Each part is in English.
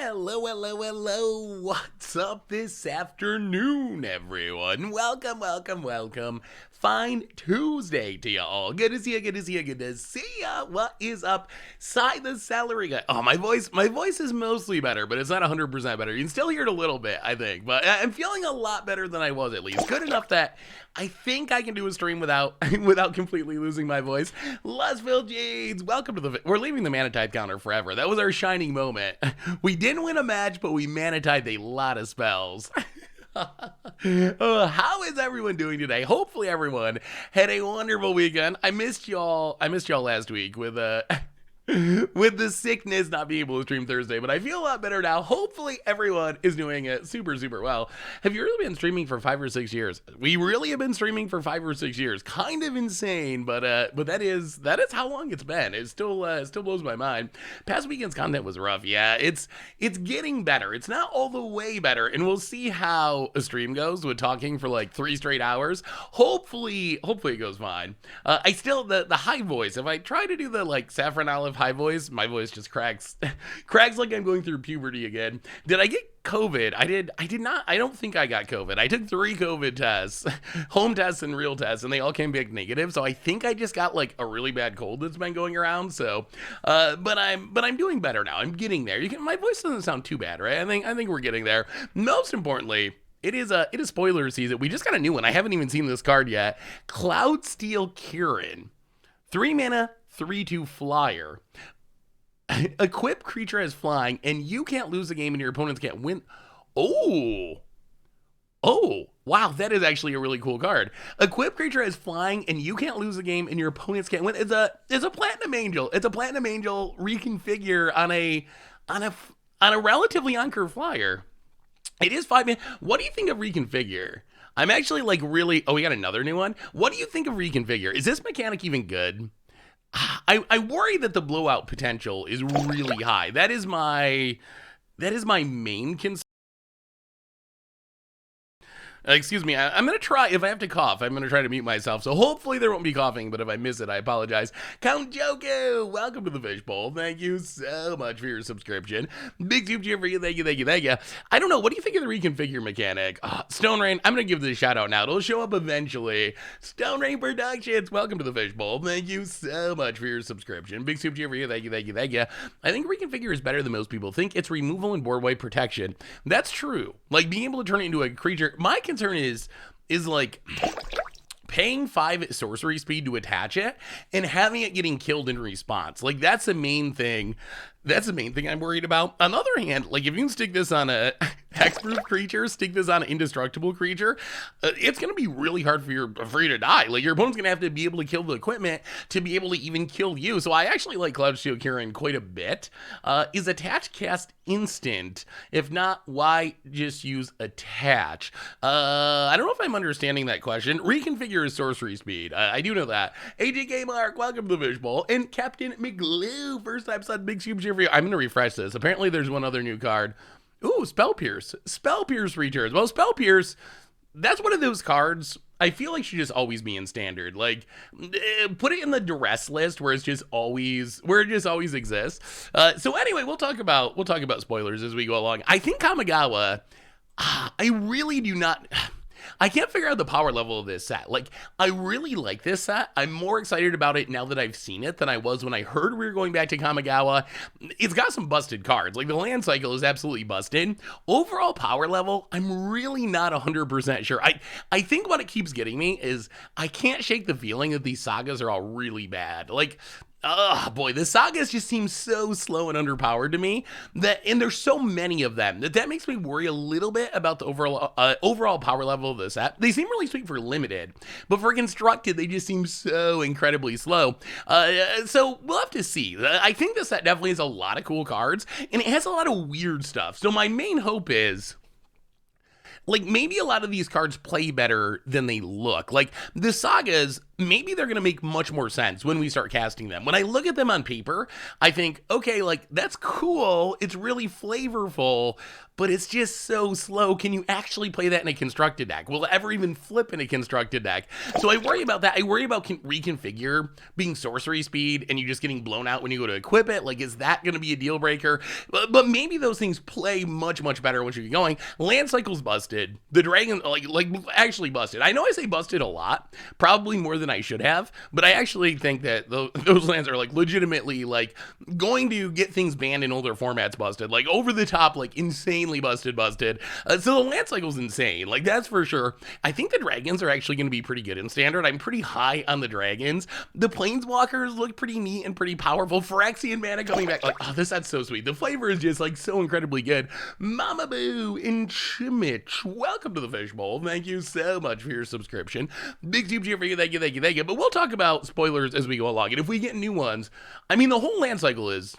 Hello. What's up this afternoon, everyone? Welcome. Fine Tuesday to y'all. Good to see ya. What is up? Side the salary guy. Oh, my voice is mostly better, but it's not 100% better. You can still hear it a little bit, I think, but I'm feeling a lot better than I was, at least. Good enough that I think I can do a stream without completely losing my voice. Lusville Jeans, welcome to the... We're leaving the Manatide counter forever. That was our shining moment. We didn't win a match, but we Manatide a lot of spells. How is everyone doing today? Hopefully everyone had a wonderful weekend. I missed y'all last week with with the sickness not being able to stream Thursday, but I feel a lot better now. Hopefully everyone is doing it super well. Have you really been streaming for 5 or 6 years? We really have been streaming for 5 or 6 years. Kind of insane, but that is how long it's been. It still blows my mind. Past weekend's content was rough. Yeah, it's getting better. It's not all the way better, and we'll see how a stream goes with talking for like 3 straight hours. Hopefully it goes fine. I still the high voice. If I try to do the like saffron olive high voice, my voice just cracks like I'm going through puberty again. Did I get COVID? I did not. I don't think I got COVID. I took 3 COVID tests, home tests and real tests, and they all came back negative. So I think I just got like a really bad cold that's been going around. So, but I'm doing better now. I'm getting there. My voice doesn't sound too bad, right? I think we're getting there. Most importantly, it is spoiler season. We just got a new one. I haven't even seen this card yet. Cloudsteel Kieran, 3 mana, 3/2 flyer. Equip creature as flying, and you can't lose the game and your opponents can't win. Oh, wow, that is actually a really cool card. Equip creature as flying, and you can't lose the game and your opponents can't win. It's a Platinum Angel. It's a Platinum Angel reconfigure on a relatively on-curve flyer. It is 5 mana. What do you think of reconfigure? I'm actually like really... Oh, we got another new one? What do you think of reconfigure? Is this mechanic even good? I worry that the blowout potential is really high. That is my main concern. Excuse me, I'm going to try, if I have to cough, I'm going to try to mute myself, so hopefully there won't be coughing, but if I miss it, I apologize. Count Joko, welcome to the Fishbowl. Thank you so much for your subscription. Big soup cheer for you, thank you. I don't know, what do you think of the reconfigure mechanic? Stone Rain, I'm going to give this a shout out now. It'll show up eventually. Stone Rain Productions, welcome to the Fishbowl. Thank you so much for your subscription. Big soup cheer for you, thank you. I think reconfigure is better than most people think. It's removal and board wipe protection. That's true. Like, being able to turn it into a creature, my concern is like paying 5 sorcery speed to attach it and having it getting killed in response. Like, that's the main thing I'm worried about. On the other hand, like, if you can stick this on a hexproof creature, stick this on an indestructible creature, it's going to be really hard for you to die. Like, your opponent's going to have to be able to kill the equipment to be able to even kill you. So I actually like Cloudsteel Kieran quite a bit. Is attach cast instant? If not, why just use attach? I don't know if I'm understanding that question. Reconfigure is sorcery speed. I do know that. AJK Mark, welcome to the Fishbowl. And Captain McGlue, first time son, big super cheer for you. I'm going to refresh this. Apparently there's one other new card. Ooh, Spell Pierce returns. Well, Spell Pierce, that's one of those cards I feel like should just always be in standard. Like, put it in the duress list where it just always exists. So anyway, we'll talk about spoilers as we go along. I think Kamigawa, I really do not... I can't figure out the power level of this set. Like, I really like this set. I'm more excited about it now that I've seen it than I was when I heard we were going back to Kamigawa. It's got some busted cards. Like, the land cycle is absolutely busted. Overall power level, I'm really not 100% sure. I think what it keeps getting me is I can't shake the feeling that these sagas are all really bad. Like, boy, the sagas just seem so slow and underpowered to me, and there's so many of them that makes me worry a little bit about the overall power level of the set. They seem really sweet for limited, but for constructed, they just seem so incredibly slow. So we'll have to see. I think this set definitely has a lot of cool cards, and it has a lot of weird stuff. So my main hope is, like, maybe a lot of these cards play better than they look. Like, the sagas, maybe they're going to make much more sense when we start casting them. When I look at them on paper, I think, okay, like, that's cool. It's really flavorful. but it's just so slow. Can you actually play that in a constructed deck? Will it ever even flip in a constructed deck? So I worry about that. I worry about reconfigure being sorcery speed and you just getting blown out when you go to equip it. Like, is that going to be a deal breaker? But maybe those things play much, much better once you get going. Land cycle's busted. The dragon, like actually busted. I know I say busted a lot, probably more than I should have, but I actually think that those lands are like legitimately like going to get things banned in older formats busted, like over the top, like insanely busted. So the land cycle's insane, like that's for sure. I think the dragons are actually going to be pretty good in standard. I'm pretty high on the dragons. The planeswalkers look pretty neat and pretty powerful. Phyrexian mana coming back, like, oh, this set's so sweet. The flavor is just like so incredibly good. Mama Boo and Chimich, welcome to the Fishbowl. Thank you so much for your subscription. Big tube cheer for you. Thank you. But we'll talk about spoilers as we go along. And if we get new ones, I mean, the whole land cycle it's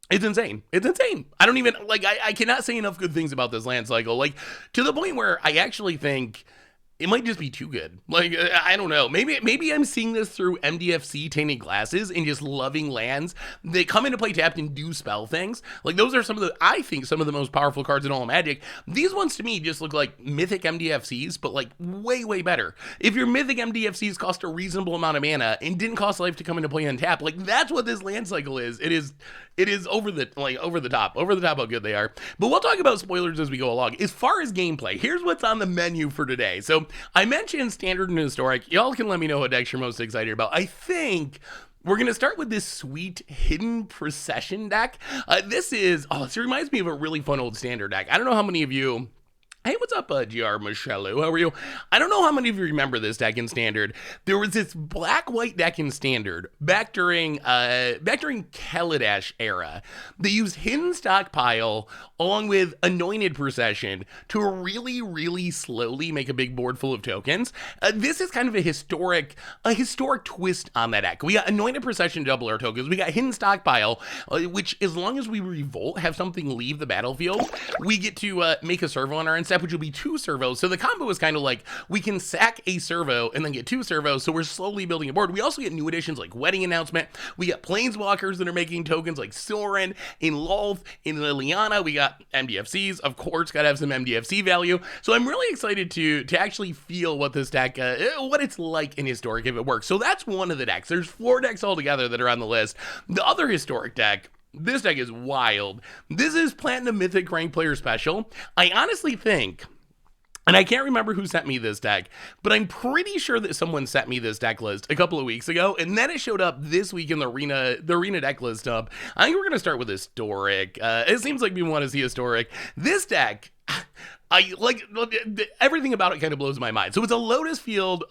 insane. It's insane. I don't even, like, I cannot say enough good things about this land cycle. Like, to the point where I actually think it might just be too good. Like, I don't know. Maybe I'm seeing this through MDFC tainted glasses and just loving lands. They come into play tapped and do spell things. Like, those are I think some of the most powerful cards in all of Magic. These ones to me just look like mythic MDFCs, but like way, way better. If your mythic MDFCs cost a reasonable amount of mana and didn't cost life to come into play and tap, like that's what this land cycle is. It is over the top how good they are. But we'll talk about spoilers as we go along. As far as gameplay, here's what's on the menu for today. So I mentioned standard and historic. Y'all can let me know what decks you're most excited about. I think we're going to start with this sweet hidden procession deck. This reminds me of a really fun old standard deck. I don't know how many of you... Hey, what's up, GR Michello? How are you? I don't know how many of you remember this deck in Standard. There was this black-white deck in Standard back during Kaladesh era. They used Hidden Stockpile along with Anointed Procession to really, really slowly make a big board full of tokens. This is kind of a historic twist on that deck. We got Anointed Procession double our tokens. We got Hidden Stockpile, which as long as we revolt, have something leave the battlefield, we get to make a servo on our end step, which will be 2 servos. So the combo is kind of like we can sack a servo and then get 2 servos. So we're slowly building a board. We also get new additions like Wedding Announcement. We got Planeswalkers that are making tokens like Sorin, in Lolth, in Liliana. We got MDFCs, of course, got to have some MDFC value. So I'm really excited to actually feel what this deck, what it's like in Historic if it works. So that's one of the decks. There's 4 decks altogether that are on the list. The other Historic deck, this deck is wild. This is Platinum Mythic Rank Player Special. I honestly think, and I can't remember who sent me this deck, but I'm pretty sure that someone sent me this deck list a couple of weeks ago, and then it showed up this week in the arena deck list hub. I think we're going to start with Historic. It seems like we want to see Historic. This deck... I like everything about it kind of blows my mind. So it's a Lotus Field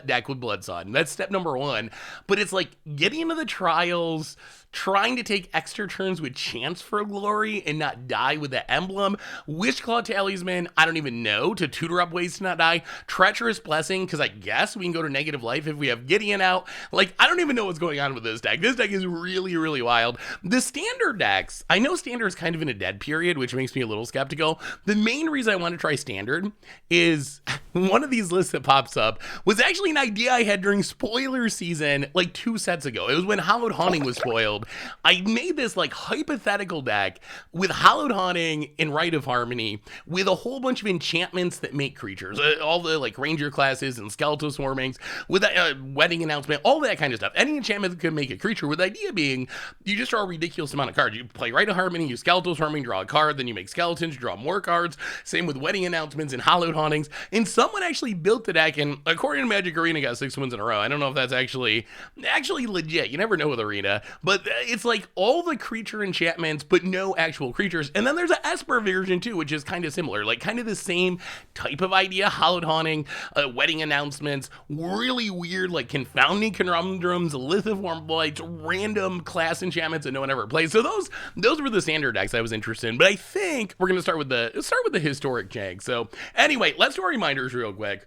deck with Blood Sun. That's step number 1. But it's like getting into the trials, trying to take extra turns with Chance for Glory and not die with the emblem. Wishclaw Talisman, I don't even know, to tutor up ways to not die. Treacherous Blessing, because I guess we can go to negative life if we have Gideon out. Like, I don't even know what's going on with this deck. This deck is really, really wild. The standard decks, I know standard is kind of in a dead period, which makes me a little skeptical. The main reason I want to try standard is one of these lists that pops up was actually an idea I had during spoiler season like 2 sets ago. It was when Hallowed Haunting was spoiled. I made this like hypothetical deck with Hallowed Haunting and Rite of Harmony with a whole bunch of enchantments that make creatures, all the like ranger classes and skeletal swarmings with Wedding Announcement, all that kind of stuff. Any enchantment that could make a creature, with the idea being you just draw a ridiculous amount of cards. You play Rite of Harmony, you skeletal swarming, draw a card, then you make skeletons, draw more cards. Same with Wedding Announcements and Hallowed Hauntings. And someone actually built the deck, and according to Magic Arena, got 6 wins in a row. I don't know if that's actually legit. You never know with Arena. But it's like all the creature enchantments, but no actual creatures. And then there's an Esper version too, which is kind of similar. Like kind of the same type of idea. Hallowed Haunting, Wedding Announcements, really weird, like confounding conundrums, lithiform blights, random class enchantments that no one ever plays. So those were the standard decks I was interested in. But I think we're going to start with the historic jank. So anyway, let's do our reminders real quick.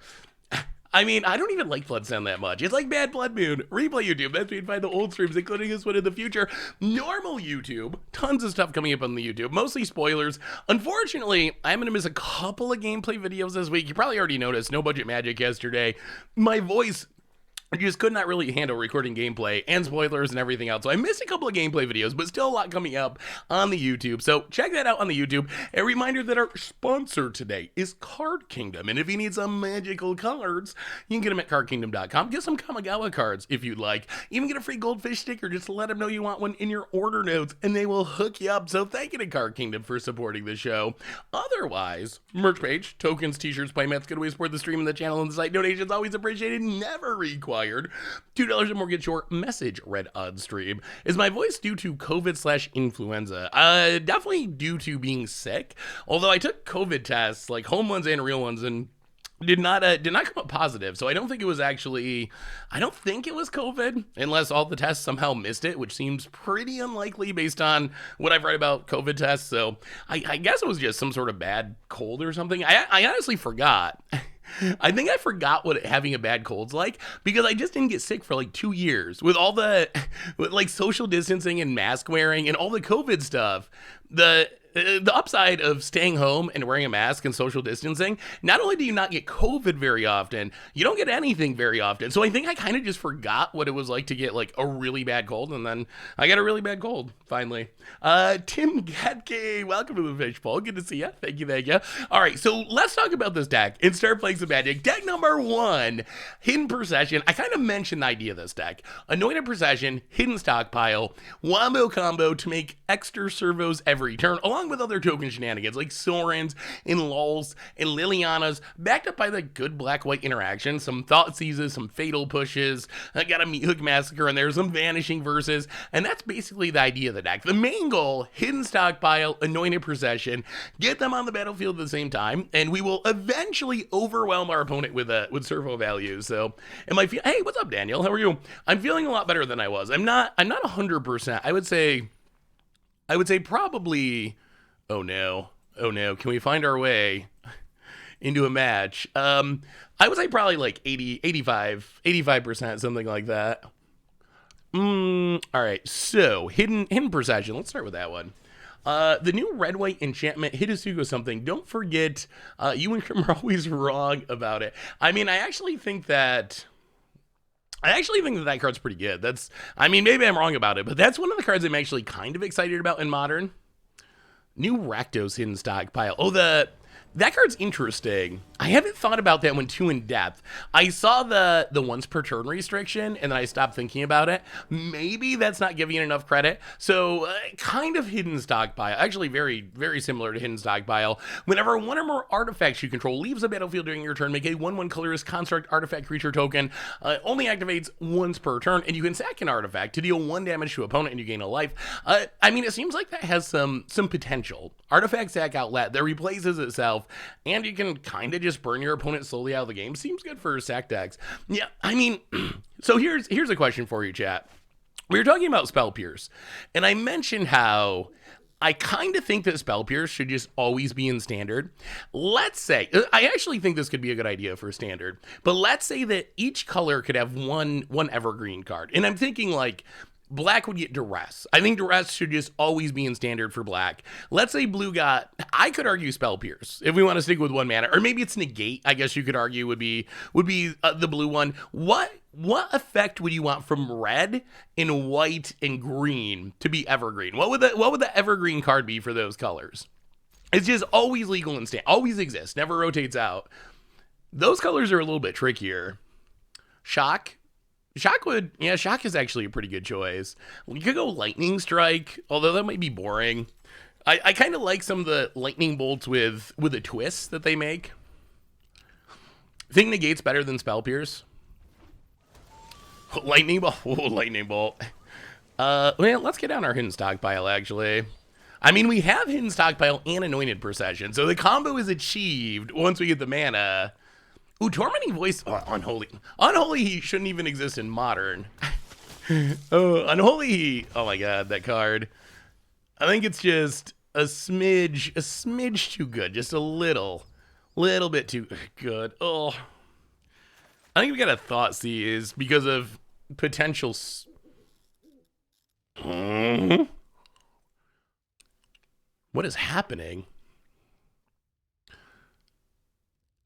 I mean, I don't even like Blood Sun that much. It's like Bad Blood Moon. Replay YouTube. That's where you can find the old streams, including this one in the future. Normal YouTube. Tons of stuff coming up on the YouTube. Mostly spoilers. Unfortunately, I'm going to miss a couple of gameplay videos this week. You probably already noticed. No Budget Magic yesterday. My voice I just could not really handle recording gameplay and spoilers and everything else. So I missed a couple of gameplay videos, but still a lot coming up on the YouTube. So check that out on the YouTube. A reminder that our sponsor today is Card Kingdom. And if you need some magical cards, you can get them at cardkingdom.com. Get some Kamigawa cards if you'd like. Even get a free goldfish sticker. Just let them know you want one in your order notes and they will hook you up. So thank you to Card Kingdom for supporting the show. Otherwise, merch page, tokens, t-shirts, playmats, good way to support the stream and the channel and the site. Donations always appreciated, never required. $2 or more gets your message read on stream. Is my voice due to COVID/influenza? Definitely due to being sick. Although I took COVID tests, like home ones and real ones, and did not come up positive. So I don't think it was COVID, unless all the tests somehow missed it, which seems pretty unlikely based on what I've read about COVID tests. So I guess it was just some sort of bad cold or something. I honestly forgot. I think I forgot what having a bad cold's like because I just didn't get sick for like 2 years with all with like social distancing and mask wearing and all the COVID stuff. The upside of staying home and wearing a mask and social distancing, not only do you not get COVID very often, you don't get anything very often. So I think I kind of just forgot what it was like to get like a really bad cold, and then I got a really bad cold, finally. Tim Gatke, welcome to the Fishbowl. Good to see you. Thank you. All right, so let's talk about this deck and start playing some Magic. Deck number 1, Hidden Procession. I kind of mentioned the idea of this deck. Anointed Procession, Hidden Stockpile, Wombo combo to make extra servos every turn, along with other token shenanigans like Sorens and Lulls and Lilianas, backed up by the good black-white interaction, some Thought Seizes, some Fatal Pushes, I got a Meat Hook Massacre, and there's some Vanishing Verses, and that's basically the idea of the deck. The main goal, Hidden Stockpile, Anointed Procession, get them on the battlefield at the same time, and we will eventually overwhelm our opponent with servo value. So, hey, what's up, Daniel? How are you? I'm feeling a lot better than I was. I'm not 100%. I would say probably. Oh no. Can we find our way into a match? I would say probably like 85%, something like that. All right. So hidden Procession. Let's start with that one. The new red-white enchantment, Hidasugo something. Don't forget, you and Krim are always wrong about it. I mean, I actually think that card's pretty good. Maybe I'm wrong about it, but that's one of the cards I'm actually kind of excited about in Modern. New Rakdos Hidden Stockpile. Oh, that card's interesting. I haven't thought about that one too in depth. I saw the once per turn restriction, and then I stopped thinking about it. Maybe that's not giving it enough credit. So, kind of Hidden Stockpile. Actually, very, very similar to Hidden Stockpile. Whenever one or more artifacts you control leaves the battlefield during your turn, make a 1/1 colorless construct artifact creature token. Only activates once per turn, and you can sack an artifact to deal 1 damage to opponent, and you gain a life. It seems like that has some potential. Artifact sack outlet that replaces itself, and you can kind of just burn your opponent slowly out of the game. Seems good for sack decks. Yeah, so here's a question for you, chat. We were talking about Spell Pierce, and I mentioned how I kind of think that Spell Pierce should just always be in Standard. Let's say, I actually think this could be a good idea for Standard, but let's say that each color could have one Evergreen card, and I'm thinking like, Black would get Duress. I think Duress should just always be in Standard for Black. Let's say Blue got, I could argue Spell Pierce if we want to stick with 1 mana, or maybe it's Negate. I guess you could argue would be the blue one. What effect would you want from red and white and green to be Evergreen? What would the Evergreen card be for those colors? It's just always legal and always exists, never rotates out. Those colors are a little bit trickier. Shock is actually a pretty good choice. We could go Lightning Strike, although that might be boring. I kind of like some of the Lightning Bolts with a twist that they make. Think Negate's better than Spell Pierce. Lightning Bolt. Oh, Lightning Bolt. Let's get down our Hidden Stockpile, actually. We have Hidden Stockpile and Anointed Procession, so the combo is achieved once we get the mana. Ooh, Tormenting Voice. Oh, Unholy. Unholy Heat shouldn't even exist in Modern. Unholy Heat. Oh my god, that card. I think it's just a smidge too good. Just a little bit too good. Oh. I think we got a Thought Seize because of potential. What is happening?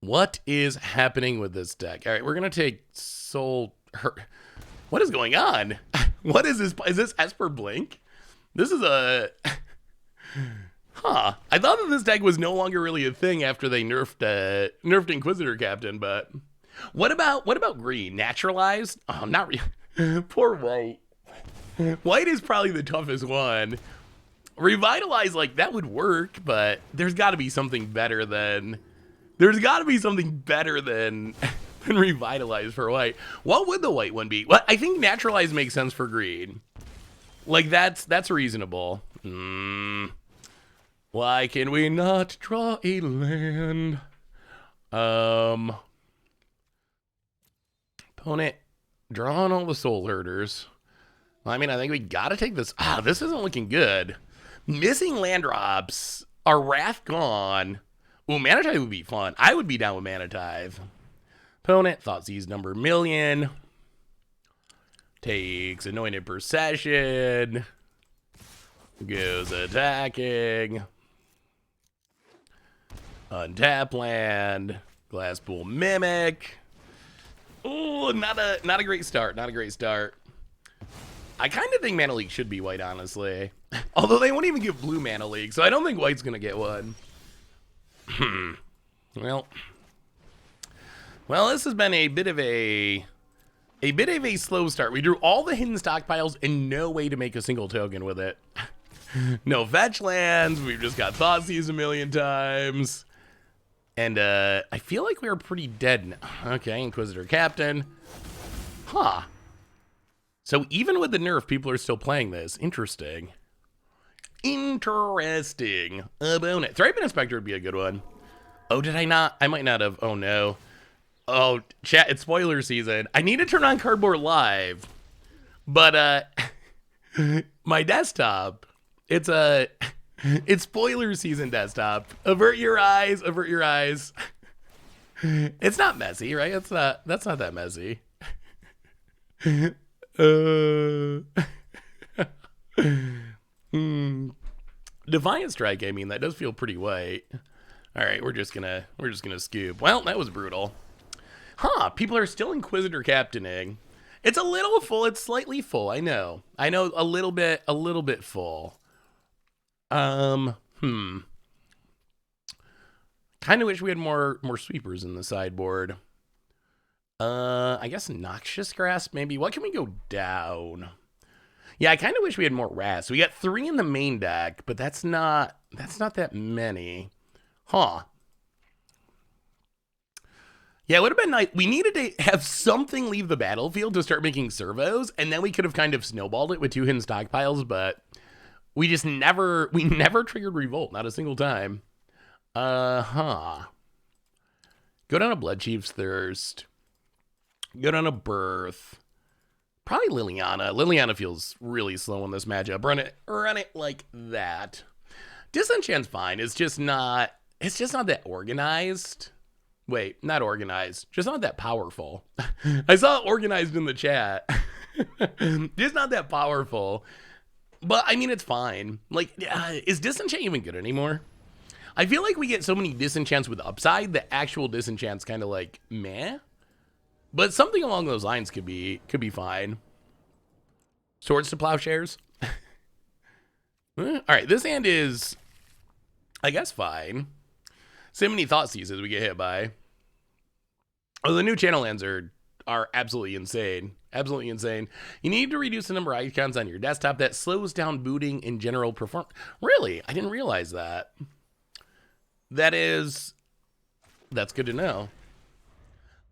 What is happening with this deck? All right, we're going to take Soul. What is going on? What is this? Is this Esper Blink? This is a... Huh. I thought that this deck was no longer really a thing after they nerfed Inquisitor Captain, but... What about green? Naturalized? Oh, not really. Poor white. White is probably the toughest one. Revitalize, like, that would work, but there's got to be something better than... than Revitalize for white. What would the white one be? Well, I think Naturalize makes sense for green. Like, that's reasonable. Why can we not draw a land? Opponent, draw on all the Soul Herders. Well, I mean, I think we gotta take this. Ah, this isn't looking good. Missing land drops. Our Wrath gone. Ooh, Mana Tithe would be fun. I would be down with Mana Tithe. Opponent, Thoughtseize number million. Takes Anointed Procession. Goes attacking. Untap land. Glasspool Mimic. Ooh, not a great start. Not a great start. I kind of think Mana Leak should be white, honestly. Although they won't even give blue Mana Leak, so I don't think white's gonna get one. Well, this has been a bit of a slow start. We drew all the hidden stockpiles and no way to make a single token with it. No fetch lands. We've just got Thoughtseize a million times. And I feel like we were pretty dead now. Okay, Inquisitor Captain. Huh. So even with the nerf, people are still playing this. Interesting. Interesting. Opponent. Threatman Inspector would be a good one. Oh, did I not? I might not have. Oh, no. Oh, chat, it's spoiler season. I need to turn on Cardboard Live. But, my desktop, it's spoiler season desktop. Avert your eyes, avert your eyes. It's not messy, right? That's not that messy. Defiant Strike, I mean, that does feel pretty white. All right, we're just gonna scoop. Well, that was brutal. Huh, people are still Inquisitor Captaining. It's a little full, it's slightly full, I know. I know, a little bit full. Kind of wish we had more sweepers in the sideboard. I guess Noxious Grasp, maybe. What can we go down? Yeah, I kind of wish we had more Rats. We got 3 in the main deck, but that's not that many. Huh. Yeah, it would have been nice. We needed to have something leave the battlefield to start making servos, and then we could have kind of snowballed it with 2 hidden stockpiles, but we just never triggered Revolt, not a single time. Go down a Bloodchief's Thirst. Go down a Birth. Probably Liliana. Liliana feels really slow in this matchup. Run it like that. Disenchant's fine. It's just not that organized. Wait, not organized. Just not that powerful. I saw organized in the chat. Just not that powerful. But, I mean, it's fine. Like, is Disenchant even good anymore? I feel like we get so many Disenchants with upside that actual Disenchant's kind of like, meh? But something along those lines could be fine. Swords to Plowshares. All right, this hand is, I guess, fine. So many Thoughtseizes we get hit by. Oh, the new channel lands are absolutely insane. Absolutely insane. You need to reduce the number of icons on your desktop. That slows down booting in general performance. Really? I didn't realize that. That's good to know.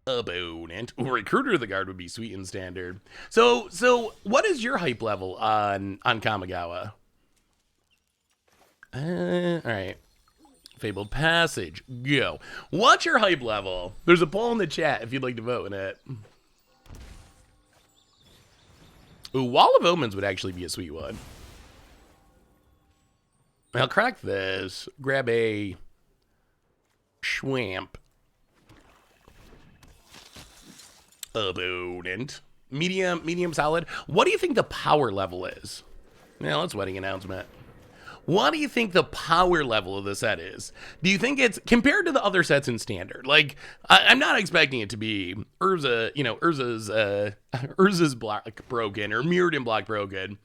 Opponent. Ooh, Recruiter of the Guard would be sweet in standard. So what is your hype level on Kamigawa? All right. Fabled Passage. Go. What's your hype level? There's a poll in the chat if you'd like to vote in it. Ooh, Wall of Omens would actually be a sweet one. I'll crack this. Grab a Schwamp. Opponent. Medium solid. What do you think the power level is? Yeah, let's wedding announcement. what do you think the power level of the set is? Do you think it's compared to the other sets in standard? Like, I'm not expecting it to be Urza's block broken or Mirrodin block broken,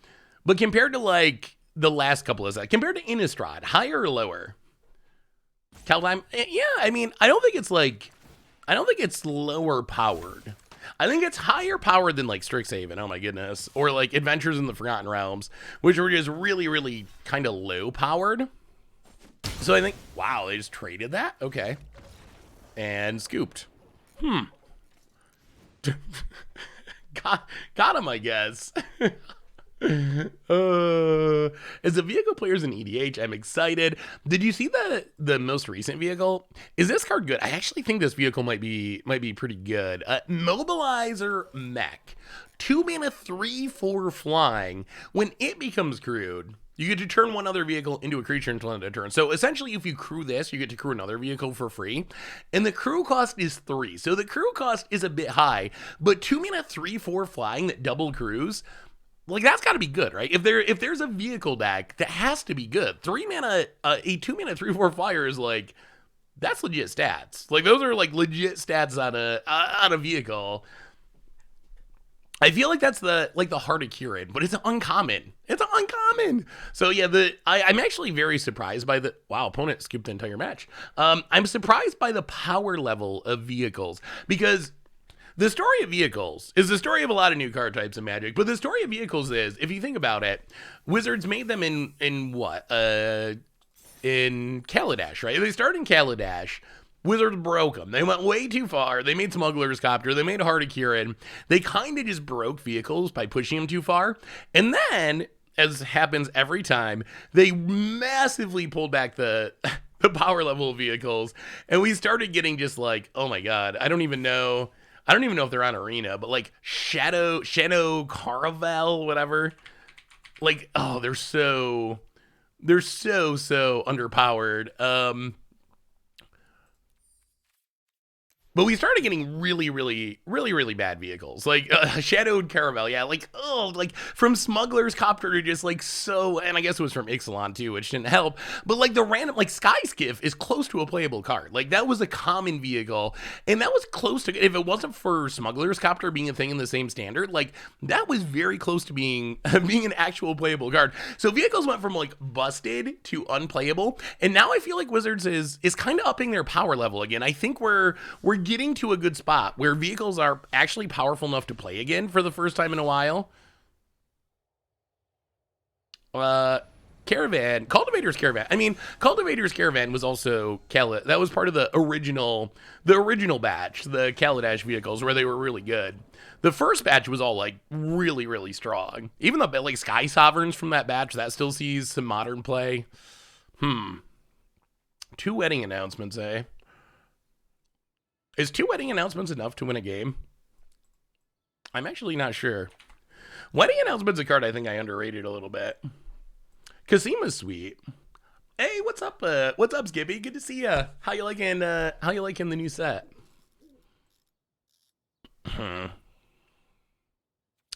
but compared to like the last couple of sets, compared to Innistrad, higher or lower? Kaldheim, yeah, I mean, I don't think it's lower powered. I think it's higher powered than like Strixhaven, oh my goodness, or like Adventures in the Forgotten Realms, which were just really, really kind of low powered. So I think, wow, they just traded that? Okay. And scooped. Got him, I guess. As a vehicle players in EDH, I'm excited. Did you see the most recent vehicle? Is this card good? I actually think this vehicle might be pretty good. Mobilizer Mech. 2 mana, 3/4 flying. When it becomes crewed, you get to turn one other vehicle into a creature until end of turn. So essentially, if you crew this, you get to crew another vehicle for free. And the crew cost is 3. So the crew cost is a bit high, but 2 mana, 3/4 flying that double crews, like, that's got to be good, right? If there's a vehicle deck, that has to be good. 3 mana, a 2 mana 3/4 flyer is like, that's legit stats. Like, those are like legit stats on a vehicle. I feel like that's the Heart of Kirin, but it's uncommon. It's uncommon. So yeah, I'm actually very surprised by opponent scooped the entire match. I'm surprised by the power level of vehicles, because the story of vehicles is the story of a lot of new card types in Magic, but the story of vehicles is, if you think about it, Wizards made them in what? In Kaladesh, right? They started in Kaladesh. Wizards broke them. They went way too far. They made Smuggler's Copter. They made Heart of Kirin. They kind of just broke vehicles by pushing them too far. And then, as happens every time, they massively pulled back the power level of vehicles. And we started getting just like, oh my God, I don't even know if they're on Arena, but like Shadow Caravel, whatever. Like, oh, they're so underpowered. But we started getting really, really, really, really bad vehicles. Like, Shadowed Caravel, yeah. Like, oh, like, from Smuggler's Copter to just, like, so... And I guess it was from Ixalan, too, which didn't help. But, like, the random... Like, Skyskiff is close to a playable card. Like, that was a common vehicle. And that was close to... If it wasn't for Smuggler's Copter being a thing in the same standard, like, that was very close to being an actual playable card. So vehicles went from, like, busted to unplayable. And now I feel like Wizards is kind of upping their power level again. I think we're getting to a good spot where vehicles are actually powerful enough to play again for the first time in a while. Caravan, Cultivator's Caravan. I mean, Cultivator's Caravan was also that was part of the original batch, the Kaladesh vehicles, where they were really good. The first batch was all like really, really strong. Even the like Sky Sovereigns from that batch, that still sees some modern play. 2 wedding announcements, eh? Is 2 wedding announcements enough to win a game? I'm actually not sure. Wedding announcement's a card I think I underrated a little bit. Casima's sweet. Hey, what's up? What's up, Skippy? Good to see ya. How you liking the new set?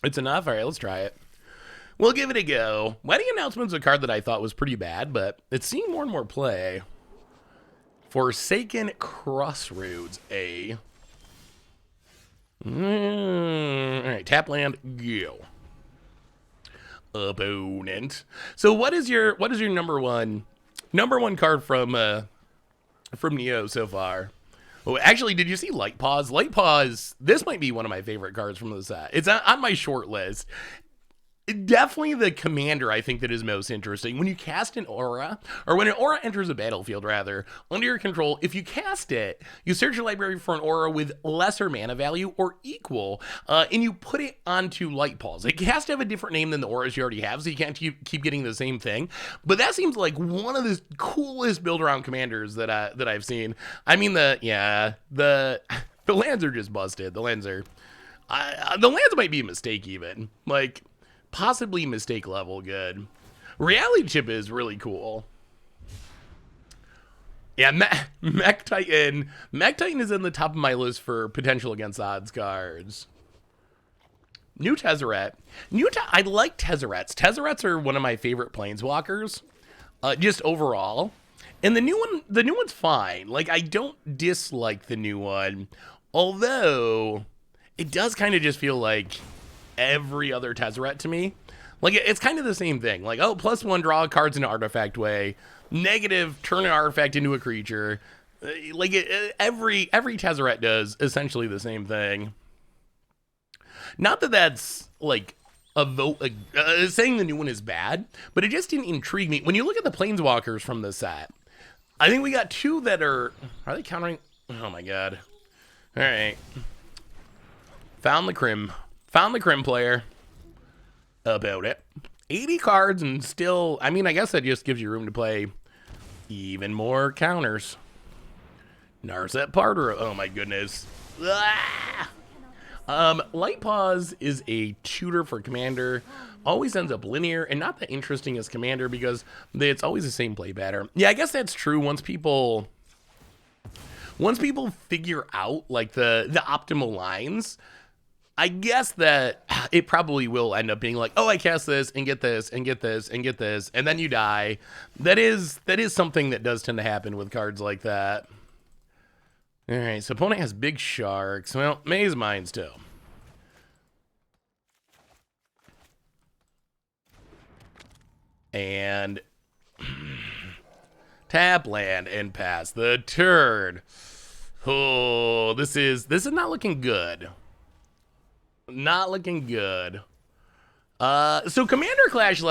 It's enough? All right, let's try it. We'll give it a go. Wedding announcement's a card that I thought was pretty bad, but it's seeing more and more play. Forsaken Crossroads, A. All right, tap land, go. Opponent. So what is your number one card from Neo so far? Oh, actually, did you see Light Paws? Light Paws, this might be one of my favorite cards from the set. It's on my short list. Definitely the commander, I think, that is most interesting. When you cast an aura, or when an aura enters a battlefield, rather, under your control, if you cast it, you search your library for an aura with lesser mana value or equal, and you put it onto Light Paws. It has to have a different name than the auras you already have, so you can't keep getting the same thing. But that seems like one of the coolest build-around commanders that I've seen. I mean, the lands are just busted. The lands might be a mistake, even. Like, possibly mistake level good. Reality Chip is really cool. Yeah, Mech Titan. Mech Titan is in the top of my list for potential against odds cards. New Tezzeret. I like Tezzerets. Tezzerets are one of my favorite planeswalkers. just overall. And the new one's fine. Like, I don't dislike the new one, although it does kind of just feel like every other Tezzeret to me. Like, it's kind of the same thing. Like, oh, +1, draw cards in an artifact way. Negative, turn an artifact into a creature. Like, every Tezzeret does essentially the same thing. Not that that's, like, a vote saying the new one is bad, but it just didn't intrigue me. When you look at the Planeswalkers from the set, I think we got two that are they countering? Oh, my God. All right. Found the Crim player. About it. 80 cards and still, I mean, I guess that just gives you room to play even more counters. Narset Parter. Oh my goodness. Light Pause is a tutor for Commander. Always ends up linear and not that interesting as Commander because it's always the same play pattern. Yeah, I guess that's true once people figure out like the optimal lines. I guess that it probably will end up being like, oh, I cast this and get this and get this and get this, and then you die. That is something that does tend to happen with cards like that. All right, so opponent has big sharks. Well, Maze Mines too. And tap land and pass the turn. Oh, this is not looking good. Not looking good. So Commander Clash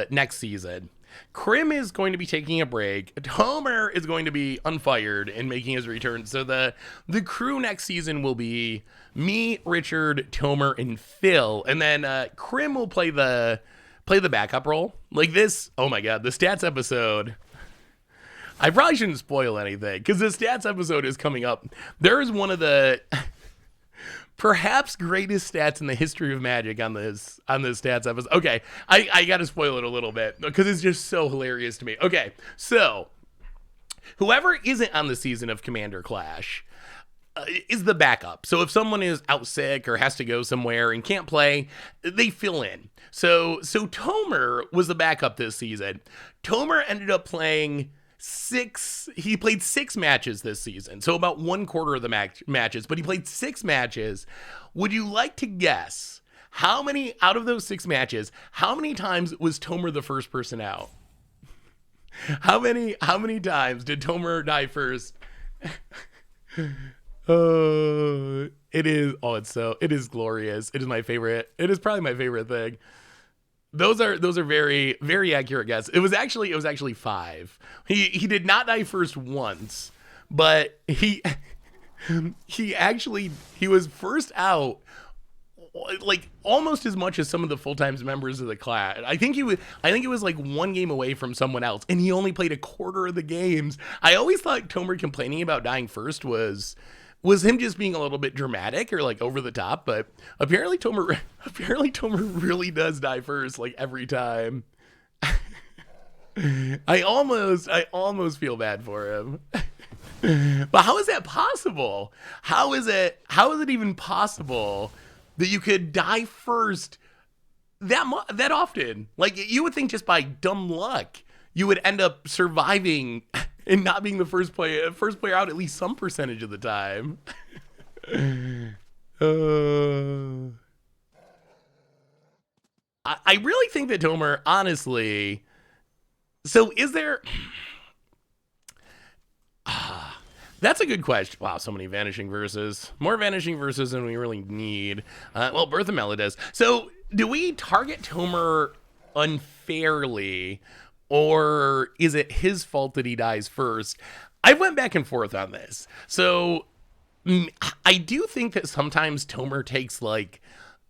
next season. Crim is going to be taking a break. Tomer is going to be unfired and making his return. So the crew next season will be me, Richard, Tomer, and Phil. And then Crim will play the backup role. Like this, oh my God, the stats episode. I probably shouldn't spoil anything because the stats episode is coming up. There is one of the perhaps greatest stats in the history of Magic on this stats episode. Okay, I got to spoil it a little bit because it's just so hilarious to me. Okay, so whoever isn't on the season of Commander Clash is the backup. So if someone is out sick or has to go somewhere and can't play, they fill in. So Tomer was the backup this season. Tomer ended up playing he played 6 matches this season, so about 1/4 of the matches, but he played 6 matches. Would you like to guess how many out of those 6 matches, how many times was Tomer the first person out? How many times did Tomer die first? It is glorious. It is my favorite. It is probably my favorite thing. Those are very, very accurate guess. It was actually 5. He did not die first once, but he was first out like almost as much as some of the full-time members of the class. I think it was like 1 game away from someone else, and he only played 1/4 of the games. I always thought Tomer complaining about dying first was him just being a little bit dramatic or like over the top, but apparently Tomer really does die first like every time. I almost feel bad for him. But how is that possible? How is it even possible that you could die first that often? Like, you would think just by dumb luck you would end up surviving and not being the first player out at least some percentage of the time. I really think that Tomer, honestly. So is there? That's a good question. Wow, so many Vanishing Verses. More Vanishing Verses than we really need. Well, Birth of Melodies. So do we target Tomer unfairly, or is it his fault that he dies first? I went back and forth on this. So I do think that sometimes Tomer takes like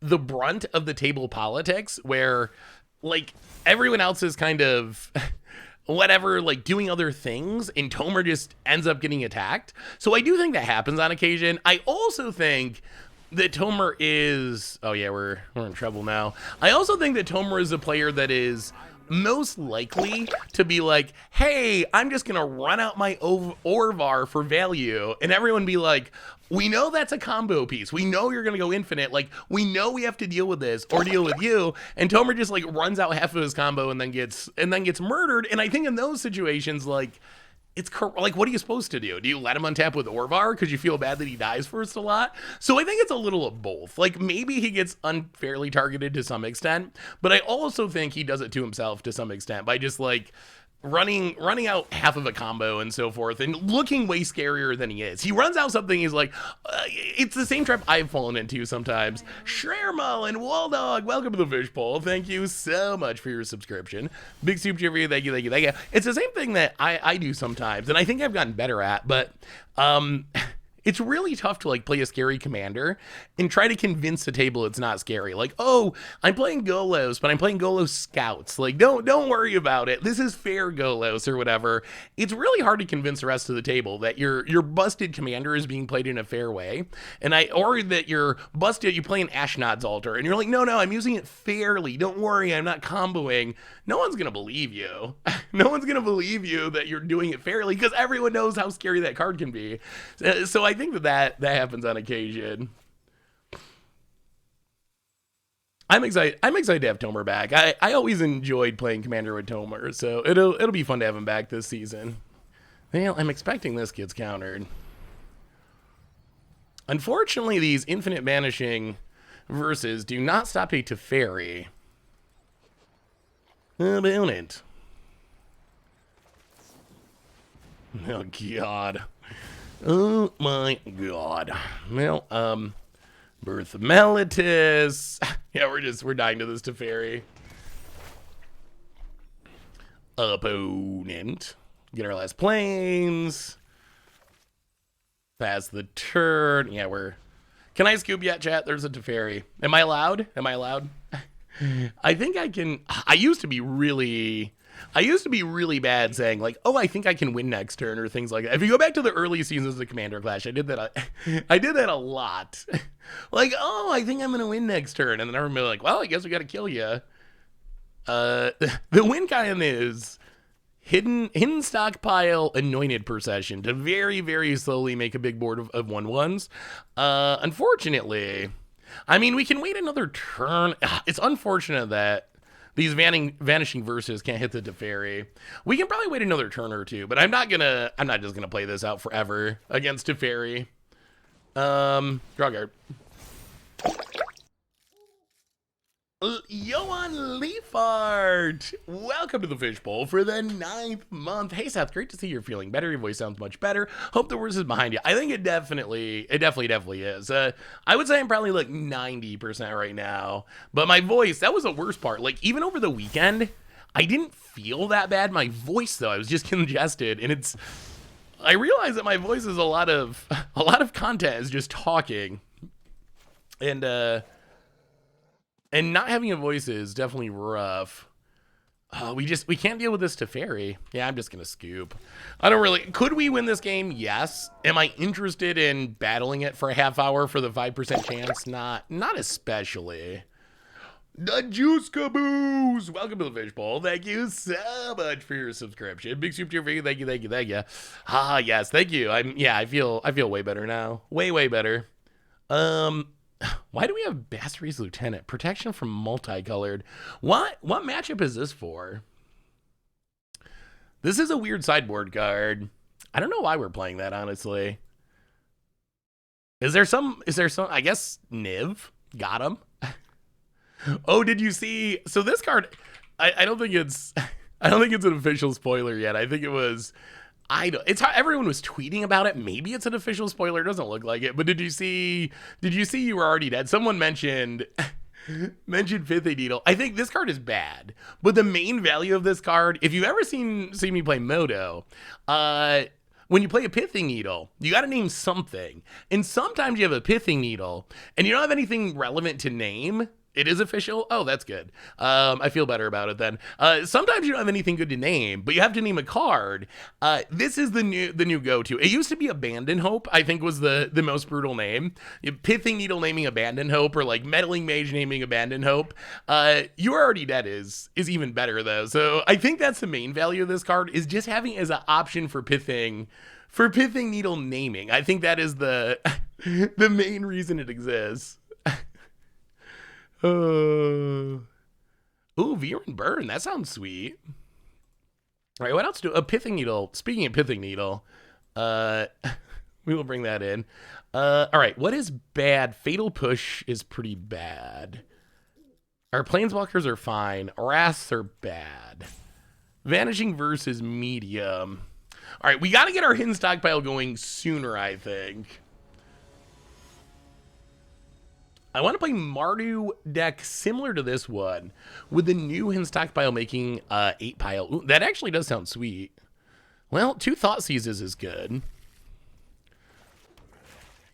the brunt of the table politics, where like everyone else is kind of whatever, like doing other things, and Tomer just ends up getting attacked. So I do think that happens on occasion. I also think that Tomer is, oh yeah, we're in trouble now. I also think that Tomer is a player that is most likely to be like, hey, I'm just gonna run out my Orvar for value, and everyone be like, we know that's a combo piece. We know you're gonna go infinite. Like, we know we have to deal with this or deal with you. And Tomer just like runs out half of his combo and then gets murdered. And I think in those situations, like, it's like, what are you supposed to do? Do you let him untap with Orvar because you feel bad that he dies first a lot? So I think it's a little of both. Like, maybe he gets unfairly targeted to some extent, but I also think he does it to himself to some extent by just like running out half of a combo and so forth and looking way scarier than he is. He runs out something, he's like, it's the same trap I've fallen into sometimes. Shrermo and Waldog, welcome to the Fishbowl. Thank you so much for your subscription. Big super chat for you, thank you, thank you, thank you. It's the same thing that I do sometimes, and I think I've gotten better at, but it's really tough to like play a scary commander and try to convince the table it's not scary. Like, oh, I'm playing Golos, but I'm playing Golos Scouts. Like, don't worry about it. This is fair Golos or whatever. It's really hard to convince the rest of the table that your busted commander is being played in a fair way. Or that you're busted, you play an Ashnod's Altar and you're like, no, I'm using it fairly. Don't worry, I'm not comboing. No one's going to believe you. No one's going to believe you that you're doing it fairly because everyone knows how scary that card can be. So I think that happens on occasion. I'm excited to have Tomer back. I always enjoyed playing Commander with Tomer, so it'll be fun to have him back this season. Well, I'm expecting this gets countered. Unfortunately, these infinite banishing verses do not stop a Teferi. How about it? Oh god. Oh my god. Well, Birth of Melitus. Yeah, we're dying to this Teferi. Opponent. Get our last planes. Pass the turn. Yeah, can I scoop yet, chat? There's a Teferi. Am I allowed? I think I can. I used to be really bad saying like, oh, I think I can win next turn or things like that. If you go back to the early seasons of Commander Clash, I did that a lot. Like, oh, I think I'm going to win next turn. And then everyone be like, well, I guess we got to kill you. The win kind is hidden stockpile, anointed procession to very, very slowly make a big board of 1/1s. Unfortunately, I mean, we can wait another turn. It's unfortunate that these vanishing verses can't hit the Teferi. We can probably wait another turn or two, but I'm not just gonna play this out forever against Teferi. Draw card. Johan Leafart, welcome to the Fishbowl for the 9th month. Hey Seth, great to see you're feeling better. Your voice sounds much better. Hope the worst is behind you. I think it definitely is. I would say I'm probably like 90% right now, but my voice, that was the worst part. Like even over the weekend, I didn't feel that bad. My voice though, I was just congested, and I realized that my voice is a lot of content is just talking, and not having a voice is definitely rough. We can't deal with this Teferi. Yeah, I'm just gonna scoop. Could we win this game? Yes. Am I interested in battling it for a half hour for the 5% chance? Not especially. The Juice Caboose! Welcome to the Fishbowl. Thank you so much for your subscription. Big super for you. Thank you. Ah, yes, thank you. I feel way better now. Way better. Why do we have Bastardy's Lieutenant? Protection from multicolored. What matchup is this for? This is a weird sideboard card. I don't know why we're playing that, honestly. Is there some, I guess Niv got him. Oh, did you see? So this card, I don't think it's an official spoiler yet. I think it was, it's how everyone was tweeting about it. Maybe it's an official spoiler. It doesn't look like it. But did you see You Were Already Dead? Someone mentioned Pithing Needle. I think this card is bad. But the main value of this card, if you've ever seen me play Moto, when you play a Pithing Needle, you got to name something. And sometimes you have a Pithing Needle and you don't have anything relevant to name. It is official? Oh, that's good. I feel better about it then. Sometimes you don't have anything good to name, but you have to name a card. This is the new go-to. It used to be Abandon Hope, I think was the most brutal name. Pithing Needle naming Abandon Hope, or like Meddling Mage naming Abandon Hope. You Are Already Dead is even better though. So I think that's the main value of this card, is just having it as an option for Pithing Needle naming. I think that is the The main reason it exists. Ooh, Veer and Burn. That sounds sweet. All right, what else do a Pithing Needle? Speaking of Pithing Needle, we will bring that in. All right, what is bad? Fatal Push is pretty bad. Our Planeswalkers are fine. Wraths are bad. Vanishing Verse is medium. All right, we got to get our hidden stockpile going sooner, I think. I want to play Mardu deck similar to this one with the new hidden stockpile making 8 pile. Ooh, that actually does sound sweet. Well, 2 Thought Seizes is good.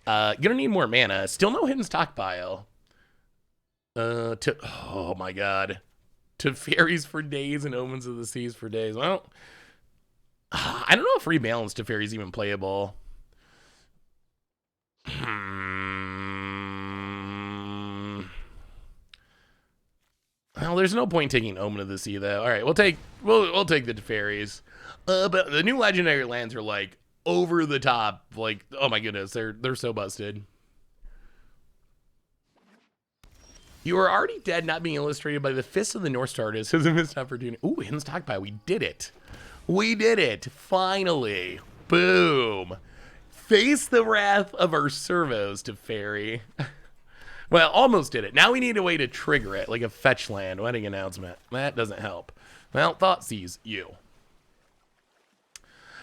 Gonna need more mana. Still no hidden stockpile. Oh my god. Teferis for days and Omens of the Seas for days. Well, I don't know if Rebalance Teferi is even playable. Well, there's no point taking Omen of the Sea though. All right, we'll take the Teferis. But the new legendary lands are like over the top. Like, oh my goodness, they're so busted. You are already dead, not being illustrated by the Fist of the North Star. Is a missed opportunity. Ooh, hidden stockpile. We did it. We did it. Finally. Boom. Face the wrath of our servos, Teferi. Well, almost did it. Now we need a way to trigger it, like a fetch land, wedding announcement. That doesn't help. Well, Thoughtseize, you.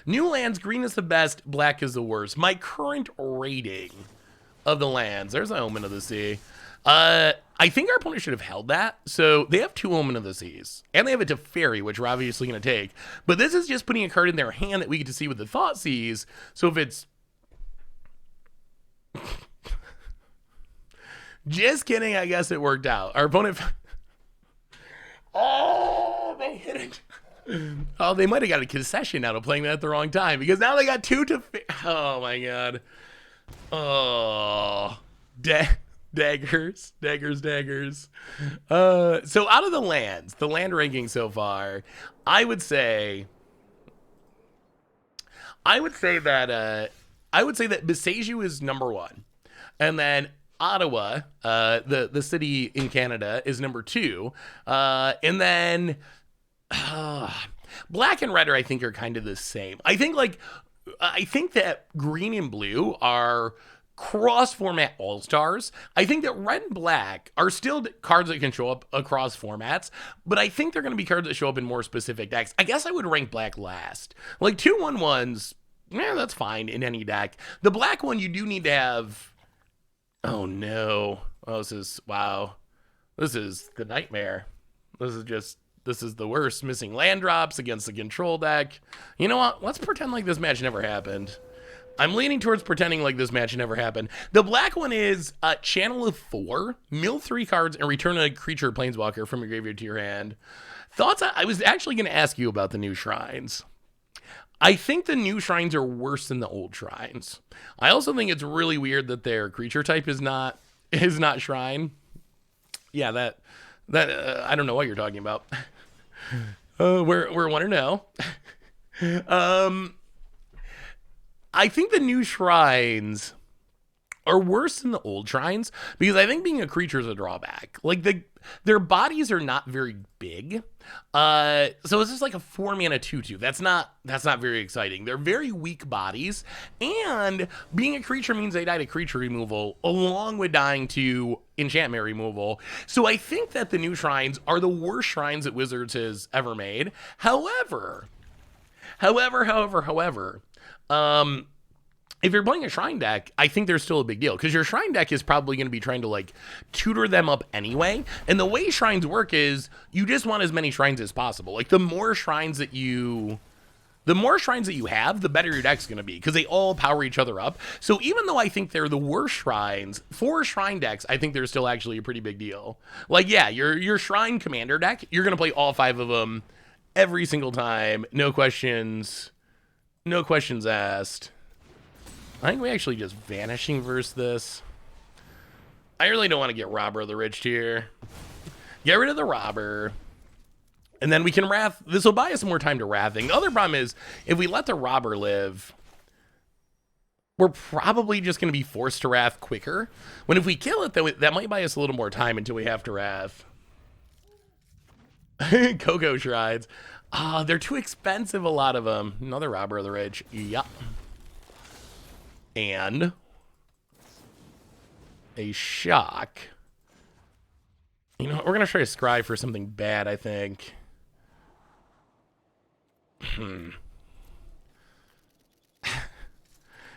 New lands, green is the best, black is the worst. My current rating of the lands. There's an Omen of the Sea. I think our opponent should have held that. So they have 2 Omen of the Seas. And they have a Teferi, which we're obviously going to take. But this is just putting a card in their hand that we get to see with the Thoughtseize. So if it's... Just kidding, I guess it worked out. Our opponent... Oh, they hit it. Oh, they might have got a concession out of playing that at the wrong time. Because now they got 2 Teferi. Oh, my God. Oh. Daggers. So out of the lands, the land ranking so far, I would say that Beseju is number 1, and then Ottawa, the city in Canada, is number 2, and then black and red I think are kind of the same. I think that green and blue are cross-format all-stars. I think that red and black are still cards that can show up across formats, but I think they're going to be cards that show up in more specific decks. I guess I would rank black last. Like 2/1/1s, yeah, that's fine in any deck. The black one, you do need to have... Oh, no. Oh, wow. This is the nightmare. This is the worst. Missing land drops against the control deck. You know what? Let's pretend like this match never happened. I'm leaning towards pretending like this match never happened. The black one is Channel of 4, mill 3 cards, and return a creature planeswalker from your graveyard to your hand. Thoughts? I was actually going to ask you about the new shrines. I think the new shrines are worse than the old shrines. I also think it's really weird that their creature type is not shrine. Yeah, that I don't know what you're talking about. We're 1-0. I think the new shrines are worse than the old shrines because I think being a creature is a drawback. Like their bodies are not very big. So it's just like a 4-mana 2/2. That's not very exciting. They're very weak bodies, and being a creature means they die to creature removal along with dying to enchantment removal. So I think that the new shrines are the worst shrines that Wizards has ever made. However, if you're playing a shrine deck, I think there's still a big deal because your shrine deck is probably going to be trying to like tutor them up anyway. And the way shrines work is you just want as many shrines as possible. Like the more shrines that you have, the better your deck's going to be because they all power each other up. So even though I think they're the worst shrines, for shrine decks, I think they're still actually a pretty big deal. Like, yeah, your shrine commander deck, you're going to play all 5 of them every single time. No questions asked. I think we actually just Vanishing Verse this. I really don't want to get Robber of the Rich here. Get rid of the Robber. And then we can Wrath. This will buy us more time to Wrathing. The other problem is, if we let the Robber live, we're probably just going to be forced to Wrath quicker. When if we kill it, that might buy us a little more time until we have to Wrath. Cocoa Shrines. They're too expensive, a lot of them. Another Robber of the Rich. Yup. And a Shock. You know what? We're going to try to scry for something bad, I think.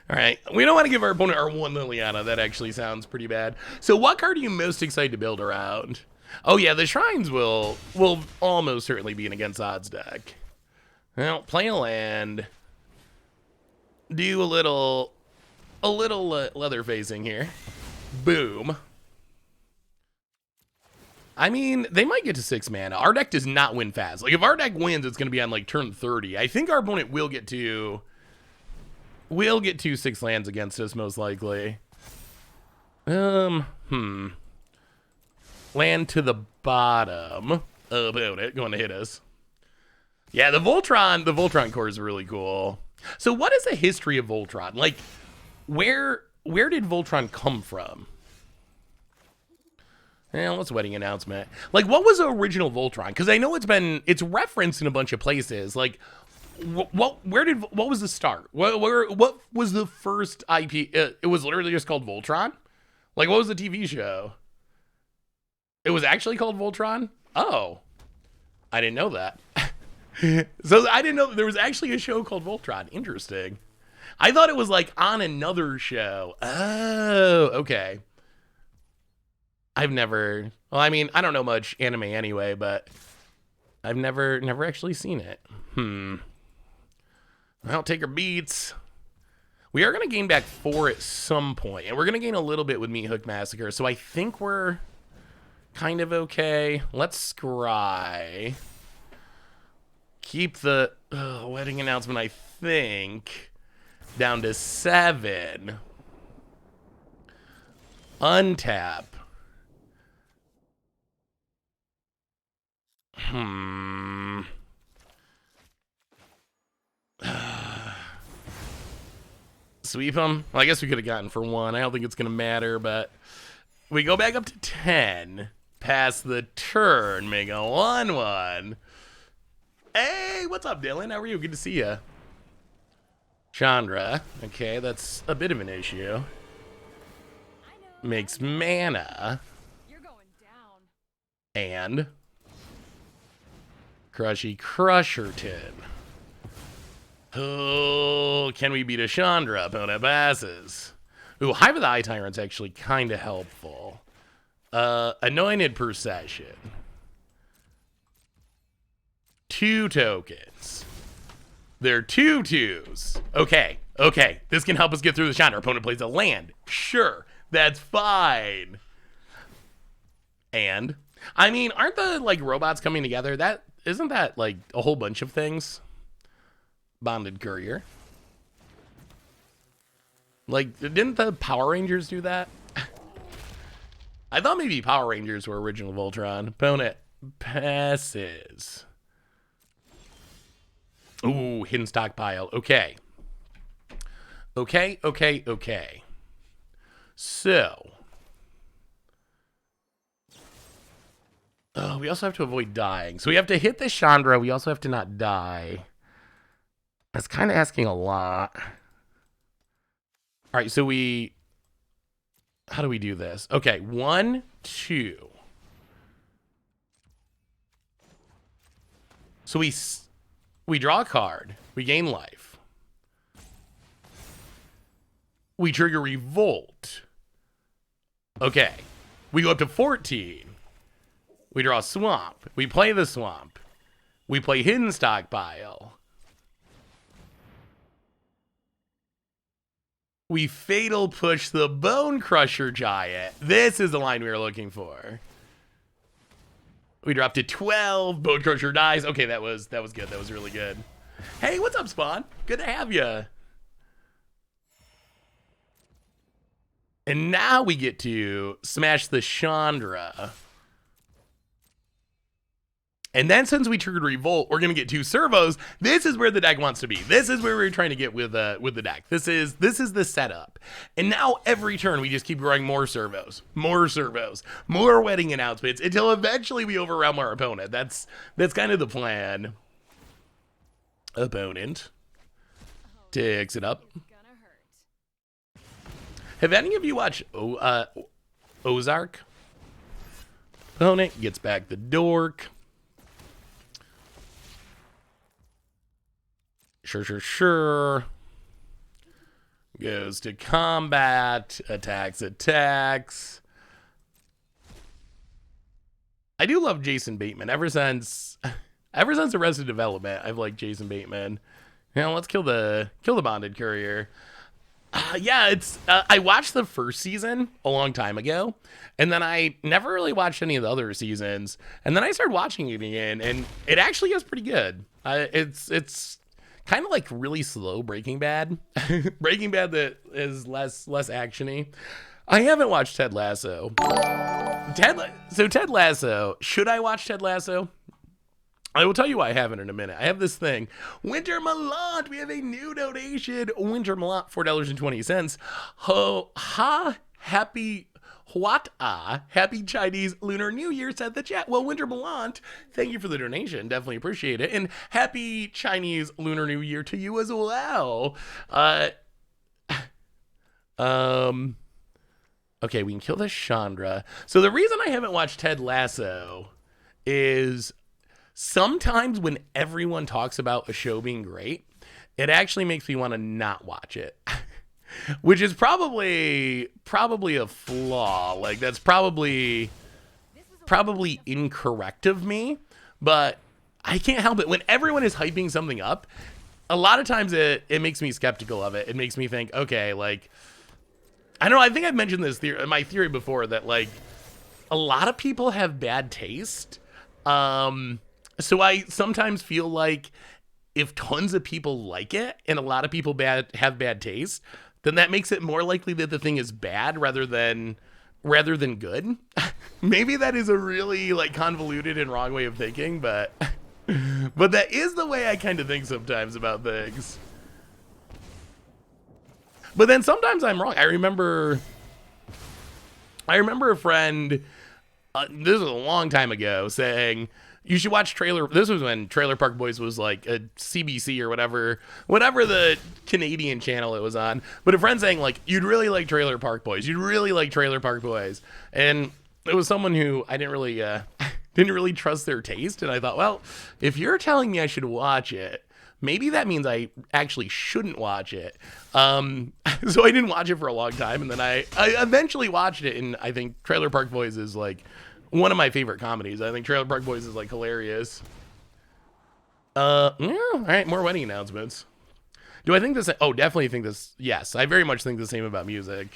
All right. We don't want to give our opponent our one Liliana. That actually sounds pretty bad. So what card are you most excited to build around? Oh, yeah. The Shrines will almost certainly be an against odds deck. Well, play a land. Do a little leather facing here. Boom. I mean, they might get to 6 mana. Our deck does not win fast. Like, if our deck wins, it's going to be on, like, turn 30. I think our opponent will get to... We'll get 2/6 lands against us, most likely. Land to the bottom. About it. Going to hit us. Yeah, the Voltron core is really cool. So what is the history of Voltron? Like, where did Voltron come from? What's wedding announcement? Like, what was the original Voltron? Because I know it's referenced in a bunch of places. Like, what was the start? What was the first IP? It was literally just called Voltron. Like, what was the TV show? It was actually called Voltron. Oh, I didn't know that. So I didn't know there was actually a show called Voltron. Interesting. I thought it was like on another show. Oh, okay. Well, I mean, I don't know much anime anyway, but I've never actually seen it. Well, take our beats. We are going to gain back 4 at some point, and we're going to gain a little bit with Meat Hook Massacre, so I think we're kind of okay. Let's scry. Keep the wedding announcement, I think, down to 7. Untap. Sweep them? Well, I guess we could have gotten for 1. I don't think it's going to matter, but we go back up to 10. Pass the turn. Make a 1/1. Hey, what's up, Dylan? How are you? Good to see you. Chandra. Okay, that's a bit of an issue. Makes mana. You're going down. And Crushy Crusherton. Oh, can we beat a Chandra? Opponent passes. Ooh, Hive of the Eye Tyrant's actually kind of helpful. Anointed Procession. 2 tokens. They're 2/2s. Okay. This can help us get through the Chandra. Opponent plays a land. Sure, that's fine. And, I mean, aren't the, like, robots coming together? Isn't that, like, a whole bunch of things? Bonded Courier. Like, didn't the Power Rangers do that? I thought maybe Power Rangers were original Voltron. Opponent passes. Ooh, hidden stockpile. Okay. So. Oh, we also have to avoid dying. So we have to hit the Chandra. We also have to not die. That's kind of asking a lot. All right, so how do we do this? Okay, 1, 2. So we draw a card. We gain life. We trigger Revolt. Okay, we go up to 14. We draw a Swamp. We play the Swamp. We play Hidden Stockpile. We Fatal Push the Bone Crusher Giant. This is the line we were looking for. We drop to 12. Bone Crusher dies. Okay, that was good. That was really good. Hey, what's up, Spawn? Good to have you. And now we get to smash the Chandra. And then since we triggered Revolt, we're going to get 2 servos. This is where the deck wants to be. This is where we're trying to get with the deck. This is the setup. And now every turn we just keep growing more servos, more wedding announcements until eventually we overwhelm our opponent. That's kind of the plan. Opponent takes it up. Have any of you watched Ozark? Opponent gets back the dork. Sure. Goes to combat. Attacks. I do love Jason Bateman. Ever since Arrested Development, I've liked Jason Bateman. Now let's kill the bonded courier. Yeah, it's I watched the first season a long time ago, and then I never really watched any of the other seasons, and then I started watching it again, and it actually is pretty good. It's kind of like really slow Breaking Bad. Breaking Bad that is less actiony. I haven't watched Ted Lasso. Ted Lasso. Should I watch Ted Lasso? I will tell you why I haven't in a minute. I have this thing. Winter Malant. We have a new donation. Winter Malant, $4.20. Happy Chinese Lunar New Year, said the chat. Well, Winter Malant, thank you for the donation. Definitely appreciate it. And happy Chinese Lunar New Year to you as well. Okay, we can kill this Chandra. So the reason I haven't watched Ted Lasso is sometimes when everyone talks about a show being great, it actually makes me want to not watch it. Which is probably a flaw. Like, that's probably incorrect of me, but I can't help it. When everyone is hyping something up, a lot of times it makes me skeptical of it. It makes me think, okay, like, I don't know, I think I've mentioned this my theory before, that like a lot of people have bad taste. So I sometimes feel like if tons of people like it and a lot of people have bad taste, then that makes it more likely that the thing is bad rather than good. Maybe that is a really like convoluted and wrong way of thinking, but that is the way I kind of think sometimes about things. But then sometimes I'm wrong. I remember a friend, this was a long time ago, saying, you should watch this was when Trailer Park Boys was like a CBC or whatever the Canadian channel it was on. But a friend saying like, you'd really like Trailer Park Boys. You'd really like Trailer Park Boys. And it was someone who I didn't really trust their taste. And I thought, well, if you're telling me I should watch it, maybe that means I actually shouldn't watch it. So I didn't watch it for a long time. And then I eventually watched it. And I think Trailer Park Boys is like one of my favorite comedies. I think Trailer Park Boys is like hilarious. Yeah, all right, more wedding announcements. Do I think this? Oh, definitely think this. Yes, I very much think the same about music.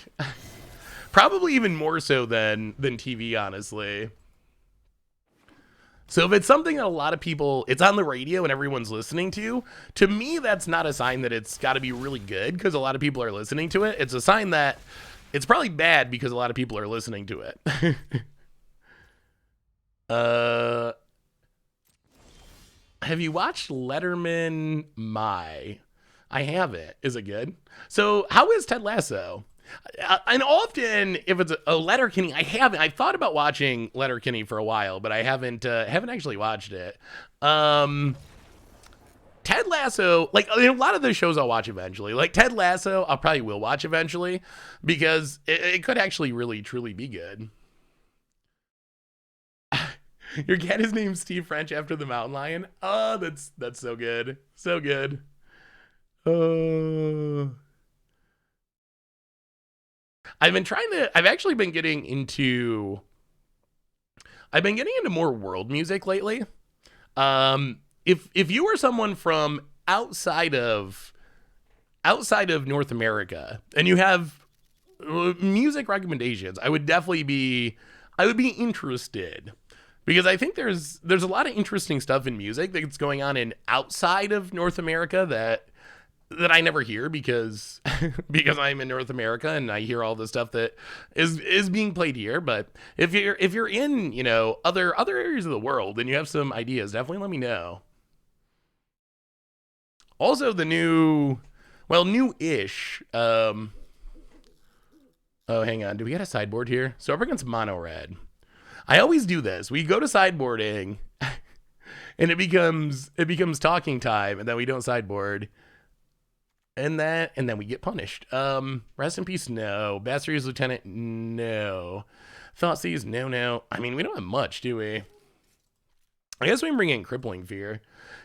Probably even more so than TV, honestly. So if it's something that a lot of people, it's on the radio and everyone's listening to me, that's not a sign that it's got to be really good because a lot of people are listening to it. It's a sign that it's probably bad because a lot of people are listening to it. Have you watched Letterman My? I haven't. Is it good? So how is Ted Lasso? And often if it's a Letterkenny, I thought about watching Letterkenny for a while, but I haven't actually watched it. Ted Lasso, like a lot of those shows I'll watch eventually. Like Ted Lasso, I probably will watch eventually because it could actually really truly be good. Your cat is named Steve French after the mountain lion. Oh, that's so good. So good. I've actually been getting into more world music lately. If you are someone from outside of North America and you have music recommendations, I would be interested. Because I think there's a lot of interesting stuff in music that's going on in outside of North America that that I never hear because because I'm in North America and I hear all the stuff that is being played here. But if you're in, other areas of the world and you have some ideas, definitely let me know. Also, the new-ish. Oh, hang on. Do we get a sideboard here? So up against mono red. I always do this. We go to sideboarding, and it becomes talking time, and then we don't sideboard, and then we get punished. Rest in peace. No. Bastard's Lieutenant. No. Thoughtseize. No. I mean, we don't have much, do we? I guess we can bring in Crippling Fear.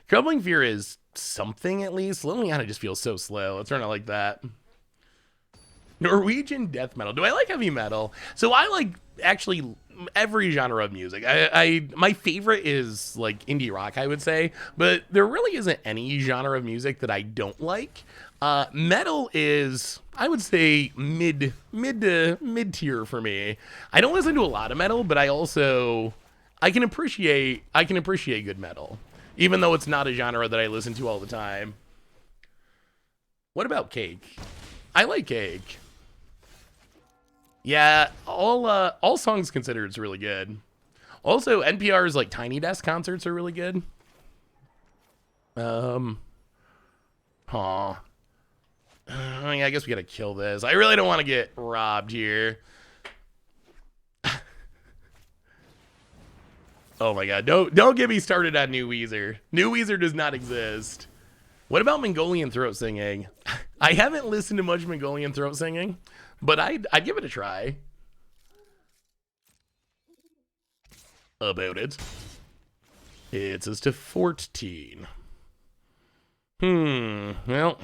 Crippling Fear is something at least. Liliana just feels so slow. Let's run it like that. Norwegian death metal. Do I like heavy metal? So I like actually every genre of music. I my favorite is like indie rock, I would say, but there really isn't any genre of music that I don't like. Metal is, I would say, mid tier for me. I don't listen to a lot of metal, but I can appreciate good metal, even though it's not a genre that I listen to all the time. What about Cake? I like Cake. Yeah, all songs considered is really good. Also, NPR's like Tiny Desk concerts are really good. I guess we gotta kill this. I really don't want to get robbed here. Oh my god, don't get me started on New Weezer. New Weezer does not exist. What about Mongolian throat singing? I haven't listened to much Mongolian throat singing, but I'd give it a try. About it. It's us to 14. Well,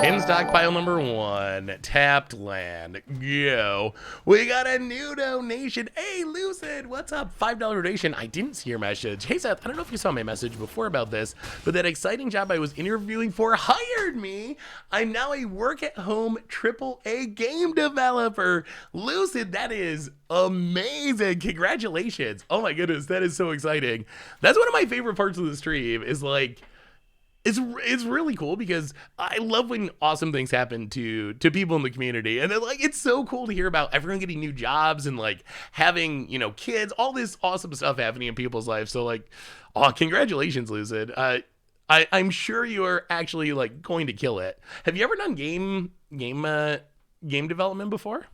in stockpile number 1, tapped land. Go. We got a new donation. Hey, Lucid, what's up? $5 donation. I didn't see your message. Hey, Seth, I don't know if you saw my message before about this, but that exciting job I was interviewing for hired me. I'm now a work-at-home AAA game developer. Lucid, that is amazing. Congratulations. Oh my goodness, that is so exciting. That's one of my favorite parts of the stream is like, it's really cool because I love when awesome things happen to people in the community, and it's so cool to hear about everyone getting new jobs and like having kids, all this awesome stuff happening in people's lives. So like, oh, congratulations, Lucid. I'm sure you are actually like going to kill it. Have you ever done game development before?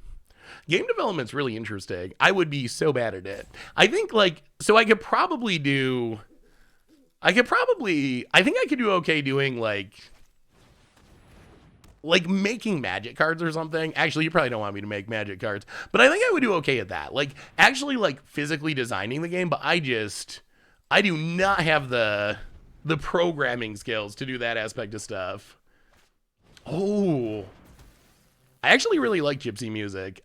Game development's really interesting. I would be so bad at it. I think I think I could do okay doing like making magic cards or something. Actually, you probably don't want me to make magic cards, but I think I would do okay at that. Like actually like physically designing the game, but I do not have the programming skills to do that aspect of stuff. Oh, I actually really like gypsy music.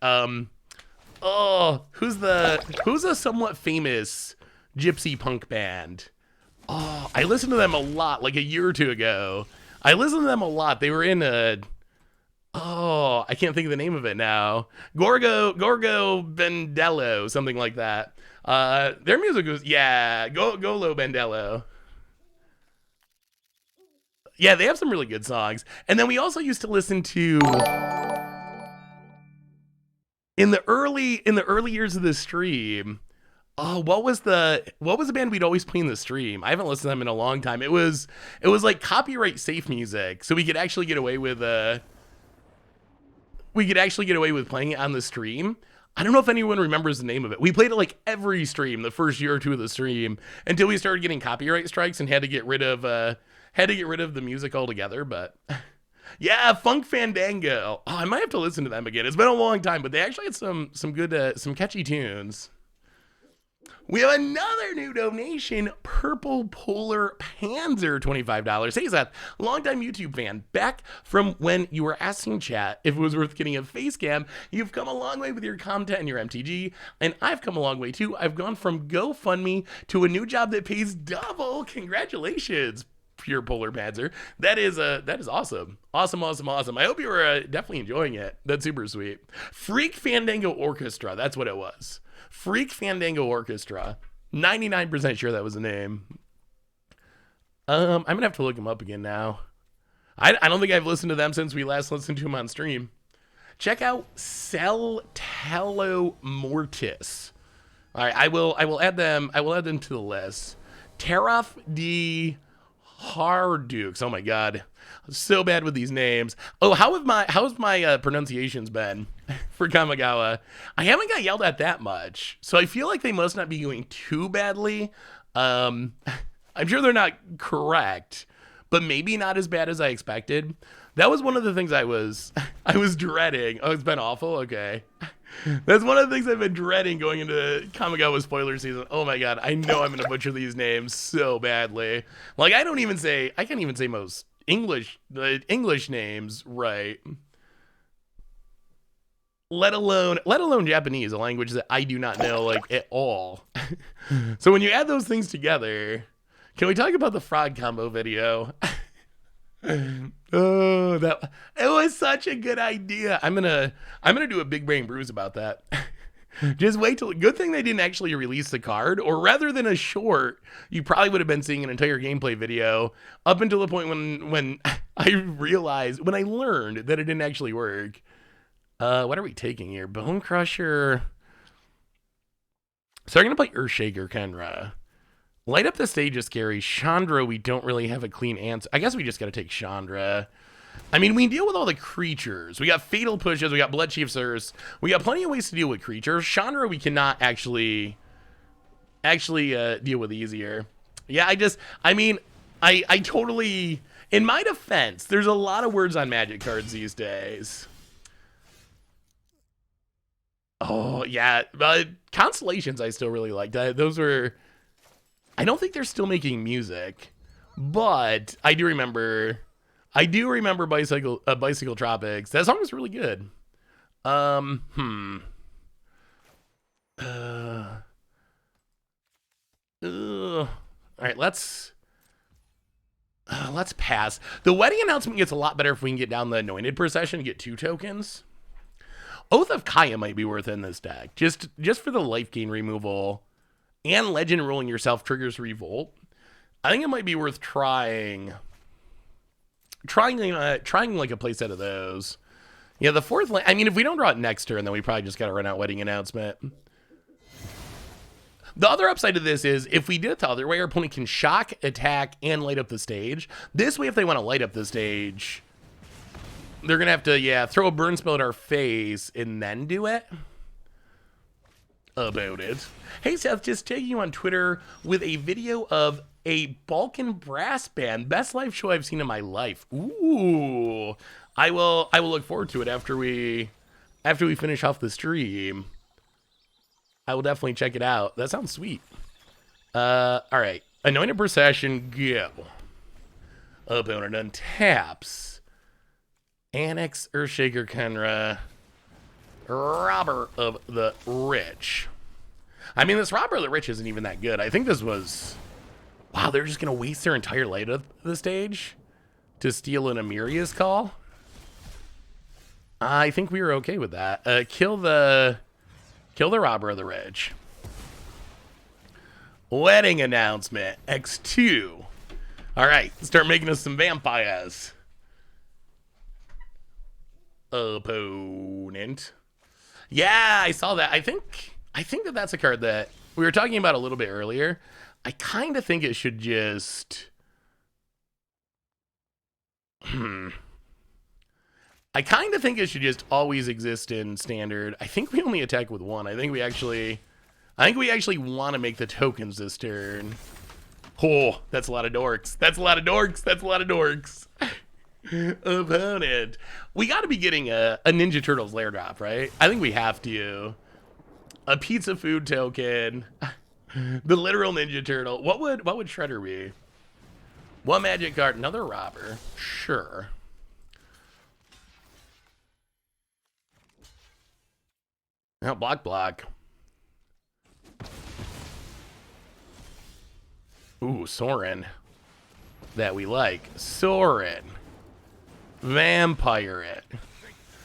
Who's a somewhat famous gypsy punk band? Oh, I listened to them a lot, like a year or two ago. I listened to them a lot. They were in I can't think of the name of it now. Gorgo Bendello, something like that. Their music was, Golo Bendello. Yeah, they have some really good songs. And then we also used to listen to, in the early years of the stream, oh, what was the band we'd always play in the stream? I haven't listened to them in a long time. It was like copyright safe music, so we could actually get away with playing it on the stream. I don't know if anyone remembers the name of it. We played it like every stream, the first year or two of the stream, until we started getting copyright strikes and had to get rid of the music altogether. But yeah, Funk Fandango. Oh, I might have to listen to them again. It's been a long time, but they actually had some good some catchy tunes. We have another new donation, Purple Polar Panzer, $25. Hey, Seth, longtime YouTube fan. Back from when you were asking chat if it was worth getting a face cam, you've come a long way with your content and your MTG, and I've come a long way too. I've gone from GoFundMe to a new job that pays double. Congratulations, Pure Polar Panzer. That is awesome. Awesome. I hope you were definitely enjoying it. That's super sweet. Freak Fandango Orchestra, that's what it was. Freak Fandango Orchestra. 99% sure that was the name. I'm gonna have to look him up again now. I don't think I've listened to them since we last listened to them on stream. Check out Cell Tello Mortis. All right, I will add them to the list. Teraf D Hardukes. Oh my god. So bad with these names. Oh, how's my pronunciations been for Kamigawa? I haven't got yelled at that much, so I feel like they must not be doing too badly. I'm sure they're not correct, but maybe not as bad as I expected. That was one of the things I was dreading. Oh, it's been awful. Okay, that's one of the things I've been dreading going into Kamigawa spoiler season. Oh my god, I know I'm gonna butcher these names so badly. Like I can't even say most English names right. Let alone Japanese, a language that I do not know like at all. So when you add those things together, can we talk about the frog combo video? Oh, it was such a good idea. I'm gonna do a big brain bruise about that. Just wait till. Good thing they didn't actually release the card, or rather than a short, you probably would have been seeing an entire gameplay video up until the point when I learned that it didn't actually work. What are we taking here? Bone Crusher. So I'm gonna play Earthshaker Kenra. Light Up the Stage is scary. Chandra, we don't really have a clean answer. I guess we just gotta take Chandra. I mean, we deal with all the creatures. We got Fatal Pushes, we got Blood Chief's Curse. We got plenty of ways to deal with creatures. Chandra, we cannot actually deal with easier. Yeah, I totally, in my defense, there's a lot of words on Magic cards these days. Oh, yeah. Constellations I still really liked. Those were... I don't think they're still making music, but I do remember Bicycle Tropics. That song was really good. All right, let's pass. The wedding announcement gets a lot better if we can get down the Anointed Procession and get 2 tokens. Oath of Kaya might be worth in this deck, just for the life gain removal. And Legend rolling yourself triggers Revolt. I think it might be worth trying like a playset of those. Yeah, the 4th I mean, if we don't draw it next turn, then we probably just gotta run out Wedding Announcement. The other upside to this is, if we did it the other way, our opponent can shock, attack, and light up the stage. This way, if they want to light up the stage, they're gonna have to, throw a burn spell at our face and then do it. About it. Hey Seth, just taking you on Twitter with a video of a Balkan brass band. Best live show I've seen in my life. Ooh. I will look forward to it after we finish off the stream. I will definitely check it out. That sounds sweet. Alright. Anointed Procession, go. Opponent untaps. Annex Earthshaker Kenra. Robber of the Rich. I mean, this Robber of the Rich isn't even that good. I think this was... Wow, they're just going to waste their entire light of the stage to steal an Amiria's Call? I think we were okay with that. Kill the Robber of the Rich. Wedding Announcement, X2. Alright, start making us some vampires. Opponent. Yeah, I saw that. I think that that's a card that we were talking about a little bit earlier. I kind of think it should just... I kind of think it should just always exist in Standard. I think we only attack with 1. I think we actually want to make the tokens this turn. Oh, that's a lot of dorks. That's a lot of dorks. That's a lot of dorks. Opponent. We got to be getting a Ninja Turtles lair drop, right? I think we have to. A pizza food token. The literal Ninja Turtle. What would Shredder be? One magic card, another robber. Sure. Now block. Ooh, Sorin. That we like. Sorin. Vampire it.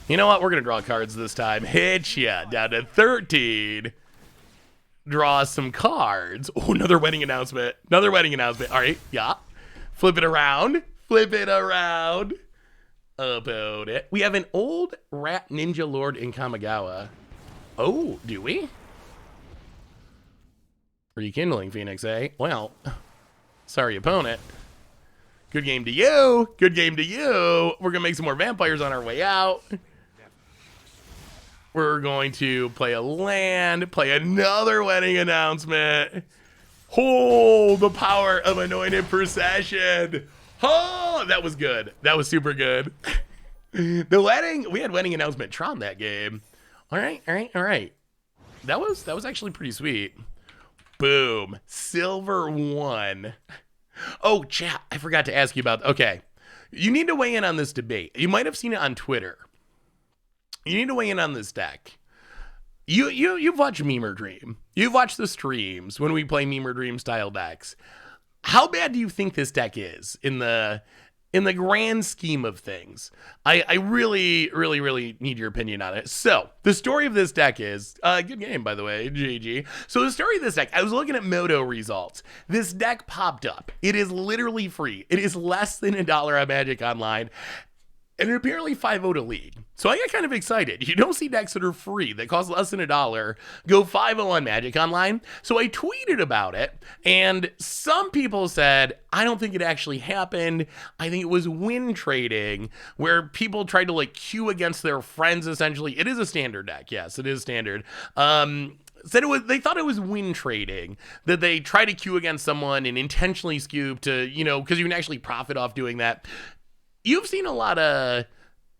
You know what? We're going to draw cards this time. Hit ya. Down to 13. Draw some cards. Oh, another wedding announcement. Another wedding announcement. All right. Yeah. Flip it around. Flip it around. About it. We have an old rat ninja lord in Kamigawa. Oh, do we? Rekindling Phoenix, eh? Well, sorry, opponent. Good game to you. Good game to you. We're going to make some more vampires on our way out. We're going to play a land, play another wedding announcement. Oh, the power of Anointed Procession. Oh, that was good. That was super good. The wedding, we had wedding announcement Tron that game. All right. That was actually pretty sweet. Boom. Silver 1. Oh, chat, I forgot to ask you about, okay. You need to weigh in on this debate. You might have seen it on Twitter. You need to weigh in on this deck. You've watched Memer Dream. You've watched the streams when we play Memer Dream style decks. How bad do you think this deck is in the grand scheme of things? I really need your opinion on it. So the story of this deck is good game, by the way, GG. So the story of this deck, I was looking at Moto results. This deck popped up. It is literally free. It is less than $1 on Magic Online. And apparently 5-0 to lead. So I got kind of excited. You don't see decks that are free, that cost less than $1, go 5-0 on Magic Online. So I tweeted about it, and some people said, I don't think it actually happened. I think it was win trading, where people tried to like queue against their friends, essentially. It is a standard deck. Yes, it is standard. Said it was, they thought it was win trading, that they try to queue against someone and intentionally scoop to, because you can actually profit off doing that. You've seen a lot of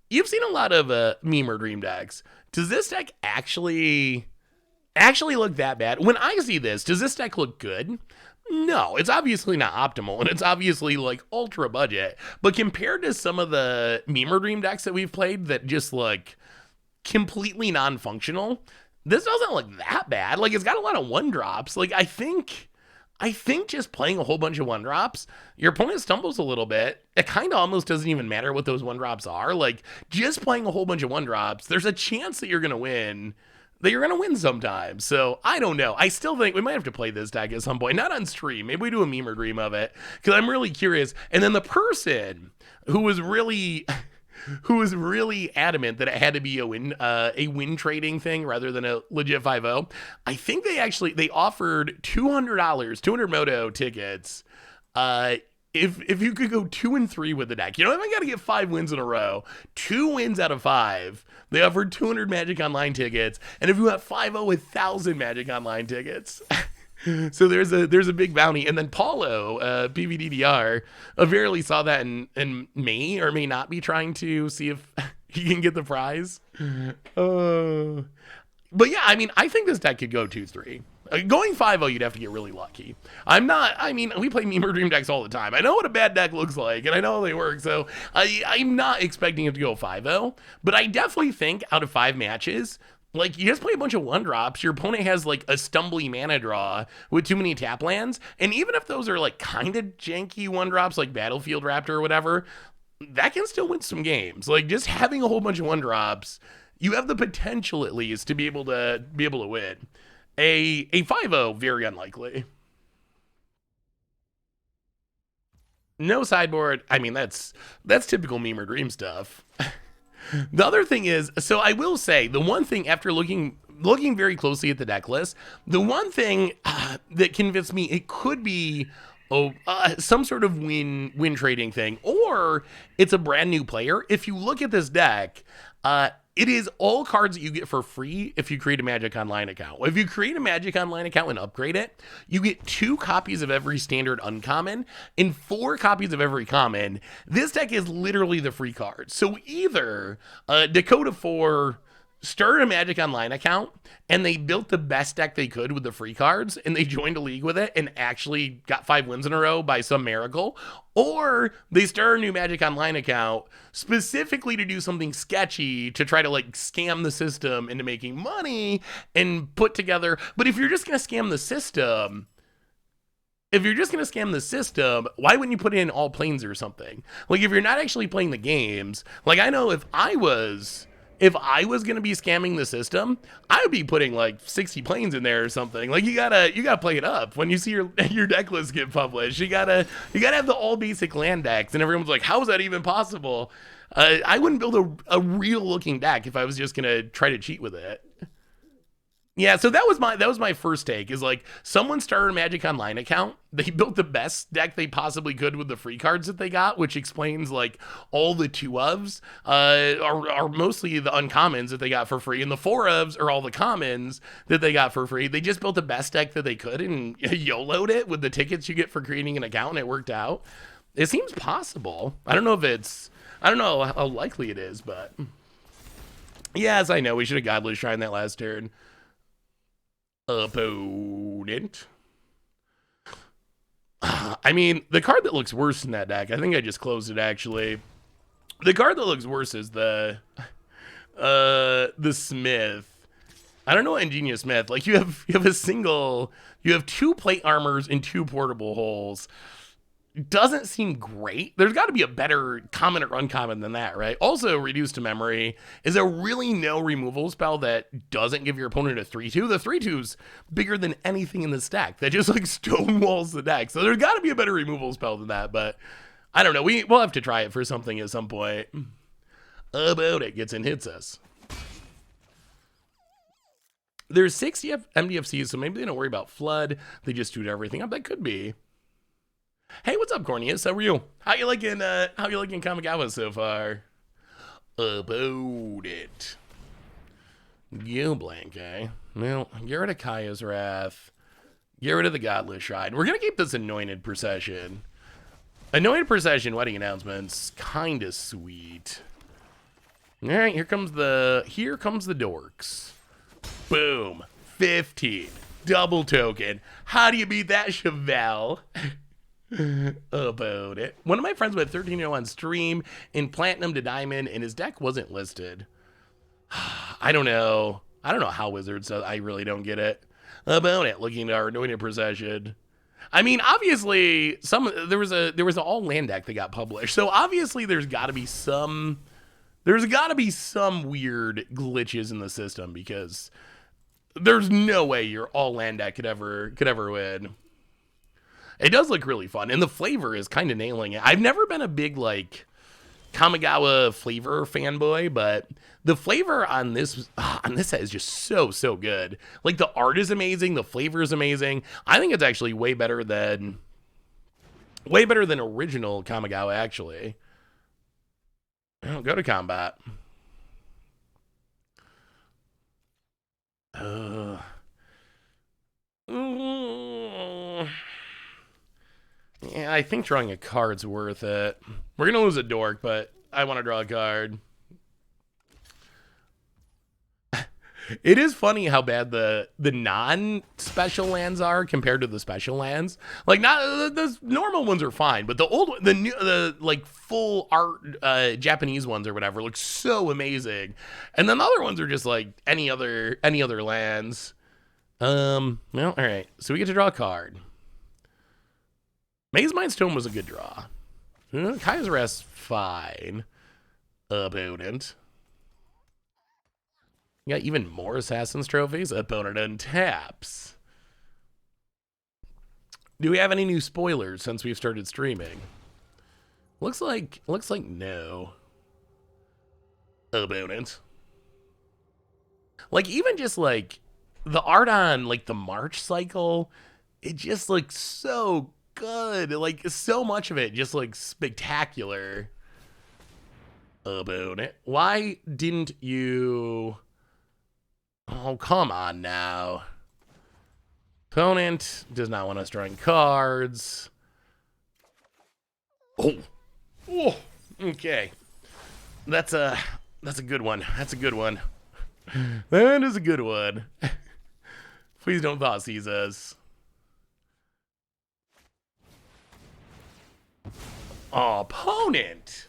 Memer Dream decks. Does this deck actually look that bad? When I see this, does this deck look good? No, it's obviously not optimal, and it's obviously like ultra budget. But compared to some of the Memer Dream decks that we've played that just look completely non-functional, this doesn't look that bad. Like, it's got a lot of 1-drops. Like, I think just playing a whole bunch of 1-drops, your opponent stumbles a little bit. It kind of almost doesn't even matter what those 1-drops are. Like, just playing a whole bunch of 1-drops, there's a chance that you're going to win. Sometimes. So, I don't know. I still think we might have to play this deck at some point. Not on stream. Maybe we do a Memer Dream of it, because I'm really curious. And then the person who was really adamant that it had to be a win trading thing rather than a legit 5-0. I think they offered $200, 200 Moto tickets. If you could go 2 and 3 with the deck, if I got to get 5 wins in a row, 2 wins out of 5, they offered 200 Magic Online tickets. And if you got 5-0, 1,000 Magic Online tickets. So there's a big bounty. And then Paulo, PVDDR, apparently saw that and may or may not be trying to see if he can get the prize. But yeah, I think this deck could go 2-3. Going 5-0, you'd have to get really lucky. We play Memer Dream decks all the time. I know what a bad deck looks like, and I know how they work, so I'm not expecting it to go 5-0. But I definitely think out of 5 matches, like, you just play a bunch of 1-drops, your opponent has, like, a stumbly mana draw with too many tap lands, and even if those are, like, kind of janky 1-drops, like Battlefield Raptor or whatever, that can still win some games. Like, just having a whole bunch of 1-drops, you have the potential, at least, to be able to win. A 5-0, very unlikely. No sideboard. That's typical Memer Dream stuff. The other thing is, so I will say, the one thing, after looking very closely at the deck list, the one thing that convinced me it could be some sort of win trading thing, or it's a brand new player. If you look at this deck, it is all cards that you get for free if you create a Magic Online account. If you create a Magic Online account and upgrade it, you get 2 copies of every standard uncommon and 4 copies of every common. This deck is literally the free card. So either Dakota 4 started a Magic Online account and they built the best deck they could with the free cards and they joined a league with it and actually got 5 wins in a row by some miracle, or they started a new Magic Online account specifically to do something sketchy to try to like scam the system into making money and put together. But if you're just going to scam the system, why wouldn't you put in all planes or something? Like, if you're not actually playing the games, like, I know if I was if I was gonna be scamming the system, I would be putting like 60 planes in there or something. Like you gotta play it up when you see your deck list get published. You gotta have the all basic land decks, and everyone's like, how is that even possible? I wouldn't build a real looking deck if I was just gonna try to cheat with it. Yeah, so that was my first take, is like someone started a Magic Online account. They built the best deck they possibly could with the free cards that they got, which explains like all the 2-ofs are mostly the uncommons that they got for free, and the 4-ofs are all the commons that they got for free. They just built the best deck that they could and YOLO'd it with the tickets you get for creating an account, and it worked out. It seems possible. I don't know how likely it is, but yes, I know we should have Godless Shrine that last turn. Opponent. I mean, the card that looks worse in that deck, I think I just closed it actually. The card that looks worse is the Smith. I don't know, Ingenious Smith. Like you have two plate armors and 2 portable holes. Doesn't seem great. There's got to be a better common or uncommon than that, right? Also, Reduced to Memory is a really no removal spell that doesn't give your opponent a 3/2. The 3/2's bigger than anything in the stack. That just like stonewalls the deck. So there's got to be a better removal spell than that, but I don't know. We'll have to try it for something at some point. About it gets and hits us. There's 60 MDFCs, so maybe they don't worry about flood. They just shoot everything up. That could be. Hey, what's up, Cornelius? How are you? How you liking Kamigawa so far? About it. You blank, eh? Well, get rid of Kaya's Wrath. Get rid of the Godless Shrine. We're gonna keep this Anointed Procession. Anointed Procession wedding announcements, kinda sweet. Alright, here comes the dorks. Boom. 15. Double token. How do you beat that, Chevelle? About it. One of my friends went 13-0 on stream in Platinum to Diamond, and his deck wasn't listed. I don't know how Wizards does. I really don't get it. About it. Looking at our Anointed Procession. I mean, obviously, there was an all land deck that got published, so obviously there's got to be some weird glitches in the system, because there's no way your all land deck could ever win. It does look really fun, and the flavor is kind of nailing it. I've never been a big, like, Kamigawa flavor fanboy, but the flavor on this set is just so good. Like, the art is amazing, the flavor is amazing. I think it's actually way better than original Kamigawa, actually. Oh, go to combat. Yeah, I think drawing a card's worth it. We're going to lose a dork, but I want to draw a card. It is funny how bad the non-special lands are compared to the special lands. Like, not the normal ones are fine, but the like full art Japanese ones or whatever look so amazing. And then the other ones are just like any other lands. Well, all right. So we get to draw a card. Maze Mind Stone was a good draw. Kaya's Rest, fine. Opponent. You got even more Assassin's Trophies. Opponent untaps. Do we have any new spoilers since we've started streaming? Looks like no. Opponent. Like, even just like the art on like the March cycle, it just looks so good. Like, so much of it just like spectacular. Opponent. Why didn't you? Oh, come on now. Opponent does not want us drawing cards. Oh, okay. That's a good one. That's a good one. That is a good one. Please don't thought seize us. Oh, opponent.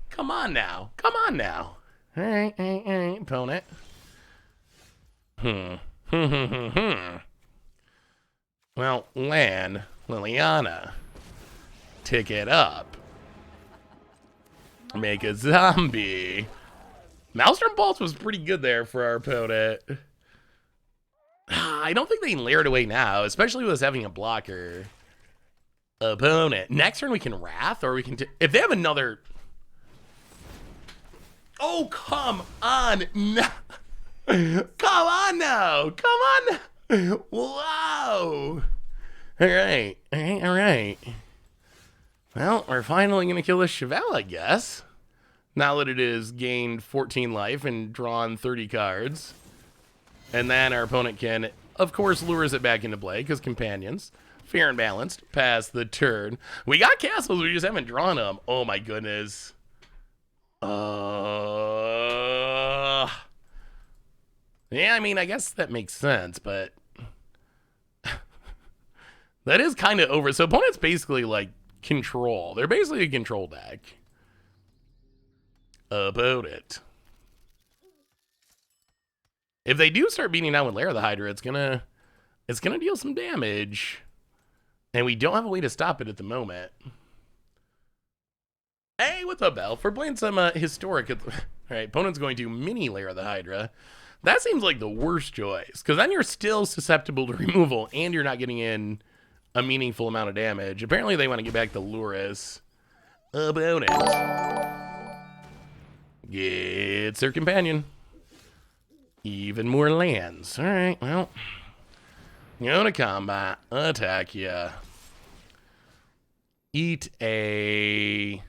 Come on now. Come on now. All right, opponent. Well, Lan, Liliana, tick it up. Make a zombie. Maelstrom Pulse was pretty good there for our opponent. I don't think they can layer it away now, especially with us having a blocker opponent. Next turn we can Wrath, or we can... if they have another... Oh, come on. No. Come on now. Come on. Wow. All right. All right. Well, we're finally going to kill this Chevelle, I guess. Now that it has gained 14 life and drawn 30 cards. And then our opponent can, of course, lures it back into play, because companions. Fair and balanced. Pass the turn. We got castles, we just haven't drawn them. Oh my goodness. Yeah, I mean, I guess that makes sense, but... that is kind of over. So opponent's basically like control. They're basically a control deck. Opponent. If they do start beating down with Lair of the Hydra, it's gonna deal some damage. And we don't have a way to stop it at the moment. Hey, what's up, Elf? We're playing some historic... Alright, opponent's going to mini Lair of the Hydra. That seems like the worst choice, because then you're still susceptible to removal, and you're not getting in a meaningful amount of damage. Apparently they want to get back to Luris. Opponent gets their companion. Even more lands. Alright, well... go to combat. Attack ya. Eat a...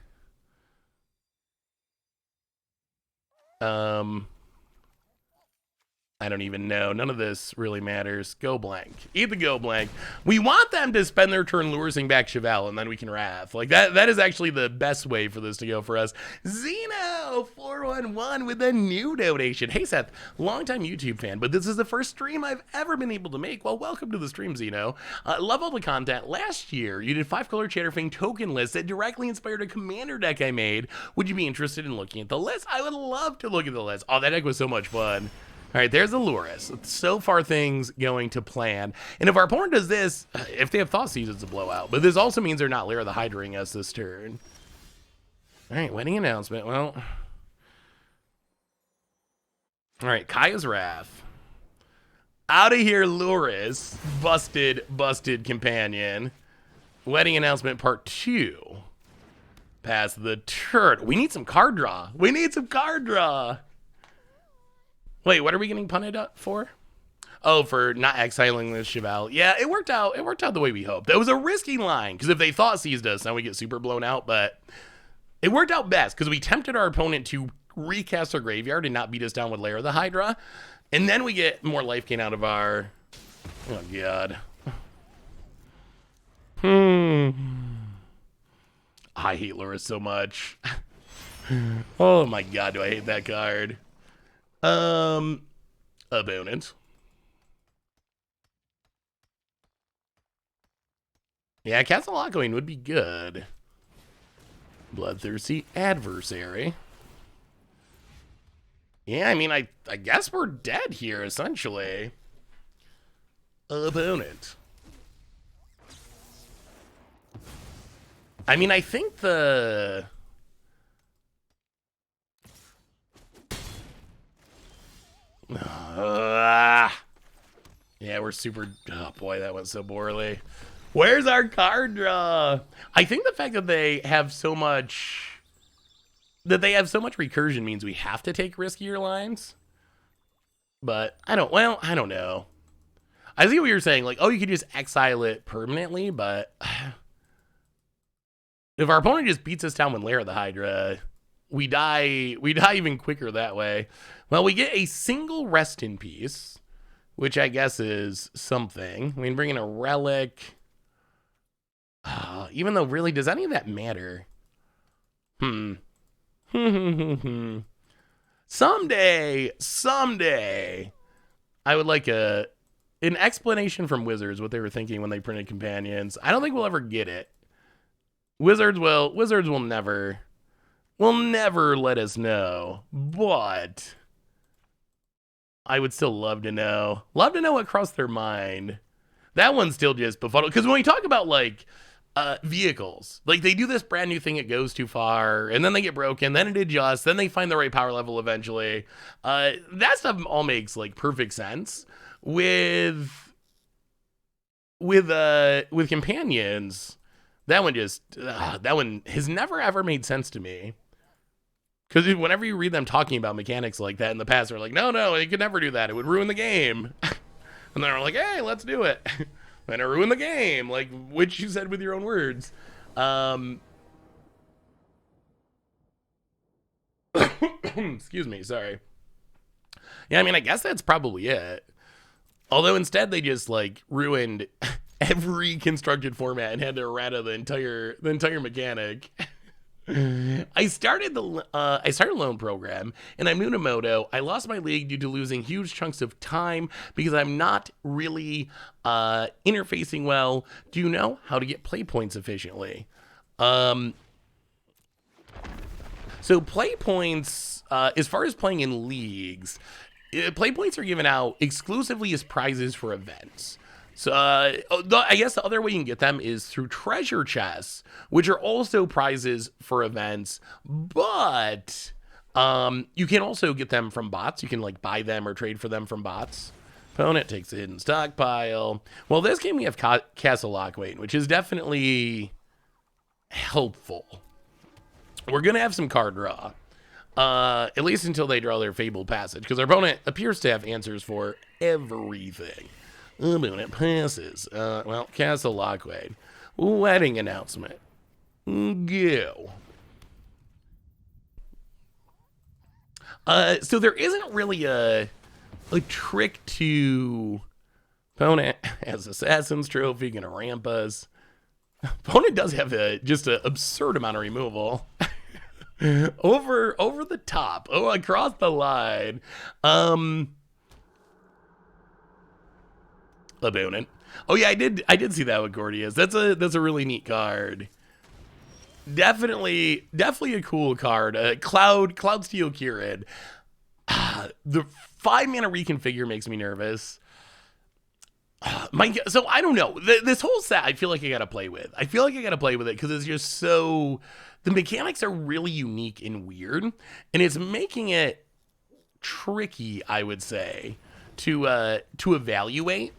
I don't even know. None of this really matters. Go blank. Eat the go blank. We want them to spend their turn luring back Chevelle, and then we can Wrath. Like, that is actually the best way for this to go for us. Zeno411 with a new donation. Hey, Seth, longtime YouTube fan, but this is the first stream I've ever been able to make. Well, welcome to the stream, Zeno. Love all the content. Last year, you did 5-color Chatterfang token lists that directly inspired a commander deck I made. Would you be interested in looking at the list? I would love to look at the list. Oh, that deck was so much fun. All right, there's Aluris. So far, things going to plan. And if our opponent does this, if they have Thoughtseize, it's a blowout. But this also means they're not Lair of the Hydraing us this turn. All right, wedding announcement. Well, all right, Kaya's Wrath. Out of here, Luris. Busted companion. Wedding announcement part 2. Pass the turn. We need some card draw. We need some card draw. Wait, what are we getting punted up for? Oh, for not exiling this Chevelle. Yeah, it worked out. It worked out the way we hoped. That was a risky line, because if they Thoughtseized us, now we get super blown out. But it worked out best, because we tempted our opponent to recast our graveyard and not beat us down with Lair of the Hydra. And then we get more life gain out of our... oh, God. I hate Luris so much. Oh, my God, do I hate that card. Opponent. Yeah, Castle Lockowing would be good. Bloodthirsty adversary. Yeah, I mean, I guess we're dead here, essentially. Opponent. I mean, I think the... yeah, we're super... oh, boy, that went so poorly. Where's our card draw? I think the fact that they have so much... that they have so much recursion means we have to take riskier lines. But, I don't know. I see what you're saying. Like, oh, you could just exile it permanently, but... if our opponent just beats us down with Lair of the Hydra... we die even quicker that way. Well, we get a single Rest in Peace, which I guess is something. We can bring in a Relic. Even though, really, does any of that matter? Someday, I would like an explanation from Wizards what they were thinking when they printed Companions. I don't think we'll ever get it. Wizards will never let us know, but I would still love to know. Love to know what crossed their mind. That one's still just befuddled. Because when we talk about, like, vehicles. Like, they do this brand new thing, it goes too far, and then they get broken, then it adjusts, then they find the right power level eventually. That stuff all makes like perfect sense. With companions, that one has never ever made sense to me. Because whenever you read them talking about mechanics like that in the past, they're like, no, it could never do that. It would ruin the game. And they're like, hey, let's do it. And it ruined the game, like, which you said with your own words. Excuse me, sorry. Yeah, I mean, I guess that's probably it. Although instead they just, like, ruined every constructed format and had to errata the entire mechanic. I started a loan program, and I'm new to Moto. I lost my league due to losing huge chunks of time because I'm not really interfacing well. Do you know how to get play points efficiently? So play points, as far as playing in leagues, play points are given out exclusively as prizes for events. So I guess the other way you can get them is through treasure chests, which are also prizes for events, but you can also get them from bots. You can like buy them or trade for them from bots. Opponent takes a hidden stockpile. Well, this game we have Castle Lockwaite, which is definitely helpful. We're going to have some card draw, at least until they draw their Fabled Passage, because our opponent appears to have answers for everything. Opponent passes. Well, Castle Lockwaite. Wedding announcement. Go. So there isn't really a trick to opponent has Assassin's Trophy, gonna ramp us. Opponent does have just an absurd amount of removal. over the top. Oh, across the line. Opponent. Oh yeah, I did see that with Gordius. That's a really neat card. Definitely a cool card. Cloud Steel Kirin. The 5-mana reconfigure makes me nervous. So I don't know. This whole set I feel like I gotta play with. I feel like I gotta play with it because it's just so, the mechanics are really unique and weird, and it's making it tricky, I would say, to evaluate.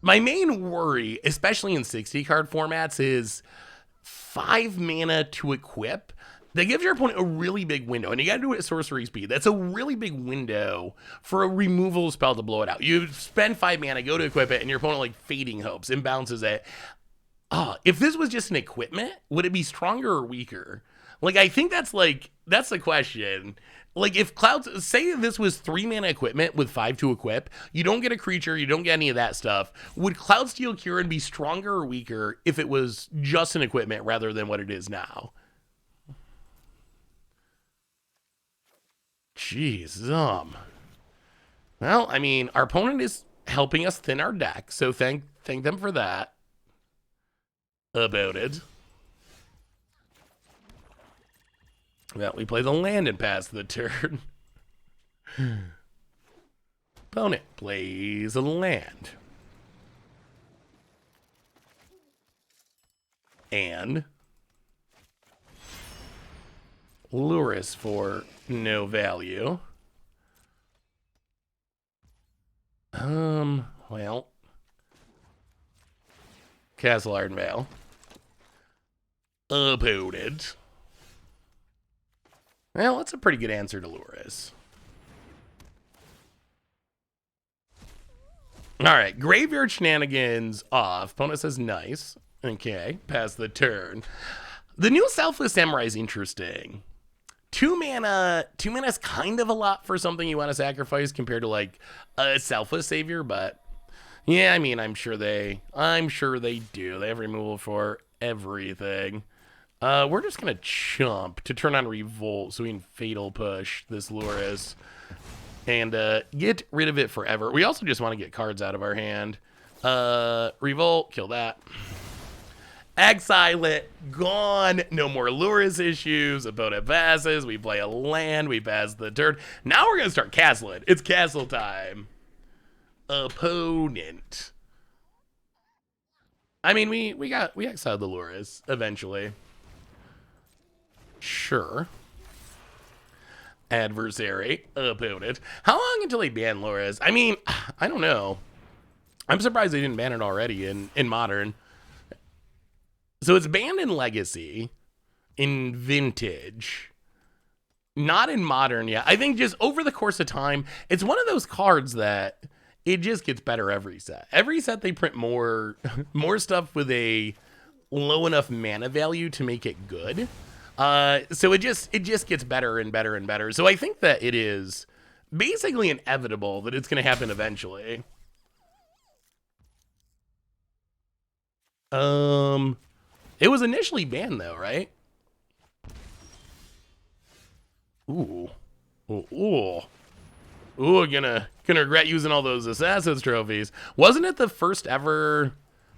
My main worry, especially in 60 card formats, is 5 mana to equip. That gives your opponent a really big window, and you gotta do it at sorcery speed. That's a really big window for a removal spell to blow it out. You spend 5 mana, go to equip it, and your opponent like Fading Hopes and bounces it. If this was just an equipment, would it be stronger or weaker? Like, I think that's the question. Like, if Clouds, say this was 3 mana equipment with 5 to equip, you don't get a creature, you don't get any of that stuff. Would Cloud Steel Kirin be stronger or weaker if it was just an equipment rather than what it is now? Jeez, well, I mean, our opponent is helping us thin our deck, so thank them for that. About it. Well, we play the land and pass the turn. Opponent plays a land. And Luris for no value. Well, Castle Ardenvale. Opponent. Well, that's a pretty good answer to Luris. Alright, Graveyard Shenanigans off. Opponent says nice. Okay, pass the turn. The new Selfless Samurai is interesting. 2 mana is kind of a lot for something you want to sacrifice compared to like a Selfless Savior, but yeah, I mean, I'm sure they do. They have removal for everything. We're just gonna chump to turn on Revolt so we can Fatal Push this Luris and get rid of it forever. We also just want to get cards out of our hand. Revolt, kill that. Exile it, gone. No more Luris issues. Opponent passes. We play a land. We pass the turn. Now we're gonna start castling. It's castle time. Opponent. I mean, we exiled the Luris eventually. Sure. Adversary, opponent. How long until they ban Luris? I mean, I don't know. I'm surprised they didn't ban it already in Modern. So it's banned in Legacy, in Vintage, not in Modern yet. I think just over the course of time, it's one of those cards that it just gets better every set. Every set they print more stuff with a low enough mana value to make it good. So it just gets better and better and better. So I think that it is basically inevitable that it's going to happen eventually. It was initially banned though, right? Ooh. Ooh, gonna regret using all those Assassin's trophies. Wasn't it the first ever,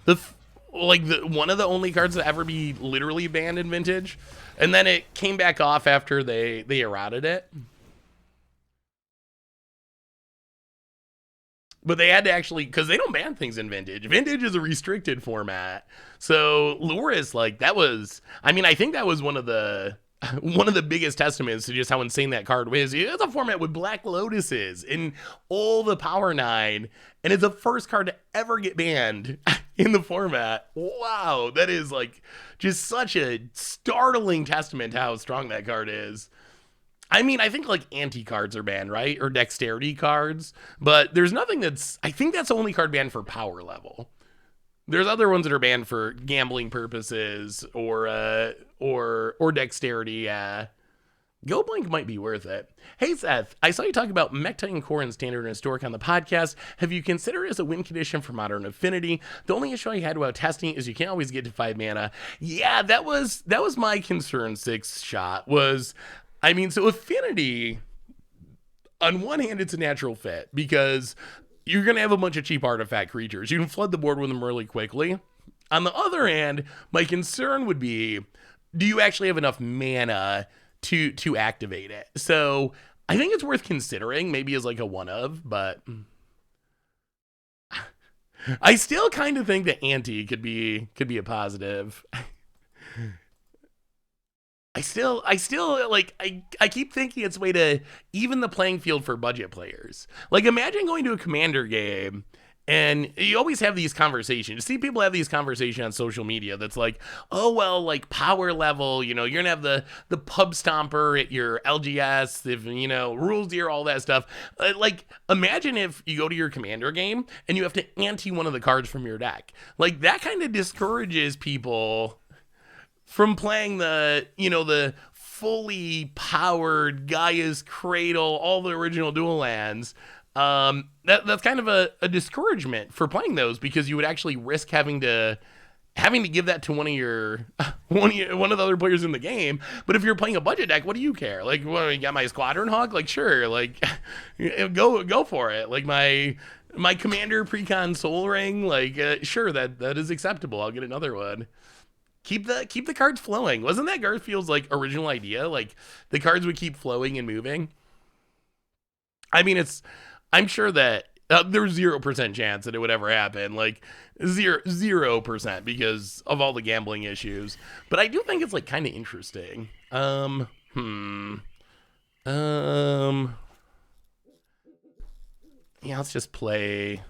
one of the only cards to ever be literally banned in Vintage? And then it came back off after they errated it. But they had to actually, because they don't ban things in Vintage. Vintage is a restricted format. So Luris, like, that was, I mean, I think that was one of the biggest testaments to just how insane that card was. It's a format with Black Lotuses and all the Power 9, and it's the first card to ever get banned in the format. Wow, that is like just such a startling testament to how strong that card is. I mean, I think like anti-cards are banned, right? Or dexterity cards, but there's nothing that's, I think that's the only card banned for power level. There's other ones that are banned for gambling purposes or dexterity. Go Blink might be worth it. Hey Seth, I saw you talk about Mech Titan Core and Standard and Historic on the podcast. Have you considered it as a win condition for Modern Affinity? The only issue I had about testing is you can't always get to 5 mana. Yeah, that was my concern. 6 shot was, I mean, so Affinity, on one hand, it's a natural fit because you're going to have a bunch of cheap artifact creatures. You can flood the board with them really quickly. On the other hand, my concern would be, do you actually have enough mana to activate it? So I think it's worth considering, maybe as like a one of, but I still kind of think that anti could be a positive. I still like, I keep thinking it's a way to even the playing field for budget players. Like, imagine going to a Commander game and you always have these conversations. You see people have these conversations on social media that's like, oh, well, like power level, you know, you're gonna have the pub stomper at your LGS, if, you know, rules deer, all that stuff. Like, imagine if you go to your Commander game and you have to ante one of the cards from your deck. Like, that kind of discourages people from playing the, you know, the fully powered Gaia's Cradle, all the original dual lands. That's kind of a discouragement for playing those, because you would actually risk having to give that to one of the other players in the game. But if you're playing a budget deck, what do you care? Like, what, you got my Squadron Hawk? Like, sure, like go for it. Like my Commander Precon Soul Ring, like sure, that is acceptable. I'll get another one. Keep the cards flowing. Wasn't that Garfield's like original idea? Like, the cards would keep flowing and moving. I mean, I'm sure that there's 0% chance that it would ever happen. Like 0% because of all the gambling issues. But I do think it's like kind of interesting. Yeah, let's just play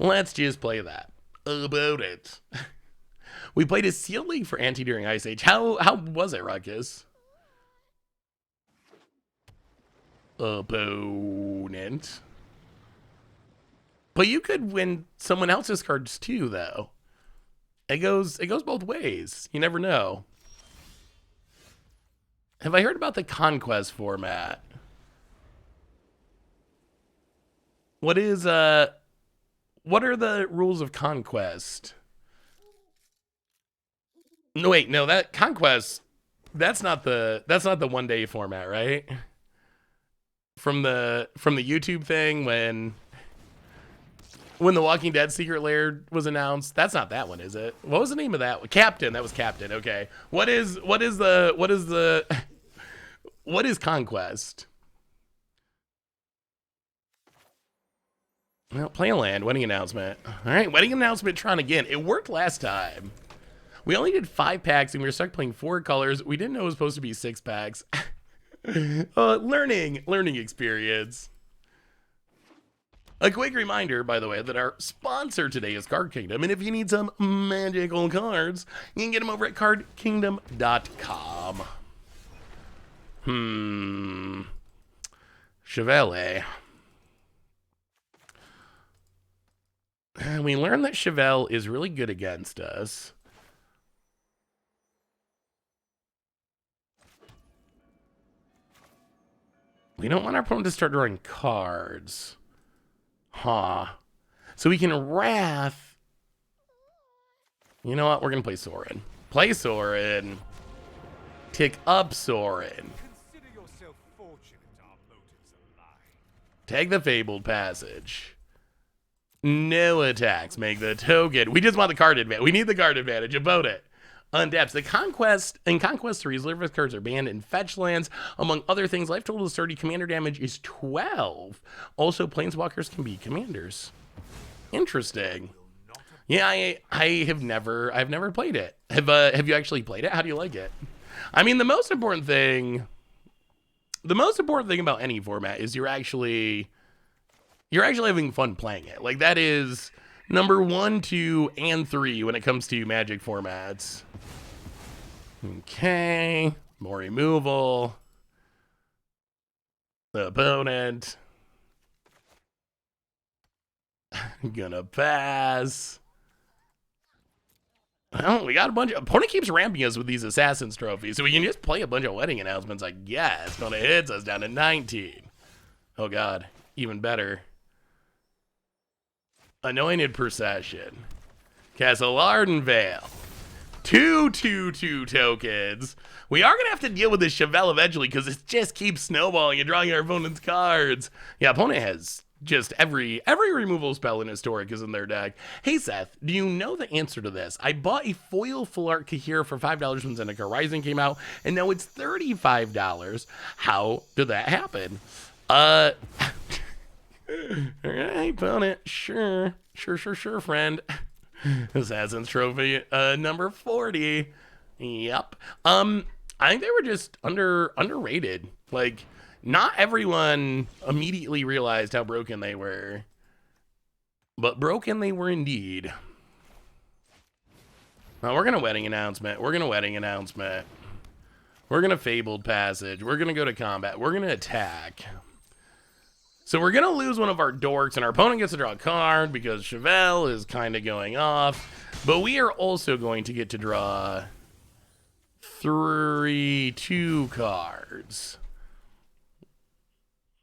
that. About it. We played a Sealed League for Anti during Ice Age. How was it, Ruckus? Opponent. But you could win someone else's cards too, though. It goes both ways. You never know. Have I heard about the Conquest format? What are the rules of Conquest? No, wait, no, that Conquest, that's not the 1 day format, right? From the YouTube thing when the Walking Dead Secret Lair was announced. That's not that one, is it? What was the name of that? Captain. That was Captain. Okay. What is Conquest? Well, play a land. Wedding announcement. All right, wedding announcement trying again. It worked last time. We only did 5 packs and we were stuck playing 4 colors. We didn't know it was supposed to be 6 packs. Learning experience. A quick reminder, by the way, that our sponsor today is Card Kingdom, and if you need some magical cards, you can get them over at cardkingdom.com. Chevelle. We learned that Chevelle is really good against us. We don't want our opponent to start drawing cards. Huh. So we can Wrath. You know what? We're going to play Sorin. Play Sorin. Tick up Sorin. Take the Fabled Passage. No attacks. Make the token. We just want the card advantage. We need the card advantage. About it. Undepths. The Conquest. In Conquest 3's Liverpool cards are banned in fetch lands. Among other things, life total is 30. Commander damage is 12. Also, Planeswalkers can be commanders. Interesting. Yeah, I've never played it. Have you actually played it? How do you like it? I mean, the most important thing about any format is you're actually having fun playing it. Like, that is number 1, 2, and 3 when it comes to Magic formats. Okay, more removal. The opponent. Gonna pass. Well, we got a bunch of... Opponent keeps ramping us with these Assassin's trophies, so we can just play a bunch of wedding announcements, I guess. Opponent hits us down to 19. Oh, God. Even better. Anointed Procession. Castle Ardenvale. 2/2/2 tokens. We are going to have to deal with this Chevelle eventually because it just keeps snowballing and drawing our opponent's cards. Yeah, opponent has just every removal spell in Historic is in their deck. Hey, Seth, do you know the answer to this? I bought a foil Full Art Kahir for $5 when Zendikar Rising came out, and now it's $35. How did that happen? All right, opponent. Sure, friend. Assassin's Trophy, number 40. Yep. I think they were just underrated. Like, not everyone immediately realized how broken they were. But broken they were indeed. Now, we're gonna wedding announcement. We're gonna Fabled Passage. We're gonna go to combat. We're gonna attack. So we're going to lose one of our dorks, and our opponent gets to draw a card because Chevelle is kind of going off. But we are also going to get to draw 2 cards.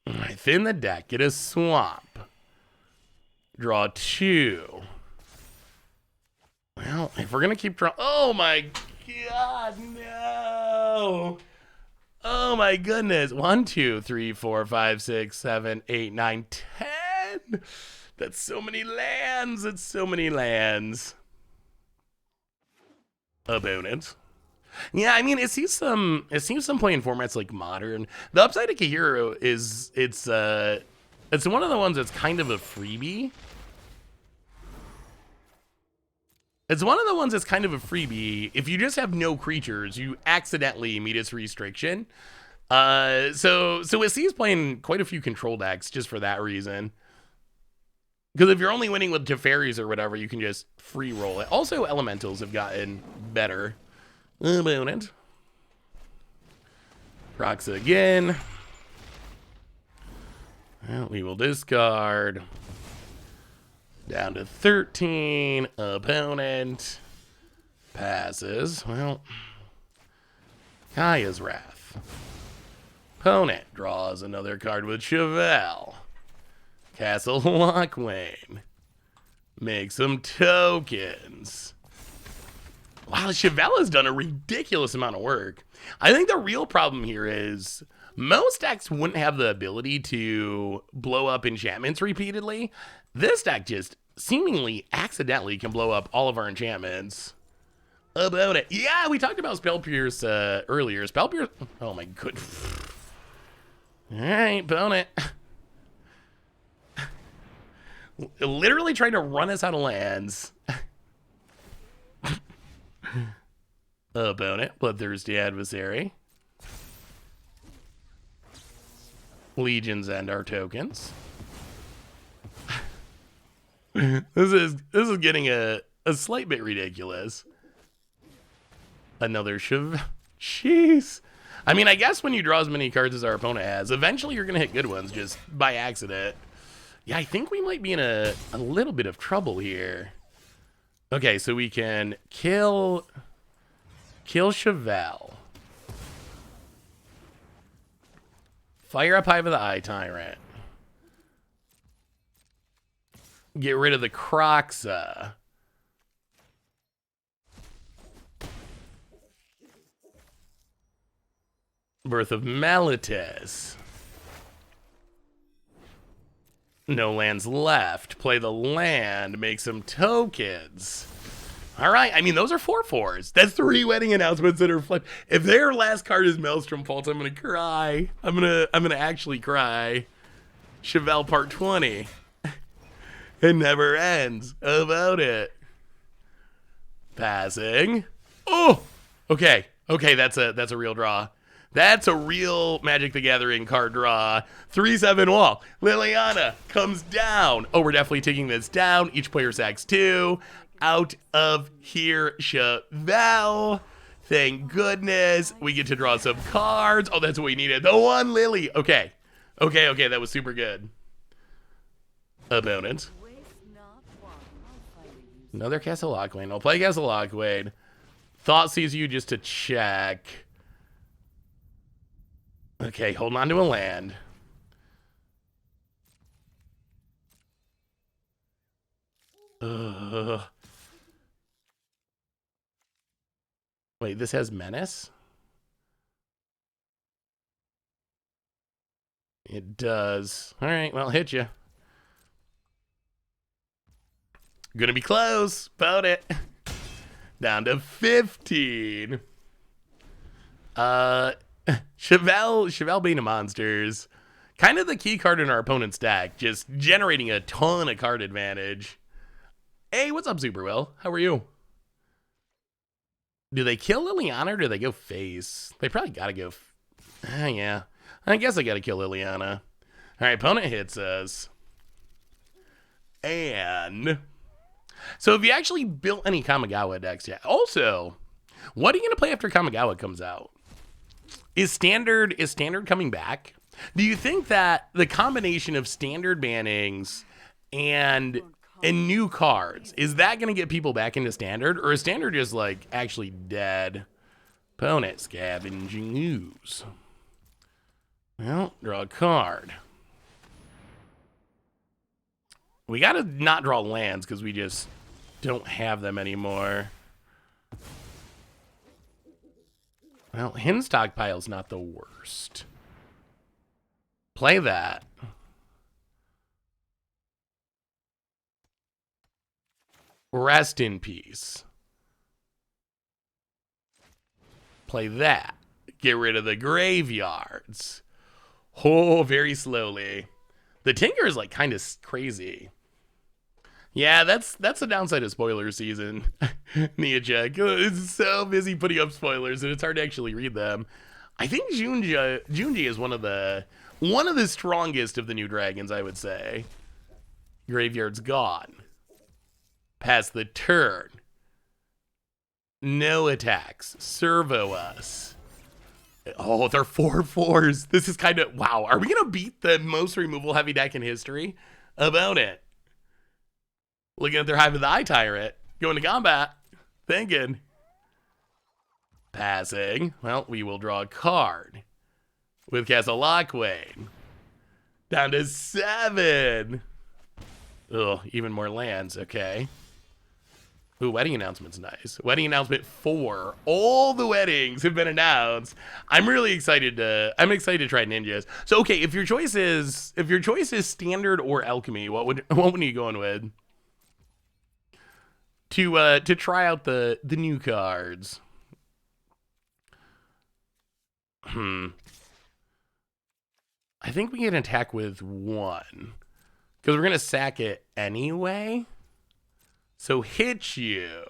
Thin the deck, get a swamp. Draw 2. Well, if we're going to keep drawing... Oh, my God, no! Oh my goodness. 1, 2, 3, 4, 5, 6, 7, 8, 9, 10. That's so many lands. It's so many lands. Opponent. Yeah, I mean, it seems some playing formats like Modern. The upside of Kahiro is it's one of the ones that's kind of a freebie. It's one of the ones that's kind of a freebie. If you just have no creatures, you accidentally meet its restriction. So it sees playing quite a few control decks just for that reason. Because if you're only winning with Teferis or whatever, you can just free roll it. Also, Elementals have gotten better. Opponent. Rocks again. Well, we will discard. Down to 13. Opponent passes. Well, Kaya's Wrath. Opponent draws another card with Chevelle. Castle Lockwane. Make some tokens. Wow, Chevelle has done a ridiculous amount of work. I think the real problem here is most decks wouldn't have the ability to blow up enchantments repeatedly. This deck just seemingly accidentally can blow up all of our enchantments. About it. Yeah, we talked about Spell Pierce earlier. Spell Pierce. Oh my goodness. All right, opponent. Literally trying to run us out of lands. Opponent, bloodthirsty adversary. Legions and our tokens. This is getting a slight bit ridiculous. Another jeez. I mean, I guess when you draw as many cards as our opponent has, eventually you're gonna hit good ones just by accident. Yeah, I think we might be in a little bit of trouble here. Okay, so we can kill Chevelle. Fire up Hive of the Eye Tyrant. Get rid of the Croxa. Birth of Meletis. No lands left. Play the land. Make some tokens. All right. I mean, those are 4/4s. That's 3 wedding announcements that are flipped. If their last card is Maelstrom Pulse, I'm gonna cry. I'm gonna actually cry. Chevelle Part 20. It never ends. About it. Passing. Oh. Okay. Okay. That's a real draw. That's a real Magic the Gathering card draw. 3/7 wall. Liliana comes down. Oh, we're definitely taking this down. Each player sacks 2. Out of here, Chevelle. Thank goodness. We get to draw some cards. Oh, that's what we needed. The one Lily. Okay. Okay. That was super good. Opponent. Another Castle Lockwain. I'll play Castle Lockwain. Thought sees you just to check. Okay, holding on to a land. Wait, this has Menace? It does. All right, well, hit you. Gonna be close. About it. Down to 15. Chevelle Bane of Monsters. Kind of the key card in our opponent's deck. Just generating a ton of card advantage. Hey, what's up, Super Will? How are you? Do they kill Liliana or do they go face? They probably gotta go. Yeah. I guess I gotta kill Liliana. Alright, opponent hits us. And so have you actually built any Kamigawa decks yet? Also, what are you gonna play after Kamigawa comes out? Is standard coming back? Do you think that the combination of standard bannings and new cards, is that going to get people back into standard? Or is standard just like actually dead? Opponent scavenging ooze. Well, draw a card. We got to not draw lands because we just don't have them anymore. Well, Hin Stockpile's not the worst. Play that. Rest in peace. Play that. Get rid of the graveyards. Oh, very slowly. The Tinker is like kind of crazy. Yeah, that's the downside of spoiler season. Niachek. It's so busy putting up spoilers and it's hard to actually read them. I think Junji is one of the strongest of the new dragons, I would say. Graveyard's gone. Pass the turn. No attacks. Servo us. Oh, they're 4/4s. This is kind of wow. Are we gonna beat the most removal heavy deck in history? About it. Looking at their Hive of the Eye Tyrant. Going to combat. Thinking. Passing. Well, we will draw a card. With Castle Lockwain. Down to 7. Ugh, even more lands. Okay. Ooh, wedding announcement's nice. Wedding announcement 4. All the weddings have been announced. I'm really excited to try ninjas. So okay, if your choice is standard or alchemy, what would you going with? To try out the new cards. I think we can attack with 1. Because we're going to sack it anyway. So hit you.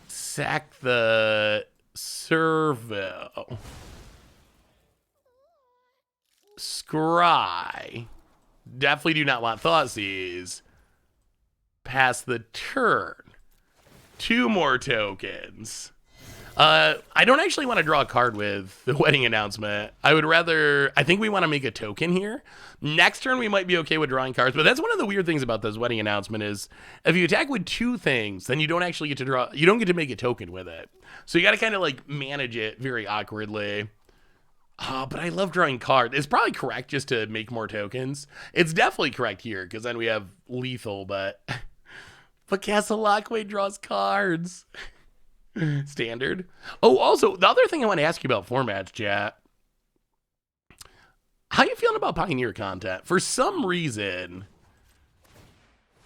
Sack the servo. Scry. Definitely do not want Thoughtseize. Pass the turn. 2 more tokens. I don't actually want to draw a card with the wedding announcement. I think we want to make a token here. Next turn, we might be okay with drawing cards, but that's one of the weird things about this wedding announcement is if you attack with 2 things, then you don't actually get to draw, you don't get to make a token with it. So you got to kind of like manage it very awkwardly. But I love drawing cards. It's probably correct just to make more tokens. It's definitely correct here because then we have lethal, but Castle Lockway draws cards. Standard. Oh, also, the other thing I want to ask you about formats, chat. How you feeling about Pioneer content? For some reason,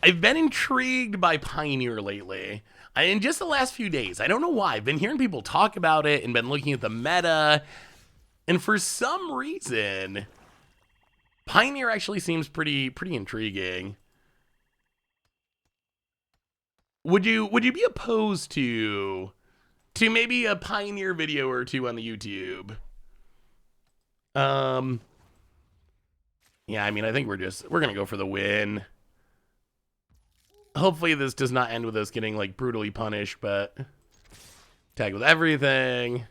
I've been intrigued by Pioneer lately. In just the last few days. I don't know why. I've been hearing people talk about it and been looking at the meta. And for some reason, Pioneer actually seems pretty intriguing. Would you be opposed to maybe a Pioneer video or 2 on the YouTube? Yeah, I mean, I think we're gonna go for the win. Hopefully this does not end with us getting like brutally punished, but tag with everything.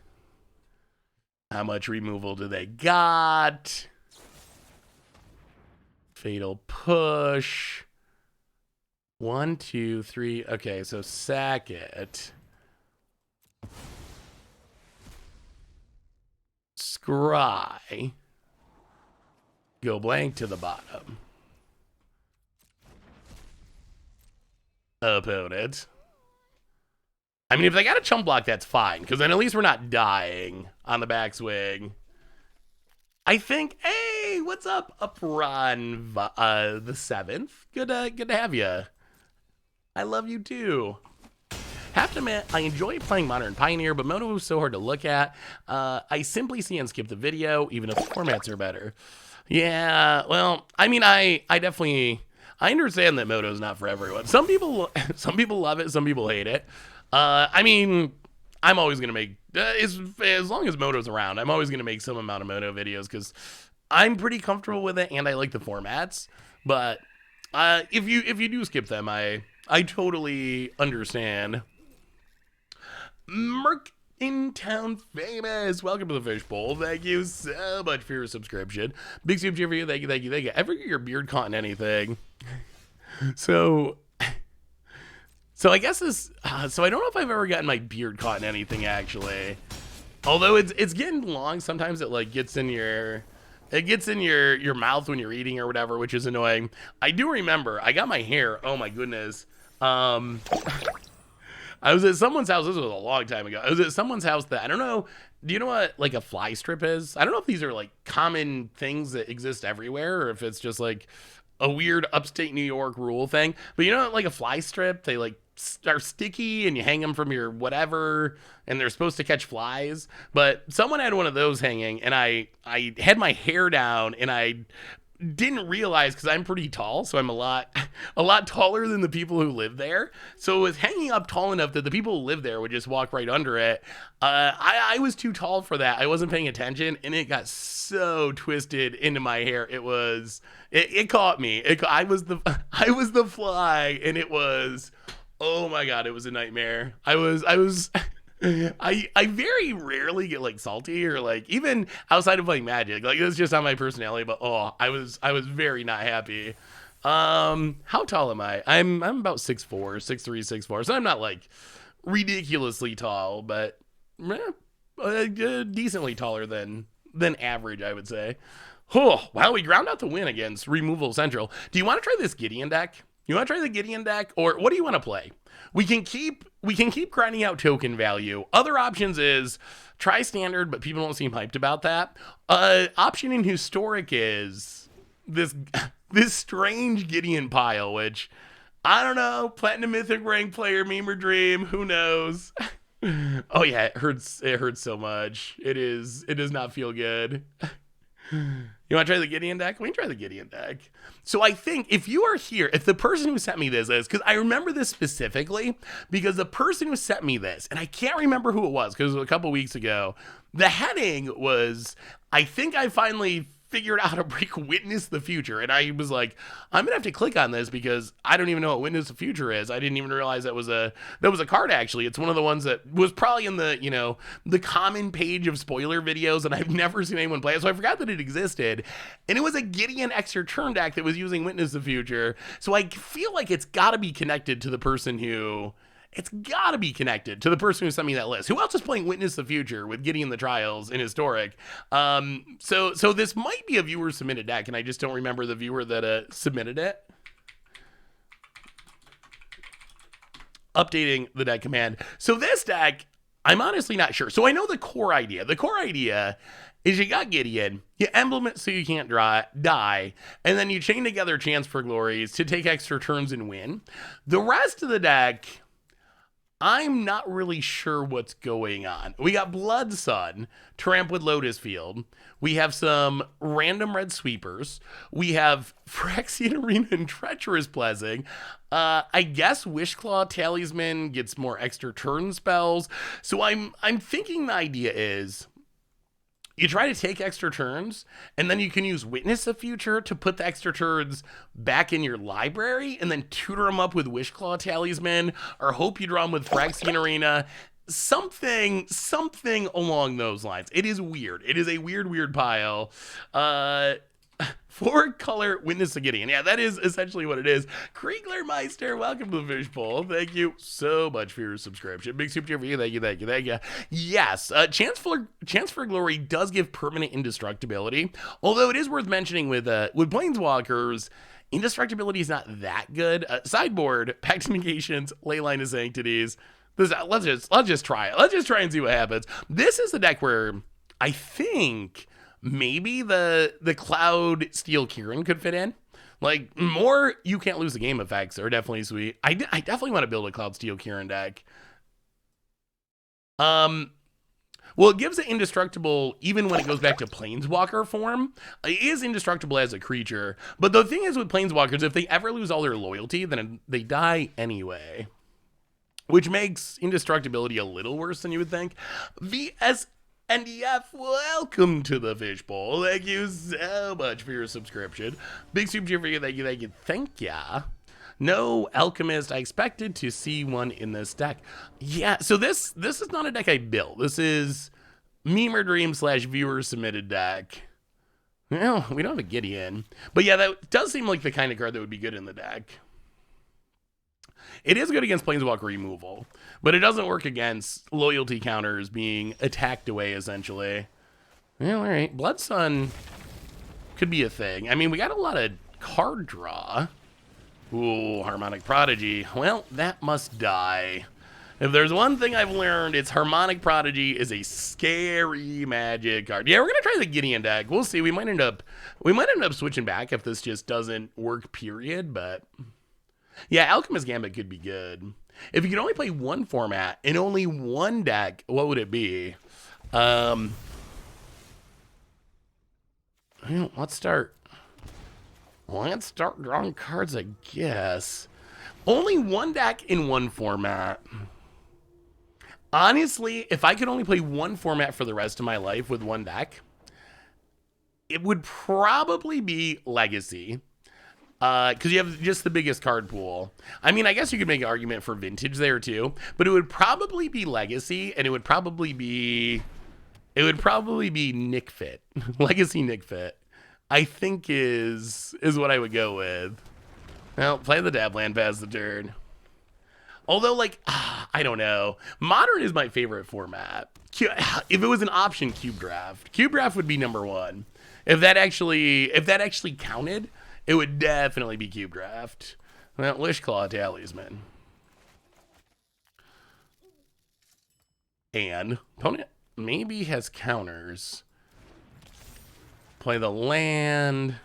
How much removal do they got? Fatal push. 1, 2, 3. Okay, so sack it. Scry. Go blank to the bottom. Opponent. I mean, if they got a chump block, that's fine, because then at least we're not dying on the backswing. I think, hey, what's up, Upron the 7th? Good to have you. I love you too. Have to admit, I enjoy playing Modern Pioneer, but Mono is so hard to look at. I simply see and skip the video, even if the formats are better. Yeah, well, I mean, I understand that Moto is not for everyone. Some people love it, some people hate it. I mean, I'm always gonna make as long as Moto's around, I'm always gonna make some amount of Moto videos because I'm pretty comfortable with it and I like the formats. But if you do skip them, I totally understand. Merc in Town Famous, welcome to the Fishbowl. Thank you so much for your subscription. Big soup for you. Thank you. Ever get your beard caught in anything? So I guess this. So I don't know if I've ever gotten my beard caught in anything actually. Although it's getting long. Sometimes it like gets in your mouth when you're eating or whatever, which is annoying. I do remember I got my hair. Oh my goodness. I was at someone's house. This was a long time ago. I was at someone's house that I don't know. Do you know what like a fly strip is? I don't know if these are like common things that exist everywhere or if it's just like a weird upstate New York rule thing. But you know, like a fly strip, they like are sticky and you hang them from your whatever and they're supposed to catch flies. But someone had one of those hanging and I had my hair down and I didn't realize because I'm pretty tall, so I'm a lot taller than the people who live there. So it was hanging up tall enough that the people who live there would just walk right under it. I was too tall for that. I wasn't paying attention, and it got so twisted into my hair. It caught me. I was the fly, and it was. Oh my god, it was a nightmare. I very rarely get like salty or like even outside of like Magic. Like it's just not my personality, but I was very not happy. How tall am I? I'm about 6'4", 6'3", 6'4". So I'm not like ridiculously tall, but decently taller than average, I would say. Oh, wow, we ground out the win against Removal Central. Do you want to try this Gideon deck? You want to try the Gideon deck, or what do you want to play? We can keep grinding out token value. Other options is try standard, but people don't seem hyped about that. Option in historic is this strange Gideon pile, which I don't know. Platinum Mythic rank player, meme or dream, who knows? Oh yeah, it hurts. It hurts so much. It does not feel good. You want to try the Gideon deck? We can try the Gideon deck. So I think if you are here, if the person who sent me this is, because I remember this specifically, because the person who sent me this, and I can't remember who it was, because it was a couple weeks ago, the heading was, I think I finally figured out how to break Witness the Future. And I was like, I'm gonna have to click on this because I don't even know what Witness the Future is. I didn't even realize that was a card. Actually, it's one of the ones that was probably in the, you know, the common page of spoiler videos, and I've never seen anyone play it, so I forgot that it existed. And it was a Gideon extra turn deck that was using Witness the Future, so I feel like it's got to be connected to the person who sent me that list. Who else is playing Witness the Future with Gideon the Trials in Historic? So this might be a viewer submitted deck, and I just don't remember the viewer that submitted it. Updating the deck command. So this deck, I'm honestly not sure. So I know the core idea. The core idea is you got Gideon, you emblem it so you can't die, and then you chain together Chance for Glories to take extra turns and win. The rest of the deck, I'm not really sure what's going on. We got Blood Sun, Trampwood Lotus Field. We have some random red sweepers. We have Phyrexian Arena and Treacherous Blessing. I guess Wishclaw Talisman gets more extra turn spells. So I'm thinking the idea is you try to take extra turns, and then you can use Witness the Future to put the extra turns back in your library, and then tutor them up with Wishclaw Talisman, or hope you draw them with Phyrexian Arena. Something along those lines. It is weird. It is a weird pile. 4-color Witness of Gideon. Yeah, that is essentially what it is. Krieglermeister, welcome to the Fishbowl. Thank you so much for your subscription. Big super for you. Thank you. Yes, Chance for Glory does give permanent indestructibility. Although it is worth mentioning with Planeswalkers, indestructibility is not that good. Sideboard, Pact of Negations, Leyline of Sanctities. Let's just try it. Let's just try and see what happens. This is the deck where I think maybe the Cloud Steel Kieran could fit in. Like, more You Can't Lose the Game effects are definitely sweet. I definitely want to build a Cloud Steel Kieran deck. Well, it gives it indestructible even when it goes back to Planeswalker form. It is indestructible as a creature. But the thing is with Planeswalkers, if they ever lose all their loyalty, then they die anyway. Which makes indestructibility a little worse than you would think. NDF, welcome to the Fishbowl. Thank you so much for your subscription. Big super cheer for you. Thank ya. No Alchemist. I expected to see one in this deck. Yeah, so this is not a deck I built. This is Memer Dream / viewer submitted deck. Well, we don't have a Gideon. But yeah, that does seem like the kind of card that would be good in the deck. It is good against Planeswalker removal, but it doesn't work against loyalty counters being attacked away, essentially. Well, all right. Blood Sun could be a thing. I mean, we got a lot of card draw. Ooh, Harmonic Prodigy. Well, that must die. If there's one thing I've learned, it's Harmonic Prodigy is a scary Magic card. Yeah, we're gonna try the Gideon deck. We'll see. We might end up switching back if this just doesn't work, period, but yeah, Alchemist Gambit could be good. If you could only play one format in only one deck, what would it be? Let's start drawing cards, I guess. Only one deck in one format. Honestly, if I could only play one format for the rest of my life with one deck, it would probably be Legacy. Because you have just the biggest card pool. I mean, I guess you could make an argument for Vintage there too, but it would probably be Legacy, and it would probably be Nick Fit. Legacy Nick Fit, I think is what I would go with. Well, play the Dabland, pass the turn. Although, like, I don't know. Modern is my favorite format. If it was an option, Cube Draft. Cube Draft would be number one. If that actually counted, it would definitely be Cube Draft. Well, Wishclaw Talisman. And opponent maybe has counters. Play the land.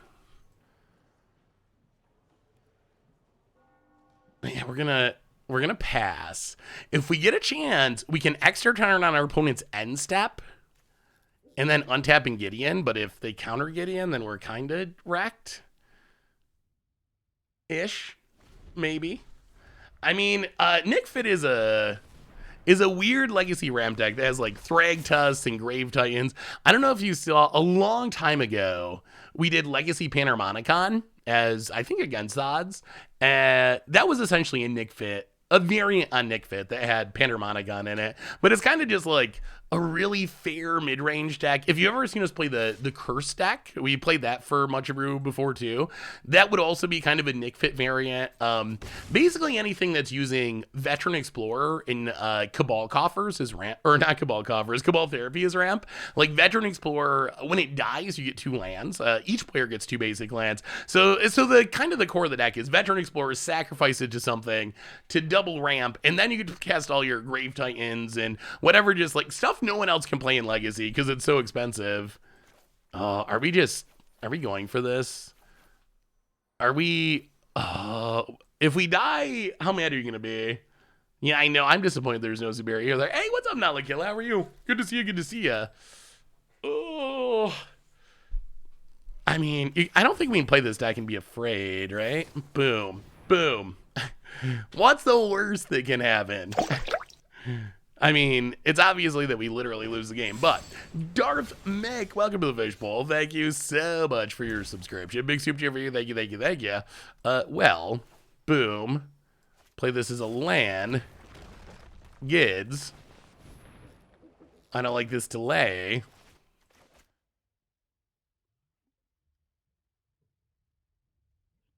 Yeah, we're gonna pass. If we get a chance, we can extra turn on our opponent's end step and then untapping Gideon, but if they counter Gideon, then we're kind of wrecked. Ish, maybe. I mean, Nick Fit is a weird legacy ramp deck that has like Thragtusk and Grave Titans. I don't know if you saw a long time ago, we did Legacy Panharmonicon as I think against odds. That was essentially a Nick Fit, a variant on Nick Fit that had Panharmonicon in it. But it's kind of just like a really fair mid-range deck. If you've ever seen us play the Curse deck, we played that for Much Brew before too. That would also be kind of a Nick Fit variant. Basically anything that's using Veteran Explorer in Cabal Coffers is ramp, or not Cabal Coffers, Cabal Therapy is ramp. Like Veteran Explorer, when it dies, you get 2 lands. Each player gets 2 basic lands. So the kind of the core of the deck is Veteran Explorer, sacrifice it to something to double ramp, and then you can cast all your Grave Titans and whatever, just like stuff no one else can play in Legacy because it's so expensive. Are we going for this? Are we? If we die, how mad are you gonna be? Yeah, I know. I'm disappointed there's no Zubair here. Like, hey, what's up, Nalakill? How are you? Good to see you. Good to see you. Oh, I mean, I don't think we can play this deck and be afraid, right? Boom, boom. What's the worst that can happen? I mean, it's obviously that we literally lose the game, but Darth Mick, welcome to the Fishbowl. Thank you so much for your subscription. Big soup cheer for you. Thank you, thank you, thank you. Well, boom. Play this as a LAN. Gids. I don't like this delay.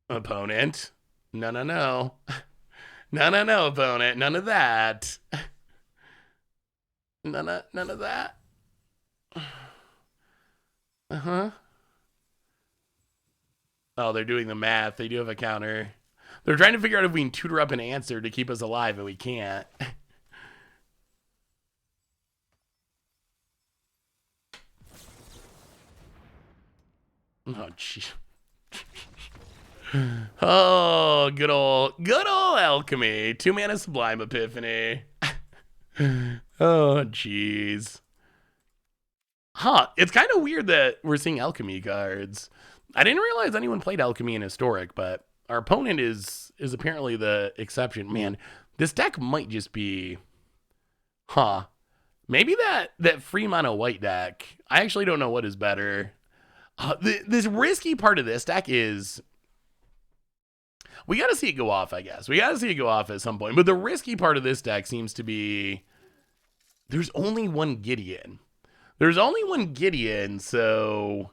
Opponent. No, no, no. No, no, no, opponent. None of that. None of that. Uh-huh. Oh, they're doing the math. They do have a counter. They're trying to figure out if we can tutor up an answer to keep us alive, and we can't. Oh, jeez. Oh, good old alchemy. 2 mana Sublime Epiphany. Oh, jeez. Huh. It's kind of weird that we're seeing alchemy cards. I didn't realize anyone played alchemy in Historic, but our opponent is apparently the exception. Man, this deck might just be... Huh. Maybe that free mono white deck. I actually don't know what is better. This risky part of this deck is... We got to see it go off, I guess. We got to see it go off at some point. But the risky part of this deck seems to be there's only one Gideon. There's only one Gideon, so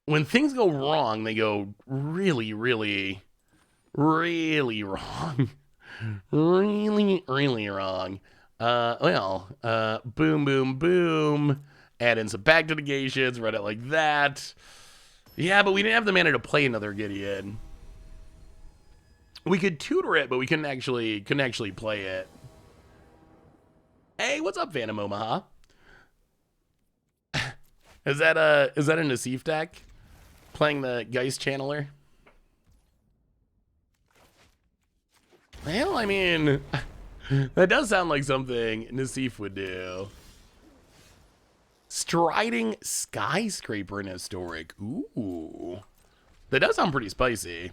when things go wrong, they go really, really, really wrong. Really, really wrong. Boom, boom, boom. Add in some back negations, run it like that. Yeah, but we didn't have the mana to play another Gideon. We could tutor it, but we couldn't actually play it. Hey, what's up, Phantom Omaha? Is that a Nassif deck? Playing the Geist Channeler? Well, I mean, that does sound like something Nassif would do. Striding Skyscraper in Historic. Ooh. That does sound pretty spicy.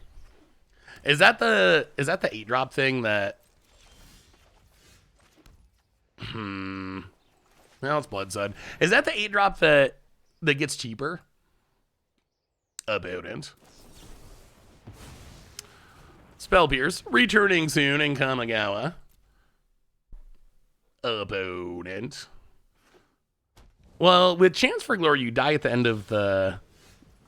Is that the 8-drop thing that... Well, it's Blood Sun. Is that the 8-drop that gets cheaper? Opponent. Spell Pierce. Returning soon in Kamigawa. Opponent. Well, with Chance for Glory, you die at the end of the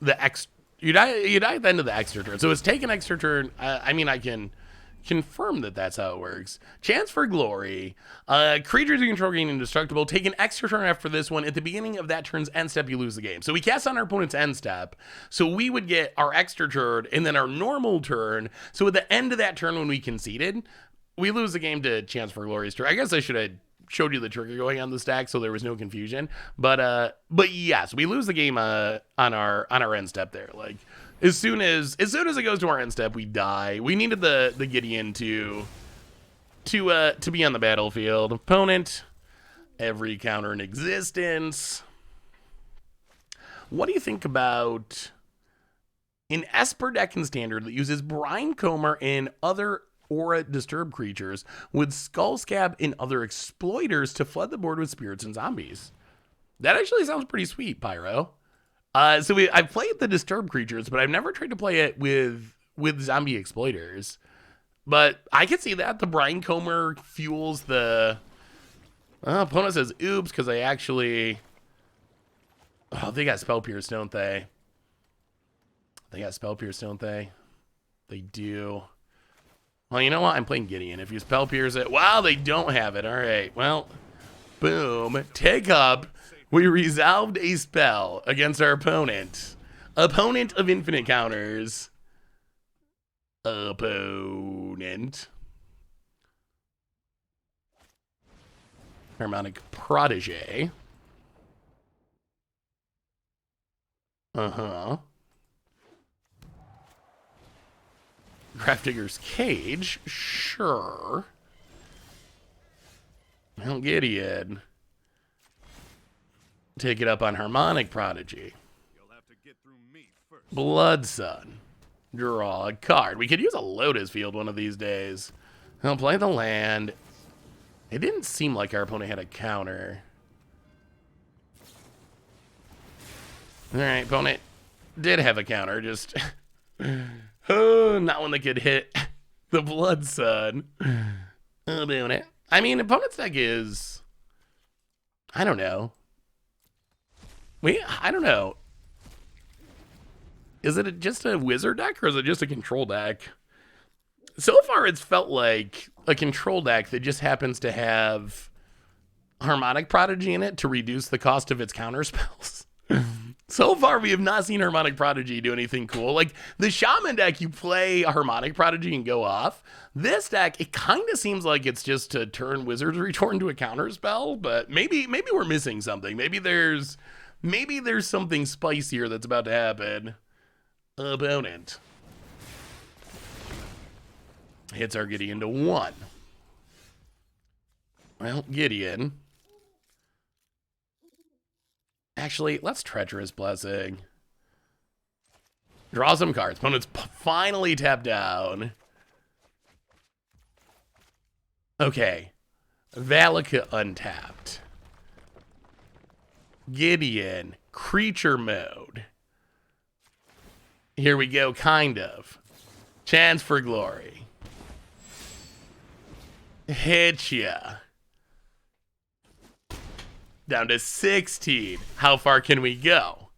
X... You die at the end of the extra turn. So it's take an extra turn. I mean, I can confirm that that's how it works. Chance for Glory. Creatures you control gain indestructible. Take an extra turn after this one. At the beginning of that turn's end step, you lose the game. So we cast on our opponent's end step. So we would get our extra turn and then our normal turn. So at the end of that turn when we conceded, we lose the game to Chance for Glory's turn. I guess I should have showed you the trigger going on the stack so there was no confusion. But yes, we lose the game on our end step there. Like as soon as it goes to our end step, we die. We needed the Gideon to be on the battlefield. Opponent, every counter in existence. What do you think about an Esper deck in Standard that uses Brine Comber and other Aura Disturbed creatures with Skull Scab and other exploiters to flood the board with spirits and zombies? That actually sounds pretty sweet, Pyro. I've played the Disturbed creatures, but I've never tried to play it with zombie exploiters. But I can see that. The Brine Comber fuels the... opponent says, oops, because I actually... Oh, they got Spell Pierce, don't they? They got Spell Pierce, don't they? They do. Well, you know what? I'm playing Gideon. If you Spell Pierce it... Wow, they don't have it. All right. Well, boom. Take up. We resolved a spell against our opponent. Opponent of infinite counters. Opponent. Harmonic Protege. Grafdigger's Cage. Sure. Well, Gideon. Take it up on Harmonic Prodigy. You'll have to get through me first. Blood Sun. Draw a card. We could use a Lotus Field one of these days. I'll play the land. It didn't seem like our opponent had a counter. Alright, opponent did have a counter, just... oh, not one that could hit the Blood Sun. I'm doing it. I mean, opponent's deck is... I don't know. I don't know. Is it just a wizard deck or is it just a control deck? So far, it's felt like a control deck that just happens to have Harmonic Prodigy in it to reduce the cost of its counter spells. So far, we have not seen Harmonic Prodigy do anything cool. Like, the Shaman deck, you play Harmonic Prodigy and go off. This deck, it kind of seems like it's just to turn Wizard's Retort into a counter spell, but maybe we're missing something. Maybe there's something spicier that's about to happen. Opponent hits our Gideon to 1. Well, Gideon. Actually, let's Treacherous Blessing. Draw some cards. Opponent's finally tapped down. Okay. Valaka untapped. Gideon. Creature mode. Here we go, kind of. Chance for Glory. Hit ya. Down to 16. How far can we go?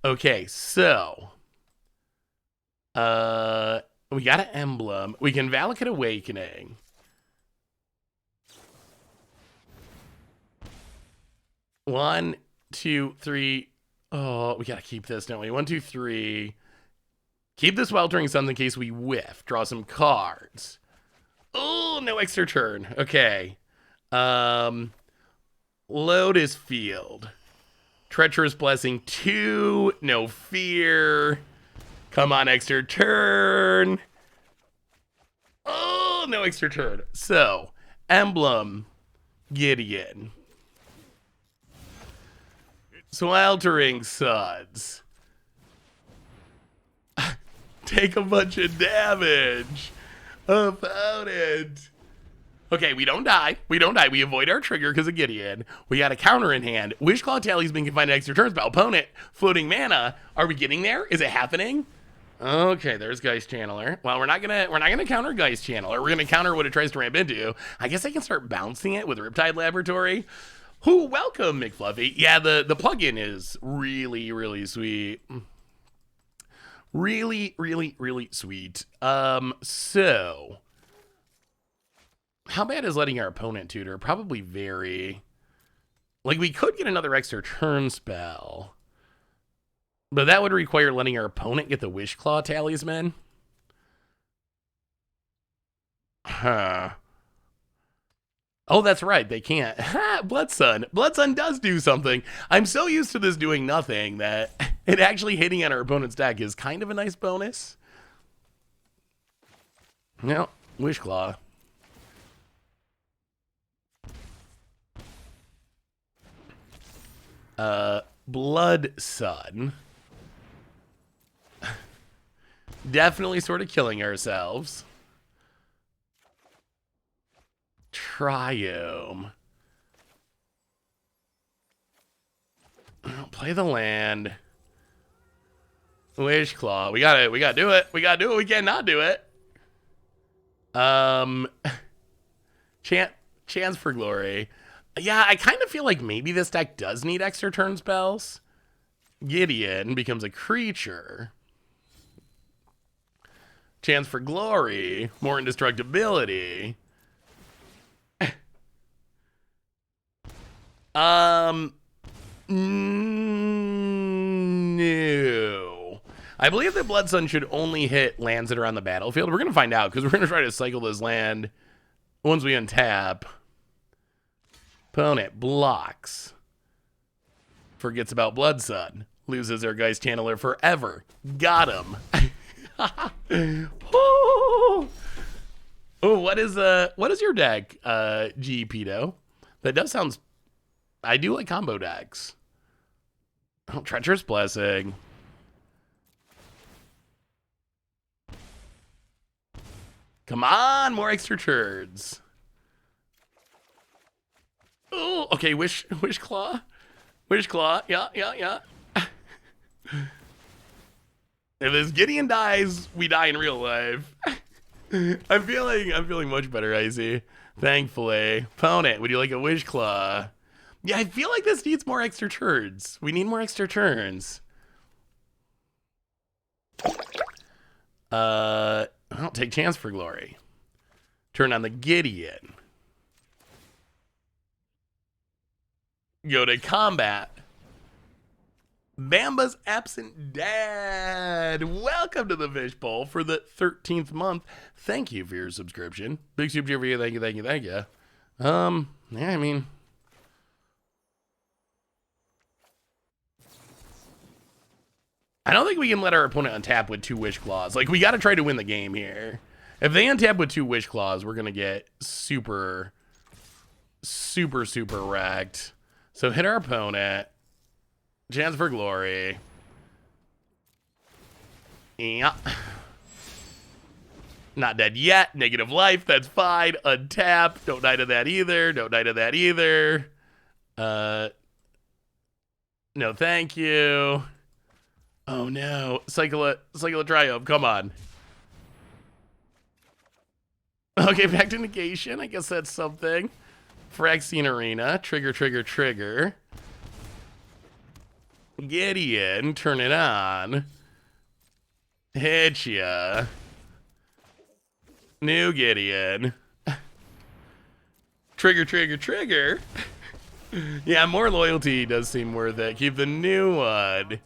Okay, so. We got an emblem. We can Valakut Awakening. One, two, three. Oh, we gotta keep this, don't we? 1, 2, 3. Keep this Weltering Suns in case we whiff. Draw some cards. Oh, no extra turn. Okay. Lotus Field. Treacherous Blessing 2. No fear. Come on, extra turn. Oh, no extra turn. So, Emblem. Gideon. Sweltering Suns. Take a bunch of damage. Opponent. Okay, we don't die. We avoid our trigger because of Gideon. We got a counter in hand. Wishclaw Tally's been confined to extra turns by opponent. Floating mana. Are we getting there? Is it happening? Okay, there's Geist Channeler. Well, we're not gonna counter Geist Channeler. We're gonna counter what it tries to ramp into. I guess I can start bouncing it with Riptide Laboratory. Who welcome, McFluffy. Yeah, the plugin is really, really sweet. Really, really, really sweet. So how bad is letting our opponent tutor? Probably very. Like, we could get another extra turn spell, but that would require letting our opponent get the Wishclaw Talisman. Huh. Oh, that's right. They can't. Blood Sun. Blood Sun does do something. I'm so used to this doing nothing that it actually hitting on our opponent's deck is kind of a nice bonus. No, Wishclaw. Blood Sun. Definitely sort of killing ourselves. Triome. Play the land. Wish Claw. We gotta do it. We gotta do it. We can't not do it. Chance for Glory. Yeah, I kind of feel like maybe this deck does need extra turn spells. Gideon becomes a creature. Chance for Glory. More indestructibility. No. I believe that Blood Sun should only hit lands that are on the battlefield. We're going to find out because we're going to try to cycle this land once we untap. Opponent blocks. Forgets about Blood Sun. Loses their Geist Channeler forever. Got him. Oh, what is your deck, G Pedo? That does sound. I do like combo decks. Oh, Treacherous Blessing. Come on, more extra turds. Oh, okay, Wish Claw. Wish Claw. Yeah. If this Gideon dies, we die in real life. I'm feeling much better, Icy. Thankfully. Opponent, would you like a Wish Claw? Yeah, I feel like this needs more extra turns. We need more extra turns. I'll take Chance for Glory. Turn on the Gideon. Go to combat. Bamba's Absent Dad. Welcome to the Fishbowl for the 13th month. Thank you for your subscription. Big super for you. Thank you. Yeah, I mean, I don't think we can let our opponent untap with 2 Wish Claws. Like, we got to try to win the game here. If they untap with 2 Wish Claws, we're going to get super wrecked. So hit our opponent. Chance for Glory. Yeah. Not dead yet. Negative life. That's fine. Untap. Don't die to that either. No, thank you. Oh no. Cycle a Triumph. Come on. Okay, back to negation. I guess that's something. Phyrexian Arena. Trigger. Gideon, turn it on. Hit ya. New Gideon. Trigger. Yeah, more loyalty does seem worth it. Keep the new one.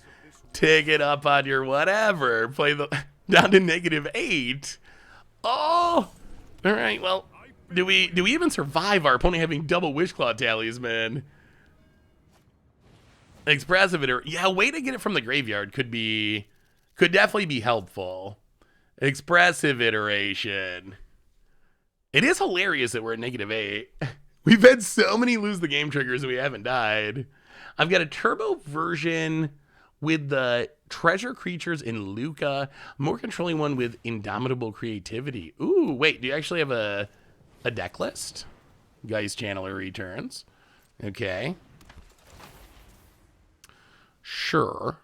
Take it up on your whatever. Play the down to -8. Oh, all right. Well, do we even survive our opponent having double Wish Claw talisman? Expressive iteration. Yeah, a way to get it from the graveyard could definitely be helpful. Expressive iteration. It is hilarious that we're at -8. We've had so many lose the game triggers and we haven't died. I've got a turbo version with the treasure creatures in Luca, more controlling one with indomitable creativity. Ooh, wait, do you actually have a deck list? Geist Channeler returns. Okay. Sure.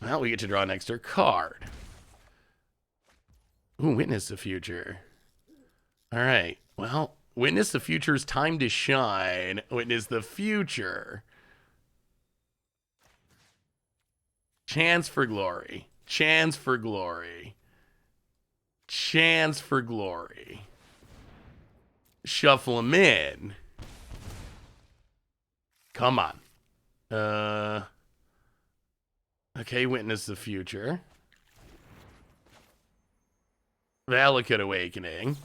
Well, we get to draw an extra card. Ooh, Witness the Future. All right. Well, Witness the Future's time to shine. Witness the Future. Chance for Glory. Shuffle them in. Come on. Okay, Witness the Future. Valakut Awakening.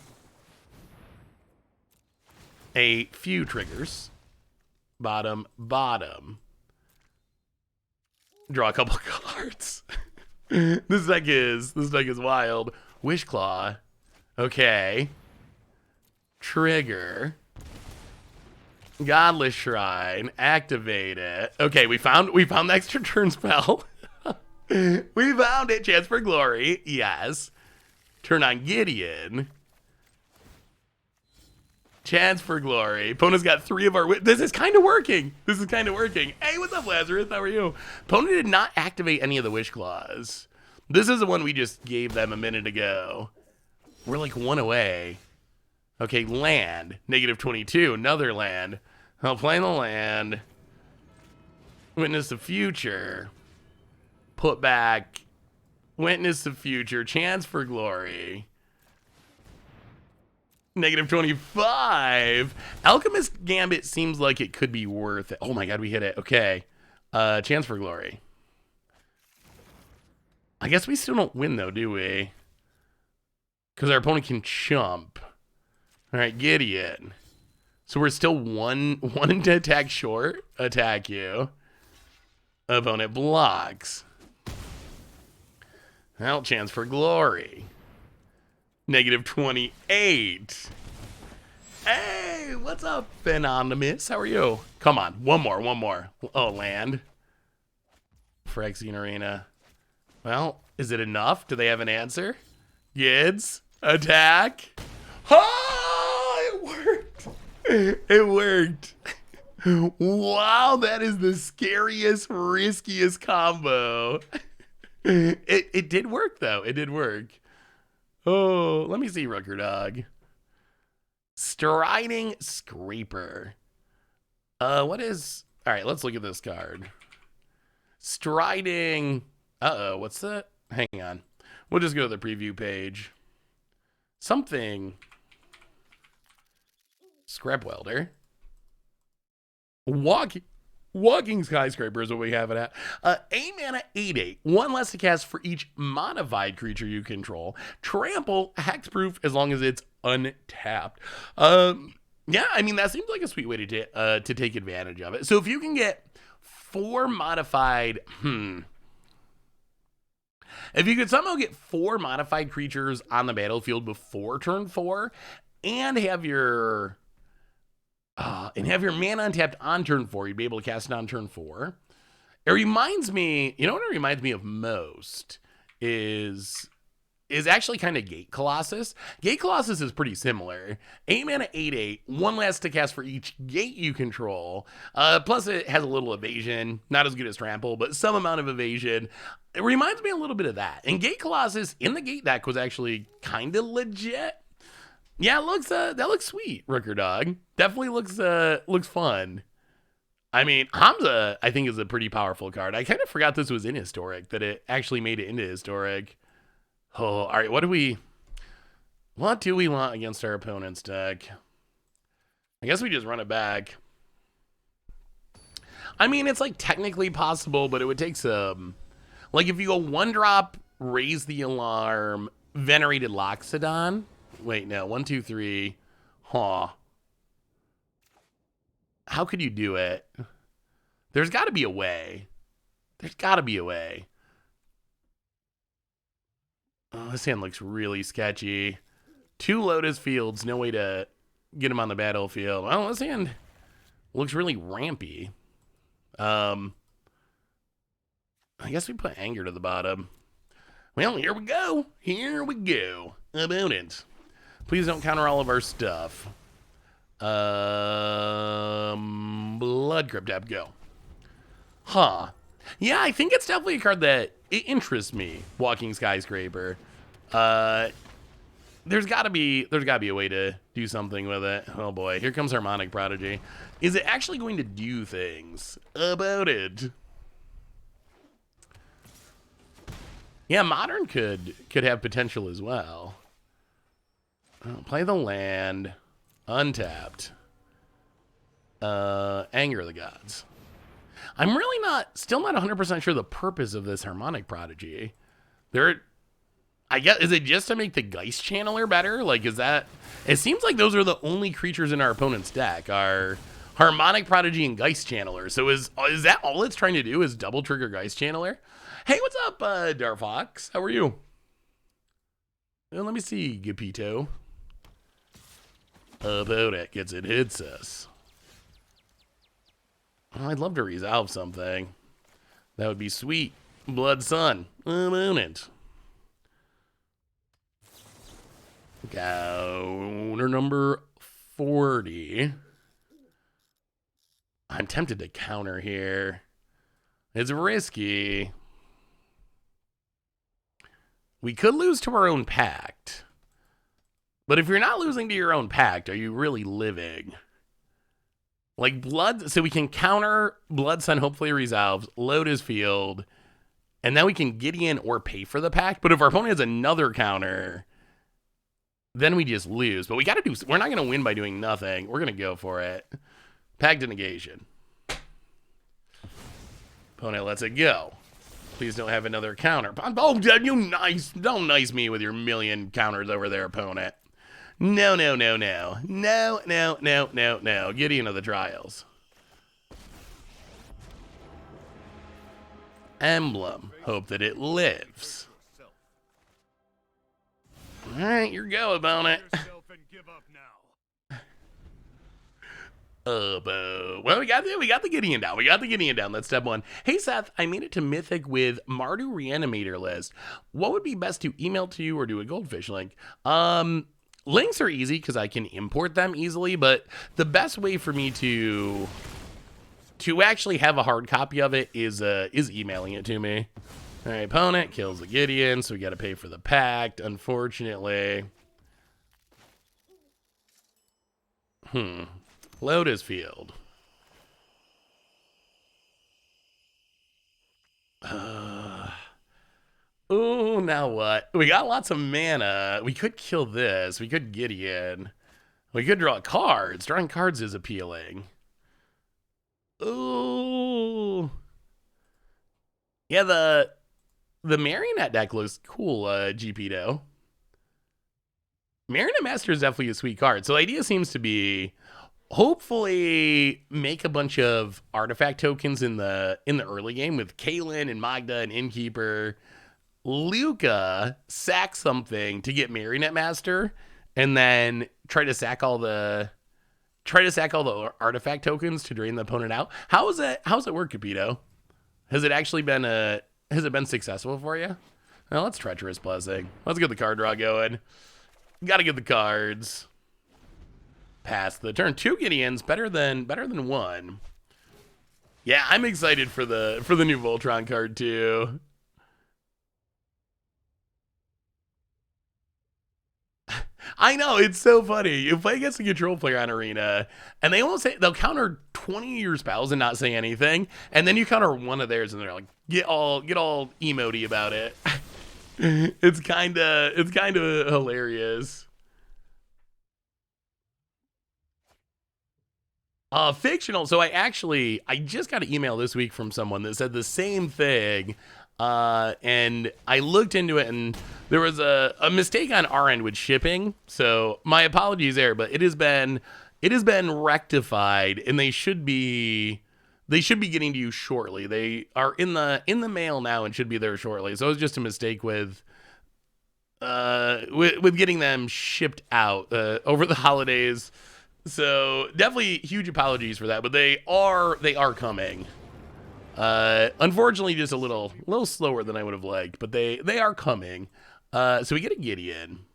A few triggers. Bottom. Draw a couple cards. This deck is wild. Wish Claw. Okay. Trigger. Godless Shrine. Activate it. Okay, we found the extra turn spell. We found it. Chance for Glory. Yes. Turn on Gideon. Chance for Glory. Opponent's got 3 of our... This is kind of working. Hey, what's up, Lazarus? How are you? Opponent did not activate any of the Wish Claws. This is the one we just gave them a minute ago. We're like 1 away. Okay, land. -22. Another land. I'll play the land. Witness the future. Put back. Witness the future. Chance for Glory. -25. Alchemist Gambit seems like it could be worth it. Oh my god, we hit it. Okay. Chance for Glory. I guess we still don't win though, do we? Because our opponent can chump. Alright, Gideon. So we're still one to attack short. Attack you. Opponent blocks. Well, Chance for Glory. -28. Hey, what's up, Anonymous? How are you? Come on, one more. Oh, land. Phyrexian Arena. Well, is it enough? Do they have an answer? Yids, attack. Oh, it worked. It worked. Wow, that is the scariest, riskiest combo. It did work, though. It did work. Oh, let me see, Rooker Dog. Striding Scraper. What is... All right, let's look at this card. Striding... Uh-oh, what's that? Hang on. We'll just go to the preview page. Something... Scrap Welder. Walking Skyscraper is what we have it at. 8 mana, 8/8. 1 less to cast for each modified creature you control. Trample, hexproof as long as it's untapped. Yeah, I mean, that seems like a sweet way to take advantage of it. So if you can get 4 modified... If you could somehow get 4 modified creatures on the battlefield before turn 4 and have your... mana untapped on turn 4. You'd be able to cast it on turn 4. It reminds me, you know what it reminds me of most is actually kind of Gate Colossus. Gate Colossus is pretty similar. 8 mana, 8/8. 1 less to cast for each gate you control. Plus it has a little evasion. Not as good as Trample, but some amount of evasion. It reminds me a little bit of that. And Gate Colossus in the Gate deck was actually kind of legit. Yeah, it looks that looks sweet, Rooker Dog. Definitely looks fun. I mean, Hamza, I think, is a pretty powerful card. I kind of forgot this was in Historic, that it actually made it into Historic. Oh, all right, what do we want against our opponent's deck? I guess we just run it back. I mean, it's like technically possible, but it would take some... Like if you go 1-drop, Raise the Alarm, Venerated Loxodon... Wait, no. 1, 2, 3. Huh. How could you do it? There's got to be a way. Oh, this hand looks really sketchy. 2 Lotus Fields. No way to get him on the battlefield. Well, this hand looks really rampy. I guess we put Anger to the bottom. Well, here we go. About it. Please don't counter all of our stuff. Blood Crypt App, go. Huh. Yeah, I think it's definitely a card that it interests me. Walking Skyscraper. There's gotta be a way to do something with it. Oh boy, here comes Harmonic Prodigy. Is it actually going to do things about it? Yeah, Modern could have potential as well. Play the land. Untapped. Anger of the Gods. I'm really still not 100% sure the purpose of this Harmonic Prodigy. I guess, is it just to make the Geist Channeler better? Like, is that... It seems like those are the only creatures in our opponent's deck, are Harmonic Prodigy and Geist Channeler. So is that all it's trying to do, is double trigger Geist Channeler? Hey, what's up, Darfox? How are you? Well, let me see, Gepito. About it, gets it hits us. Oh, I'd love to resolve something. That would be sweet. Blood Sun. I'm on it. Counter number 40. I'm tempted to counter here. It's risky. We could lose to our own pact. But if you're not losing to your own pact, are you really living? Like blood, so we can counter Blood Sun, hopefully resolves, load his field, and then we can Gideon or pay for the pact. But if our opponent has another counter, then we just lose. But we got to do, we're not going to win by doing nothing. We're going to go for it. Pact to negation. Opponent lets it go. Please don't have another counter. Oh, you nice. Don't nice me with your million counters over there, opponent. No, no, no, no. No, no, no, no, no. Gideon of the Trials. Emblem. Hope that it lives. Alright, your go, opponent. Well, we got the Gideon down. We got the Gideon down. That's step one. Hey, Seth, I made it to Mythic with Mardu Reanimator list. What would be best to email to you or do a Goldfish link? Links are easy because I can import them easily, but the best way for me to actually have a hard copy of it is emailing it to me. All right, opponent kills the Gideon, so we got to pay for the pact, unfortunately. Lotus Field. Oh, now what? We got lots of mana. We could kill this. We could Gideon. We could draw cards. Drawing cards is appealing. Ooh. Yeah, the Marionette deck looks cool, GPdo. Marionette Master is definitely a sweet card. So the idea seems to be hopefully make a bunch of artifact tokens in the early game with Kaylin and Magda and Innkeeper. Luca sack something to get Marionette Master, and then try to sack all the artifact tokens to drain the opponent out. How's it work, Capito? Has it been successful for you? Well, let's Treacherous Blessing. Let's get the card draw going. Gotta get the cards. Pass the turn. 2 Gideons, better than 1. Yeah, I'm excited for the new Voltron card too. I know, it's so funny. You play against a control player on Arena, and they'll counter 20 of your spells and not say anything, and then you counter one of theirs, and they're like, get all emoty about it. It's kinda hilarious. Fictional. So I just got an email this week from someone that said the same thing. And I looked into it, and there was a mistake on our end with shipping. So my apologies there, but it has been rectified, and they should be getting to you shortly. They are in the mail now and should be there shortly. So it was just a mistake with getting them shipped out over the holidays. So definitely huge apologies for that, but they are coming. Unfortunately, just a little slower than I would have liked, but they are coming. So we get a Gideon.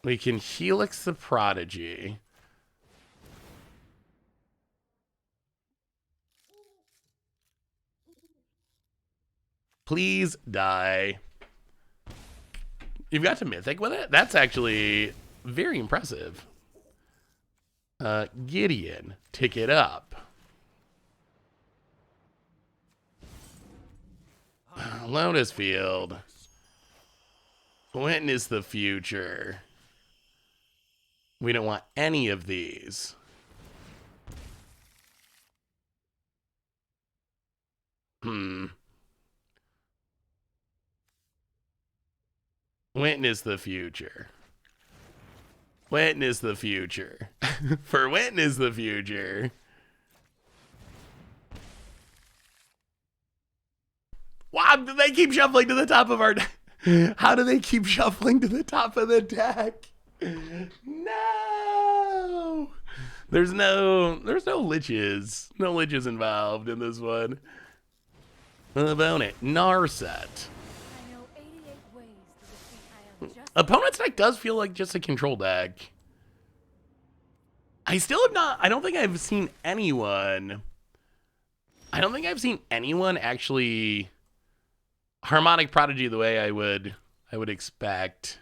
We can Helix the Prodigy. Please die. You've got to Mythic with it? That's actually very impressive. Gideon, tick it up. Lotus Field. Witness the future. We don't want any of these. Witness the future. Witness the future. For witness the future. Wow, they keep shuffling to the top of our... How do they keep shuffling to the top of the deck? No. There's no liches. No liches involved in this one. Opponent, Narset. Opponent's deck does feel like just a control deck. I still have not, I don't think I've seen anyone actually Harmonic Prodigy the way I would expect.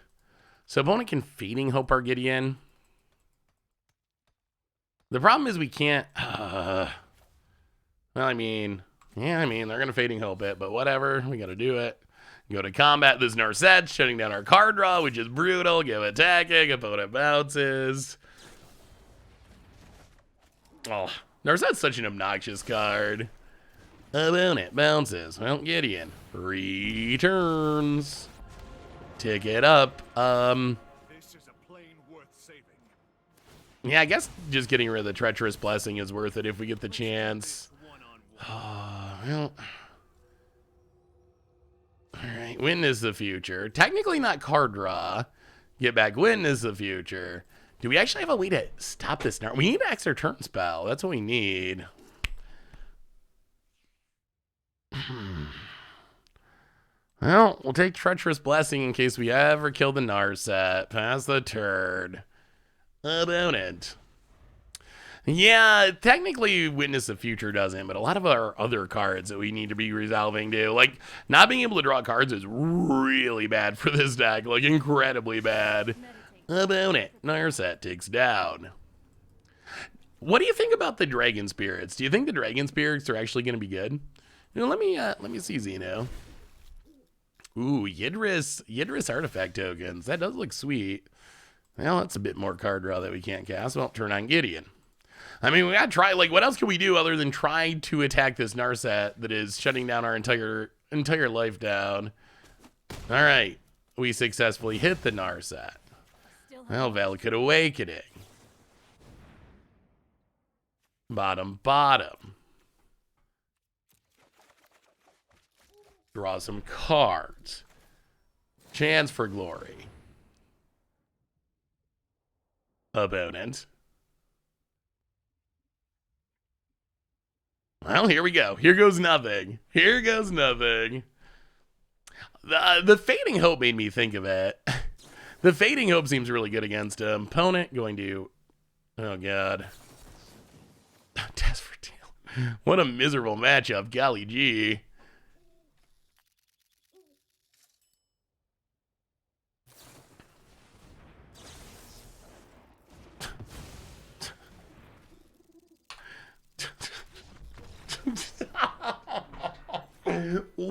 So opponent can Fading Hope our Gideon. The problem is we can't, well, I mean, they're going to Fading Hope it, but whatever, we got to do it. Go to combat this Narset, shutting down our card draw, which is brutal. Give attacking, opponent bounces. Oh, Narset's such an obnoxious card. Opponent bounces. Well, Gideon returns. Tick it up. This is a plane worth saving. Yeah, I guess just getting rid of the Treacherous Blessing is worth it if we get the chance. Well, alright, Witness the Future. Technically not card draw. Get back Witness the Future. Do we actually have a way to stop this now? We need an extra turn spell. That's what we need. Well, we'll take Treacherous Blessing in case we ever kill the Narset. Pass the turn. Opponent. Yeah, technically Witness the Future doesn't, but a lot of our other cards that we need to be resolving do. Like, not being able to draw cards is really bad for this deck. Like, incredibly bad. Opponent. Narset takes down. What do you think about the Dragon Spirits? Do you think the Dragon Spirits are actually going to be good? You know, let me see Xeno. Ooh, Yidris Artifact tokens. That does look sweet. Well, that's a bit more card draw that we can't cast. Well, turn on Gideon. I mean, we gotta try, like, what else can we do other than try to attack this Narset that is shutting down our entire life down? All right, we successfully hit the Narset. Well, Valakut Awakening. Bottom. Draw some cards. Chance for Glory. Opponent. Well, here we go. Here goes nothing. Here goes nothing. The Fading Hope made me think of it. The Fading Hope seems really good against him. Opponent going to... Oh, God. Desperate Deal. What a miserable matchup. Golly gee.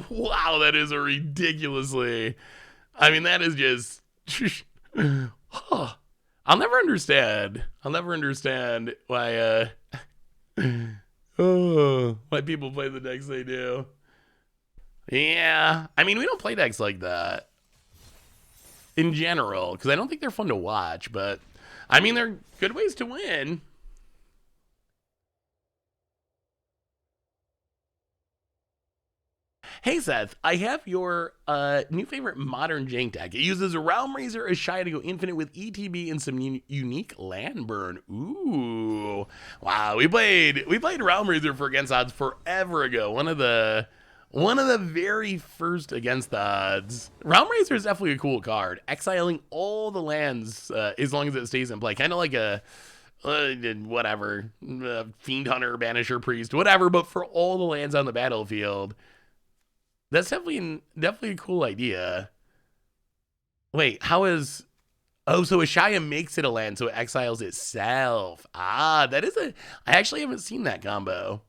Wow, that is a ridiculously... I mean, that is just... I'll never understand why why people play the decks they do. Yeah, I mean, we don't play decks like that in general because I don't think they're fun to watch, but I mean, they're good ways to win. Hey Seth, I have your new favorite modern jank deck. It uses a Realm Razor, a Shia to go infinite with ETB and some unique land burn. Ooh, wow! We played Realm Razor for Against Odds forever ago. One of the very first Against the Odds. Realm Razor is definitely a cool card. Exiling all the lands as long as it stays in play, kind of like a whatever Fiend Hunter, Banisher, Priest, whatever. But for all the lands on the battlefield. That's definitely a cool idea. Wait, how is... Oh, so Ashaya makes it a land, so it exiles itself. Ah, that is a... I actually haven't seen that combo.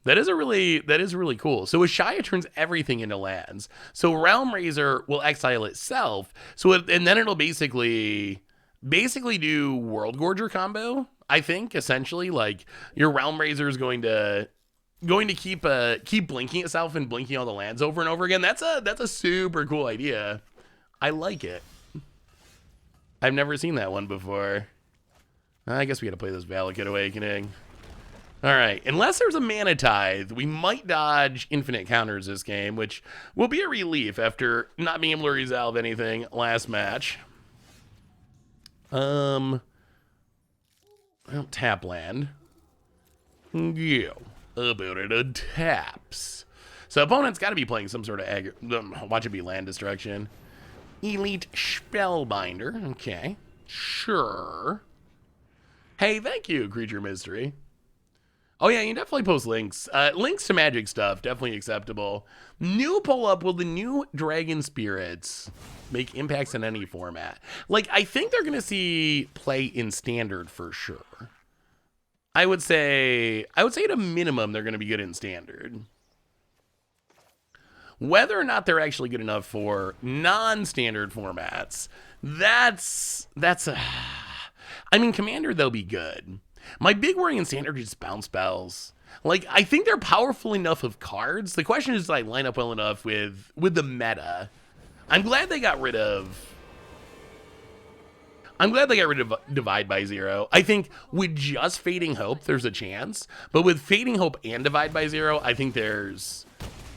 That is really cool. So Ashaya turns everything into lands. So Realm Razor will exile itself. So and then it'll basically do World Gorger combo, I think, essentially. Like, your Realm Razor is going to keep blinking itself and blinking all the lands over and over again. That's a super cool idea. I like it. I've never seen that one before. I guess we gotta play this Valakut Awakening. All right, unless there's a mana tithe, we might dodge infinite counters this game, which will be a relief after not being able to resolve anything last match. I don't tap land. Yeah, about it, taps. So opponent's got to be playing some sort of watch it be land destruction. Elite Spellbinder. Okay, sure. Hey, thank you, Creature Mystery. Oh yeah, you can definitely post links. Links to Magic stuff, definitely acceptable. New pull-up, will the new Dragon Spirits make impacts in any format? Like, I think they're going to see play in Standard for sure. I would say at a minimum they're going to be good in Standard. Whether or not they're actually good enough for non-standard formats, that's I mean, Commander, they'll be good. My big worry in Standard is bounce spells. Like, I think they're powerful enough of cards. The question is, do I line up well enough with the meta? I'm glad they got rid of Divide by Zero. I think with just Fading Hope, there's a chance. But with Fading Hope and Divide by Zero, I think there's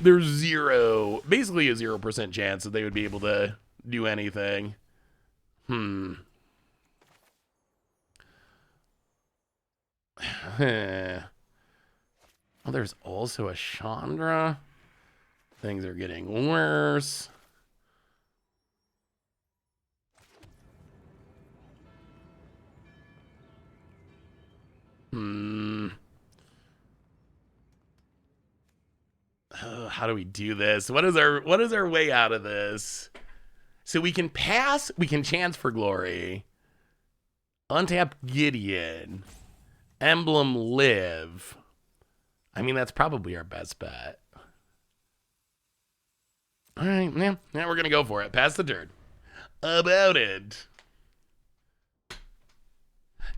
basically a 0% chance that they would be able to do anything. Oh, there's also a Chandra. Things are getting worse. How do we do this? What is our way out of this? So we can pass, we can chance for glory. Untap Gideon. Emblem Live. I mean, that's probably our best bet. All right, yeah, we're going to go for it. Pass the turn. About it.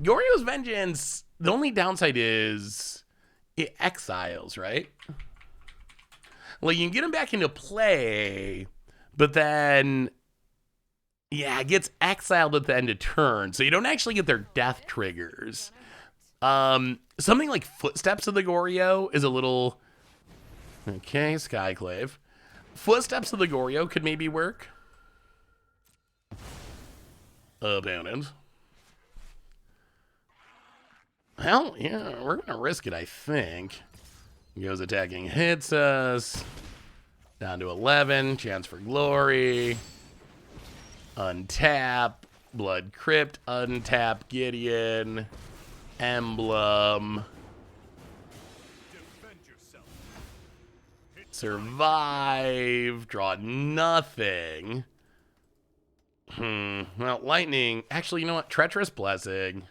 Goryo's Vengeance, the only downside is it exiles, right? Like, you can get them back into play, but then, yeah, it gets exiled at the end of turn, so you don't actually get their death triggers. Something like Footsteps of the Goryo is a little... Okay, Skyclave. Footsteps of the Goryo could maybe work. Abandoned. Well, yeah, we're going to risk it, I think. Goes attacking, hits us. Down to 11. Chance for glory. Untap. Blood Crypt. Untap Gideon. Emblem. Survive. Draw nothing. Well, lightning. Actually, you know what? Treacherous Blessing.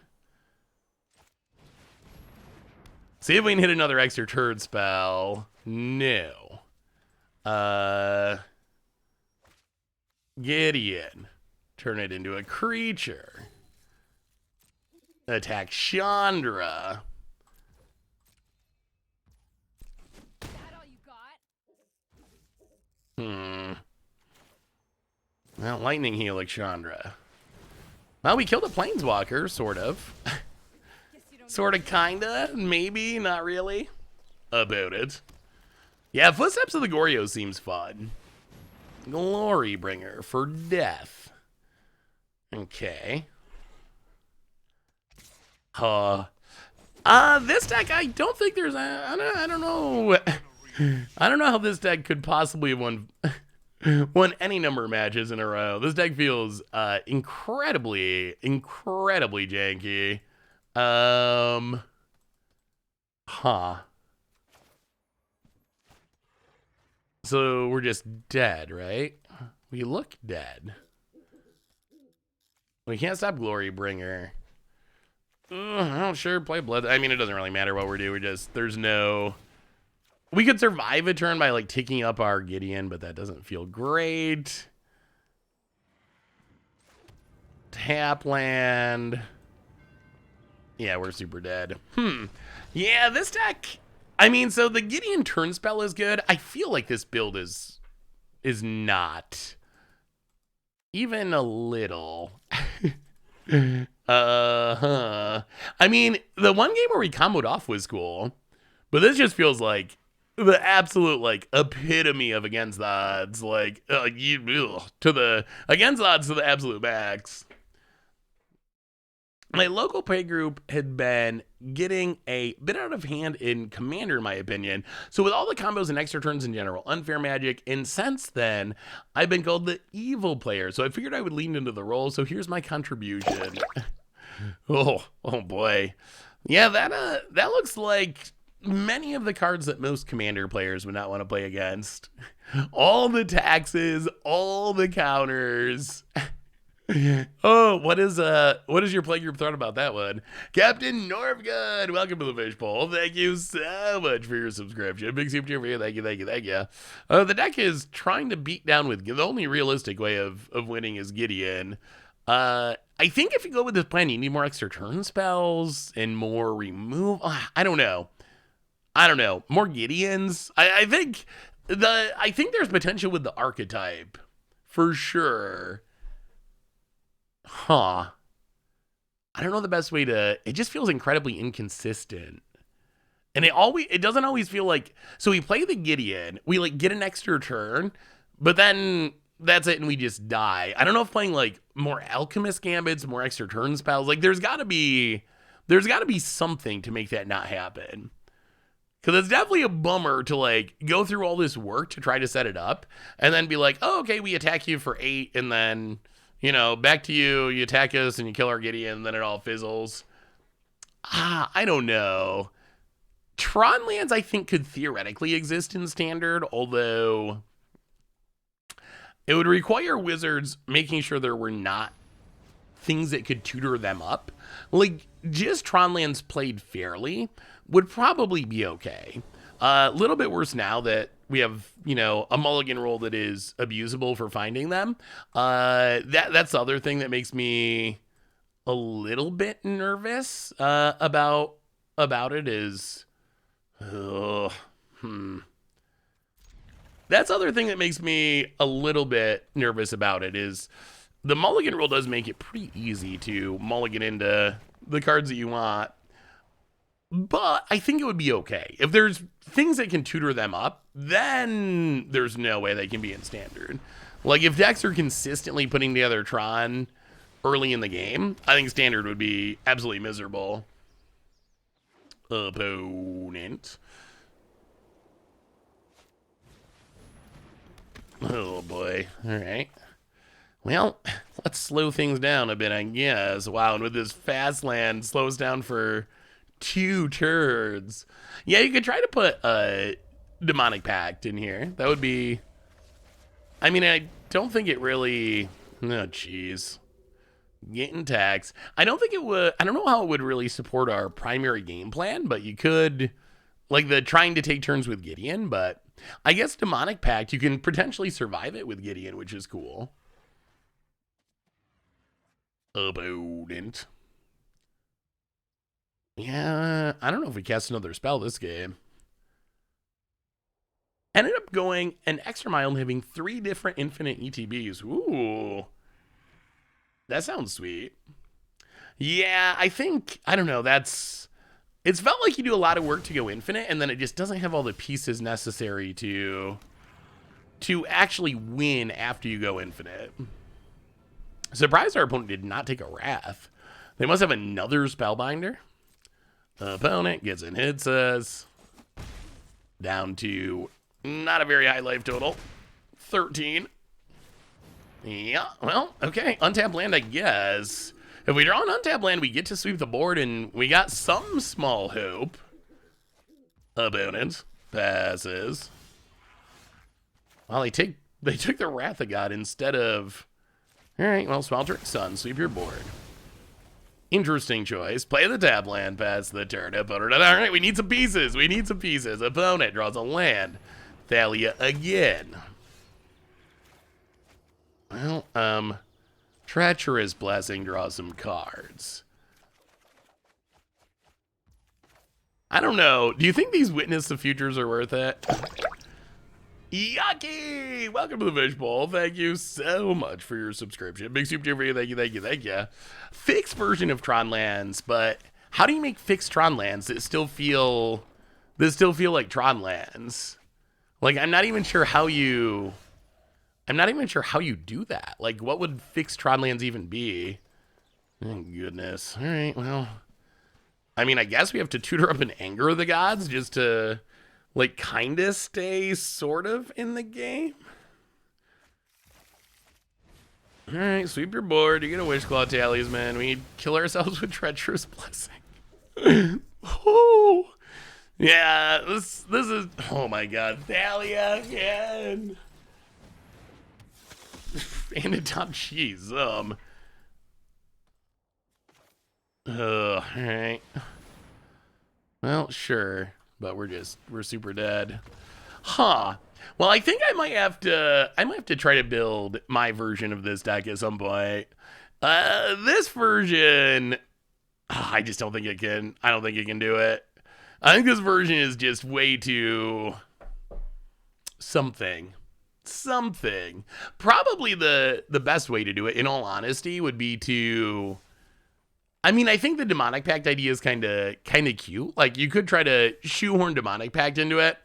See if we can hit another extra turd spell. No. Gideon. Turn it into a creature. Attack Chandra. That all you got? Well, lightning helix Chandra. Well, we killed a planeswalker, sort of. Sort of, kinda, maybe, not really. About it. Yeah, Footsteps of the Goryo seems fun. Glory Bringer for death. Okay. This deck, I don't think there's I don't know. I don't know how this deck could possibly have won any number of matches in a row. This deck feels incredibly janky. So we're just dead, right? We look dead. We can't stop Glory Bringer. Oh, sure, play Blood. I mean, it doesn't really matter what we're doing. We're just, there's no... We could survive a turn by, like, ticking up our Gideon, but that doesn't feel great. Tap land. Yeah, we're super dead. Yeah, this deck... I mean, so the Gideon turn spell is good. I feel like this build is not even a little. I mean, the one game where we comboed off was cool, but this just feels like the absolute like epitome of against the odds, like to the against the odds to the absolute max. My local play group had been getting a bit out of hand in Commander, in my opinion. So with all the combos and extra turns in general, unfair magic, and since then, I've been called the evil player. So I figured I would lean into the role. So here's my contribution. oh boy. Yeah, that looks like many of the cards that most Commander players would not want to play against. All the taxes, all the counters. Oh, what is your play group thought about that one? Captain Northgood, welcome to the Fishbowl. Thank you so much for your subscription. Big super cheer for you. Thank you. The deck is trying to beat down with the only realistic way of winning is Gideon. I think if you go with this plan, you need more extra turn spells and more remove. I don't know. More Gideons. I think there's potential with the archetype for sure. I don't know the best way to. It just feels incredibly inconsistent, and it doesn't always feel like. So we play the Gideon, we like get an extra turn, but then that's it, and we just die. I don't know if playing like more Alchemist Gambits, more extra turn spells, like there's got to be something to make that not happen. Because it's definitely a bummer to like go through all this work to try to set it up, and then be like, oh, okay, we attack you for 8, and then. Back to you attack us and you kill our Gideon, and then it all fizzles. I don't know. Tron lands, I think, could theoretically exist in Standard, although it would require Wizards making sure there were not things that could tutor them up. Like, just Tron lands played fairly would probably be okay. A little bit worse now that we have, a mulligan roll that is abusable for finding them. That's the other thing that makes me a little bit nervous about it is, that's the other thing that makes me a little bit nervous about it is the mulligan roll does make it pretty easy to mulligan into the cards that you want. But I think it would be okay. If there's things that can tutor them up, then there's no way they can be in Standard. Like, if decks are consistently putting together Tron early in the game, I think Standard would be absolutely miserable. Opponent. Oh, boy. All right. Well, let's slow things down a bit, I guess. Wow, and with this fast land, slows down for 2 turns. Yeah, you could try to put a Demonic Pact in here. That would be... I mean, I don't think it really... Oh, jeez. Getting tax. I don't think it would... I don't know how it would really support our primary game plan, but you could... Like the trying to take turns with Gideon, but... I guess Demonic Pact, you can potentially survive it with Gideon, which is cool. Opponent. Yeah, I don't know if we cast another spell this game. Ended up going an extra mile and having 3 different infinite ETBs. Ooh. That sounds sweet. Yeah, I don't know, it's felt like you do a lot of work to go infinite, and then it just doesn't have all the pieces necessary to actually win after you go infinite. Surprised our opponent did not take a Wrath. They must have another Spellbinder. Opponent gets in, hits us. Down to not a very high life total. 13. Yeah, well, okay. Untapped land, I guess. If we draw an untapped land, we get to sweep the board, and we got some small hope. Opponent passes. Well, they took the Wrath of God instead of... All right, well, Sweltering Sun, sweep your board. Interesting choice. Play the tap land, pass the turn. Opponent. All right, we need some pieces. Opponent draws a land. Thalia again. Well, Treacherous Blessing draws some cards. I don't know. Do you think these Witness the Futures are worth it? Yucky! Welcome to the Fishbowl. Thank you so much for your subscription. Big super for you. Thank you. Fixed version of Tron Lands, but how do you make fixed Tron Lands that still feel like Tron Lands? Like, I'm not even sure how you do that. Like, what would fixed Tron Lands even be? Oh, goodness. All right, well, I mean, I guess we have to tutor up and anger the gods just to, like, kind of stay sort of in the game. All right, sweep your board. You get a Wish Claw Talisman. We kill ourselves with Treacherous Blessing. Oh, yeah, this is, oh my god, Thalia again. And a top cheese. Alright. Well, sure. But we're super dead. Huh. Well, I think I might have to try to build my version of this deck at some point. This version, I just don't think it can. I don't think it can do it. I think this version is just way too something. Probably the best way to do it, in all honesty, would be to, I mean, I think the Demonic Pact idea is kind of cute. Like, you could try to shoehorn Demonic Pact into it.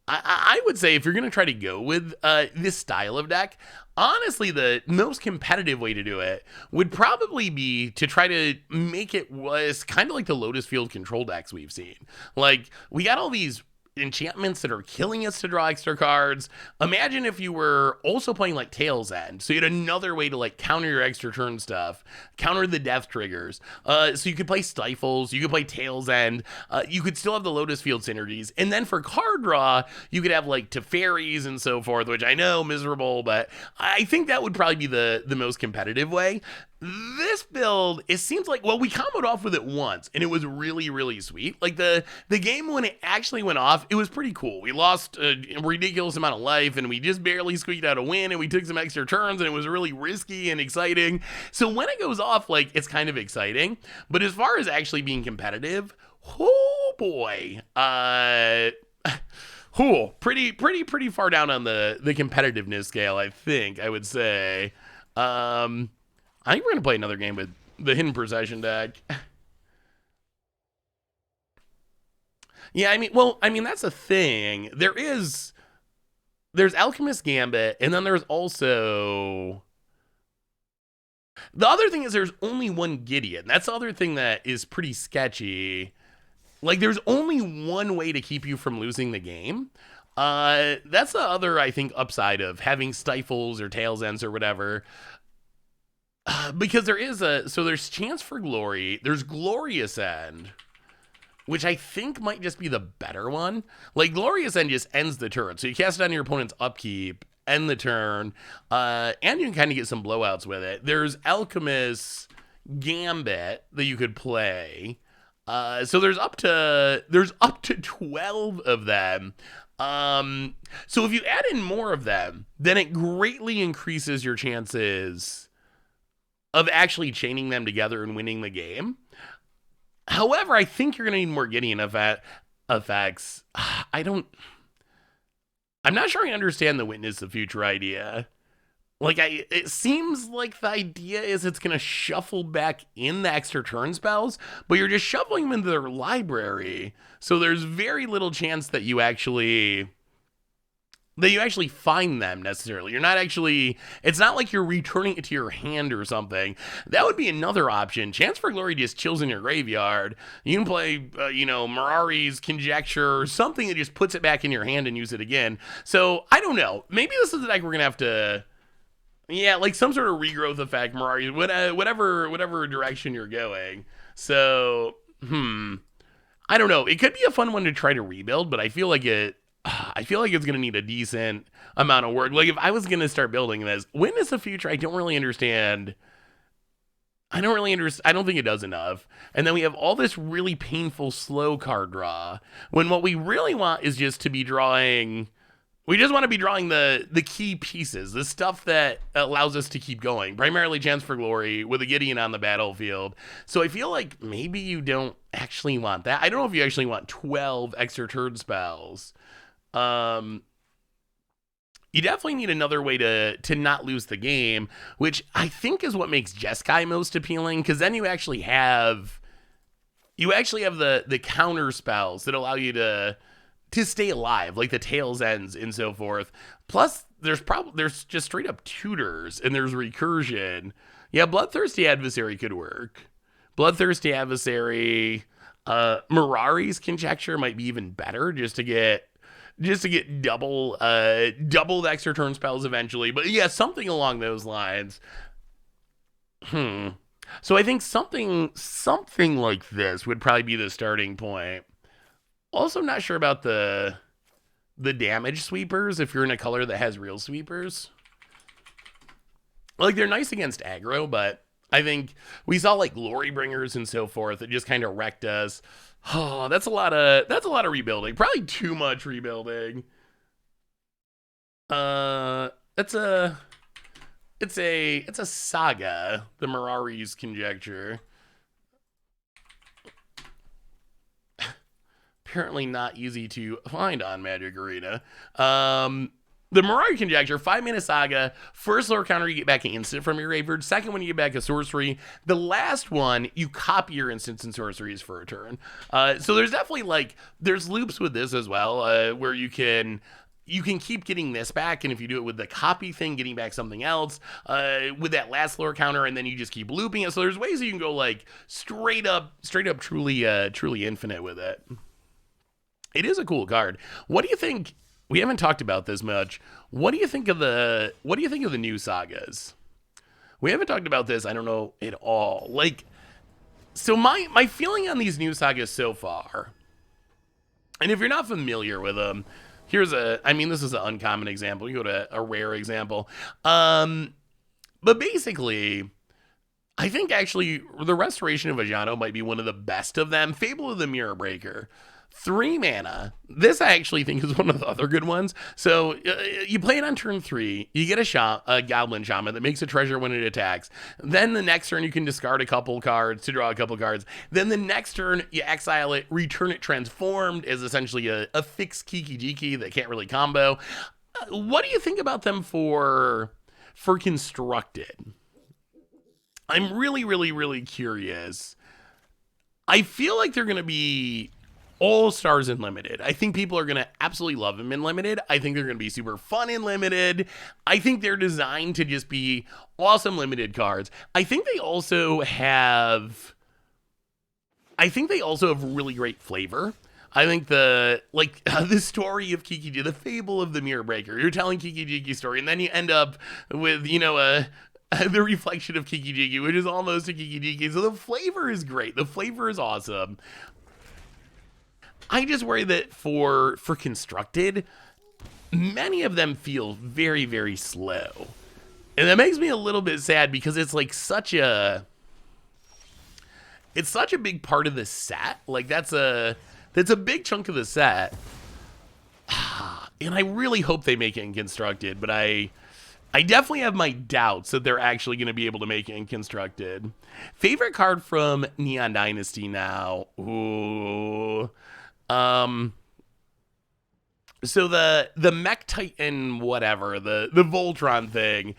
I would say if you're going to try to go with this style of deck, honestly, the most competitive way to do it would probably be to try to make it was kind of like the Lotus Field control decks we've seen. Like, we got all these enchantments that are killing us to draw extra cards. Imagine if you were also playing like Tail's End, so you had another way to like counter your extra turn stuff, counter the death triggers. So you could play Stifles, you could play Tail's End, you could still have the Lotus Field synergies, and then for card draw, you could have like Teferis and so forth, which I know miserable, but I think that would probably be the most competitive way. This build, it seems like, well, we comboed off with it once, and it was really, really sweet. Like, the game when it actually went off, it was pretty cool. We lost a ridiculous amount of life, and we just barely squeaked out a win, and we took some extra turns, and it was really risky and exciting. So when it goes off, like, it's kind of exciting. But as far as actually being competitive, oh boy. Pretty far down on the competitiveness scale, I think, I would say. I think we're going to play another game with the Hidden Procession deck. Yeah, I mean, that's a thing. There's Alchemist Gambit, and then there's also, the other thing is there's only one Gideon. That's the other thing that is pretty sketchy. Like, there's only one way to keep you from losing the game. That's the other, I think, upside of having Stifles or Tail's Ends or whatever. Because there's Chance for Glory, there's Glorious End, which I think might just be the better one. Like, Glorious End just ends the turn, so you cast it on your opponent's upkeep, end the turn, and you can kind of get some blowouts with it. There's Alchemist Gambit that you could play, so there's up to 12 of them. So if you add in more of them, then it greatly increases your chances of actually chaining them together and winning the game. However, I think you're going to need more Gideon effects. I'm not sure I understand the Witness the Future idea. Like, it seems like the idea is it's going to shuffle back in the extra turn spells, but you're just shuffling them into their library. So there's very little chance that you actually find them necessarily. You're not actually, it's not like you're returning it to your hand or something. That would be another option. Chance for Glory just chills in your graveyard. You can play, Mirari's Conjecture or something that just puts it back in your hand and use it again. So, I don't know. Maybe this is the deck we're going to have to, yeah, like some sort of regrowth effect, Mirari, whatever direction you're going. So, I don't know. It could be a fun one to try to rebuild, but I feel like it's going to need a decent amount of work. Like, if I was going to start building this, Witness the Future, I don't really understand. I don't think it does enough. And then we have all this really painful slow card draw, when what we really want is just to be drawing, we just want to be drawing the key pieces, the stuff that allows us to keep going. Primarily Chance for Glory with a Gideon on the battlefield. So I feel like maybe you don't actually want that. I don't know if you actually want 12 extra turn spells. you definitely need another way to not lose the game, which I think is what makes Jeskai most appealing, because then you actually have the counter spells that allow you to stay alive, like the tails ends and so forth. Plus, there's just straight up tutors and there's recursion. Yeah, Bloodthirsty Adversary could work. Bloodthirsty Adversary, Mirari's Conjecture might be even better, just to get doubled extra turn spells eventually. But yeah, something along those lines. So I think something like this would probably be the starting point. Also, not sure about the damage sweepers if you're in a color that has real sweepers. Like, they're nice against aggro, but I think we saw like Glory Bringers and so forth that just kind of wrecked us. Oh, that's a lot of rebuilding. Probably too much rebuilding. It's a saga, the Mirari's Conjecture. Apparently not easy to find on Magic Arena. The Mirari Conjecture, 5-mana saga. First lore counter, you get back an instant from your graveyard. Second one, you get back a sorcery. The last one, you copy your instants and sorceries for a turn. So there's definitely there's loops with this as well, where you can keep getting this back, and if you do it with the copy thing, getting back something else, with that last lore counter, and then you just keep looping it. So there's ways that you can go straight up truly infinite with it. It is a cool card. What do you think? We haven't talked about this much. What do you think of the new sagas? We haven't talked about this, I don't know, at all. So my feeling on these new sagas so far, and if you're not familiar with them, this is an uncommon example. You go to a rare example. But basically, I think actually the Restoration of Ajano might be one of the best of them. Fable of the Mirror Breaker. 3 mana. This I actually think is one of the other good ones. So you play it on turn 3. You get a Goblin Shaman that makes a treasure when it attacks. Then the next turn you can discard a couple cards to draw a couple cards. Then the next turn you exile it, return it transformed as essentially a fixed Kiki Jiki that can't really combo. What do you think about them for constructed? I'm really, really, really curious. I feel like they're going to be all-stars in limited. I think people are going to absolutely love them in limited. I think they're going to be super fun in limited. I think they're designed to just be awesome limited cards. I think they also have really great flavor. I think the story of Kiki Jiki, the fable of the Mirror Breaker. You're telling Kiki Jiki's story, and then you end up with, the reflection of Kiki Jiki, which is almost a Kiki Jiki. So the flavor is great. The flavor is awesome. I just worry that for constructed, many of them feel very, very slow. And that makes me a little bit sad because it's such a big part of the set. That's a big chunk of the set. And I really hope they make it in constructed, but I definitely have my doubts that they're actually going to be able to make it in constructed. Favorite card from Neon Dynasty now. Ooh. So the Mech Titan whatever, the Voltron thing,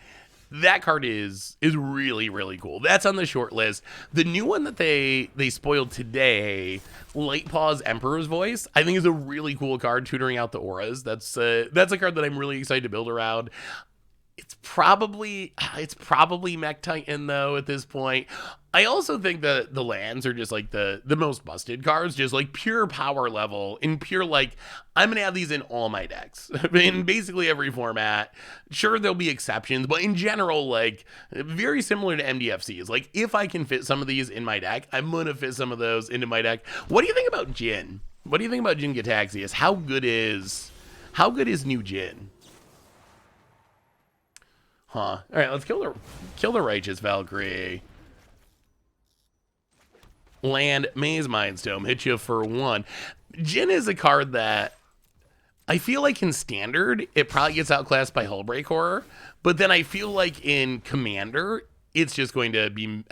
that card is really, really cool. That's on the short list. The new one that they spoiled today, Lightpaw's Emperor's Voice, I think is a really cool card, tutoring out the auras. That's a card that I'm really excited to build around. It's probably Mech Titan though at this point. I also think that the lands are just the most busted cards, just pure power level and pure I'm gonna have these in all my decks in basically every format. Sure, there'll be exceptions, but in general, very similar to MDFCs. If I can fit some of these in my deck, I'm gonna fit some of those into my deck. What do you think about Jin? What do you think about Jin Gitaxias? How good is new Jin? Huh. All right, let's kill the Righteous Valkyrie. Land Maze Mindstone, hit you for 1. Jin is a card that I feel in standard it probably gets outclassed by Hullbreak Horror, but then I feel in Commander it's just going to be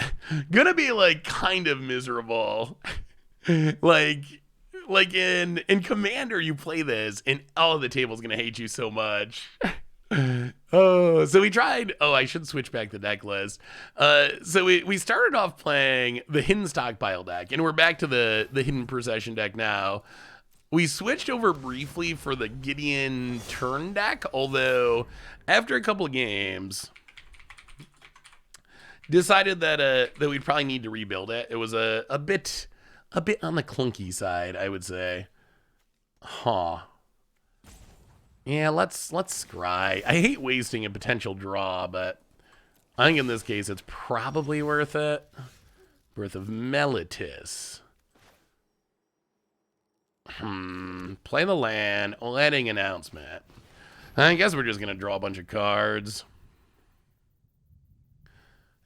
kind of miserable. In Commander you play this and the table's gonna hate you so much. Oh, so we tried. Oh, I should switch back the deck list. So we started off playing the hidden stockpile deck, and we're back to the hidden procession deck now. We switched over briefly for the Gideon turn deck, although after a couple of games, decided that we'd probably need to rebuild it. It was a bit on the clunky side, I would say. Huh. Yeah, let's scry. I hate wasting a potential draw, but I think in this case it's probably worth it. Birth of Melitus. Play the land. Letting announcement. I guess we're just gonna draw a bunch of cards.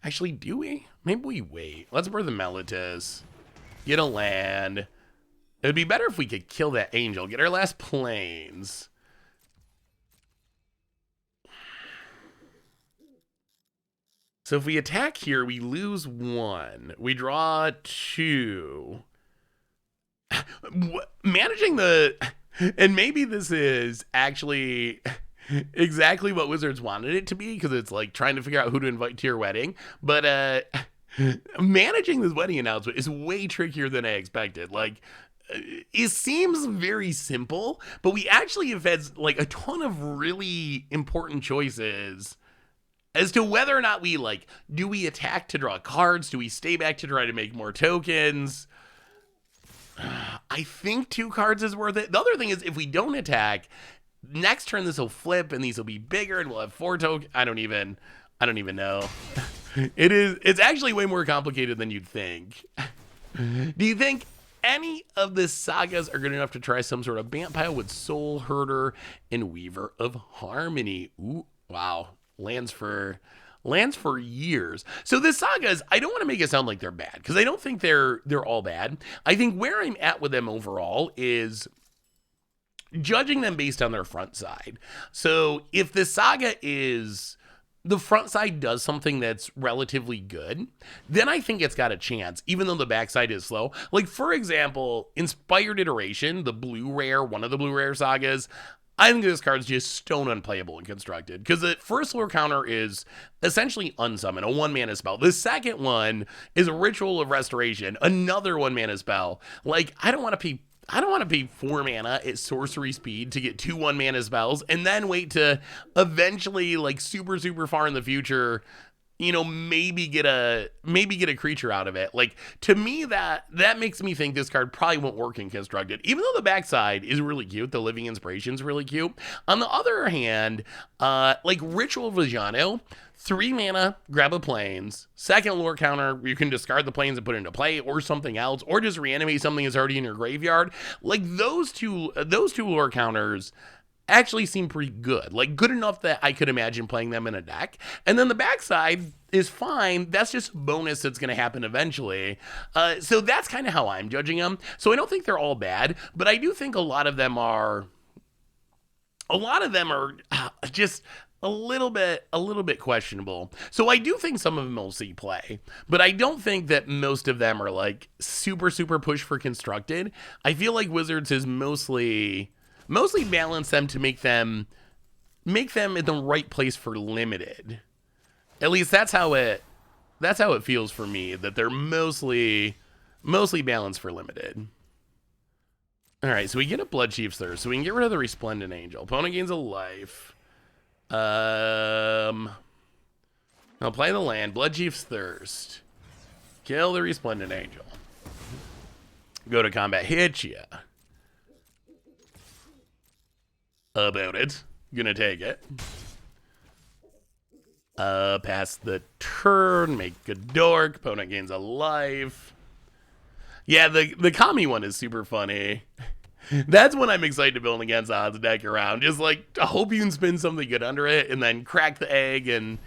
Actually, do we? Maybe we wait. Let's Birth of Melitus. Get a land. It would be better if we could kill that angel. Get our last planes. So if we attack here, we lose 1. We draw 2. Managing the... And maybe this is actually exactly what Wizards wanted it to be, because it's like trying to figure out who to invite to your wedding. But managing this wedding announcement is way trickier than I expected. Like, it seems very simple, but we actually have had like a ton of really important choices as to whether or not we, like, do we attack to draw cards? Do we stay back to try to make more tokens? I think 2 cards is worth it. The other thing is, if we don't attack, next turn this will flip and these will be bigger and we'll have 4 tokens. I don't even know. It's actually way more complicated than you'd think. Do you think any of the sagas are good enough to try some sort of Bant pile with Soul Herder and Weaver of Harmony? Ooh, wow. Lands for years. So the sagas, I don't want to make it sound like they're bad, because I don't think they're all bad. I think where I'm at with them overall is judging them based on their front side. So if the saga is... the front side does something that's relatively good, then I think it's got a chance, even though the backside is slow. Like, for example, Inspired Iteration, the blue rare, one of the blue rare sagas, I think this card's just stone unplayable and constructed, because the first lure counter is essentially unsummon, a 1-mana spell. The second one is a Ritual of Restoration, another 1-mana spell. Like, I don't want to pay 4 mana at sorcery speed to get 2 1-mana spells and then wait to eventually, like, super far in the future, you know, maybe get a creature out of it. Like, to me, that makes me think this card probably won't work in constructed, even though the backside is really cute. The Living Inspiration's really cute. On the other hand, like Ritual of Vijano, 3 mana, grab a planes. Second lure counter, you can discard the planes and put it into play, or something else, or just reanimate something that's already in your graveyard. Like, those two lure counters actually seem pretty good. Like, good enough that I could imagine playing them in a deck. And then the backside is fine. That's just a bonus that's going to happen eventually. So that's kind of how I'm judging them. So I don't think they're all bad, but I do think a lot of them are just a little bit questionable. So I do think some of them will see play, but I don't think that most of them are like super push for constructed. I feel like Wizards has mostly balanced them to make them in the right place for limited. At least that's how it feels for me, that they're mostly balanced for limited. All right, so we get a Bloodchief's Thirst, so we can get rid of the Resplendent Angel. Opponent gains a life. I'll play the land. Bloodchief's Thirst. Kill the Resplendent Angel. Go to combat. Hit ya. About it. Gonna take it. Pass the turn. Make a dork. Opponent gains a life. Yeah, the Kami one is super funny. That's when I'm excited to build against odds deck around. Just like, I hope you can spin something good under it and then crack the egg and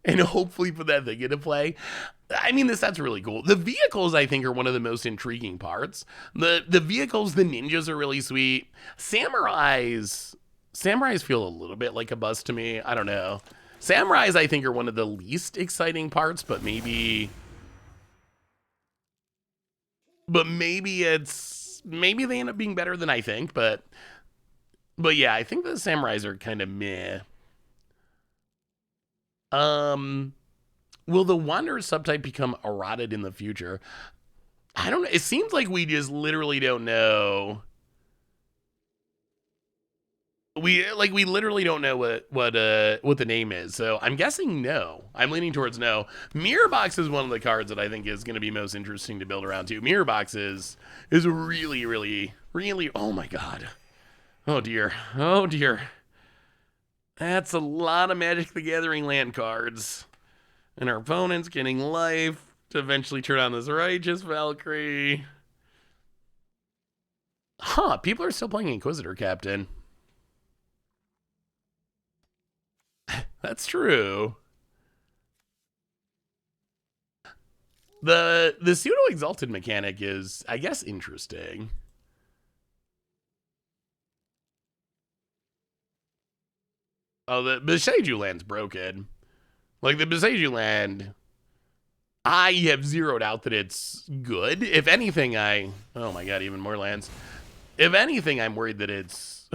hopefully put that thing into play. I mean, that's really cool. The vehicles, I think, are one of the most intriguing parts. The vehicles, the ninjas are really sweet. Samurais feel a little bit like a bust to me. I don't know. Samurais, I think, are one of the least exciting parts, but maybe they end up being better than I think. But But yeah, I think the samurais are kind of meh. Will the wanderer subtype become eroded in the future? I don't know. It seems like we just literally don't know. We literally don't know what the name is. So I'm guessing no. I'm leaning towards no. Mirror Box is one of the cards that I think is going to be most interesting to build around too. Mirror Box is really oh my god. Oh dear. Oh dear. That's a lot of Magic the Gathering land cards. And our opponent's getting life to eventually turn on this Righteous Valkyrie. Huh, people are still playing Inquisitor Captain. That's true. The pseudo exalted mechanic is, I guess, interesting. Oh, the Beseiju land's broken. Like the Beseiju land, I have zeroed out that it's good. If anything, oh my god, even more lands. If anything, I'm worried that it's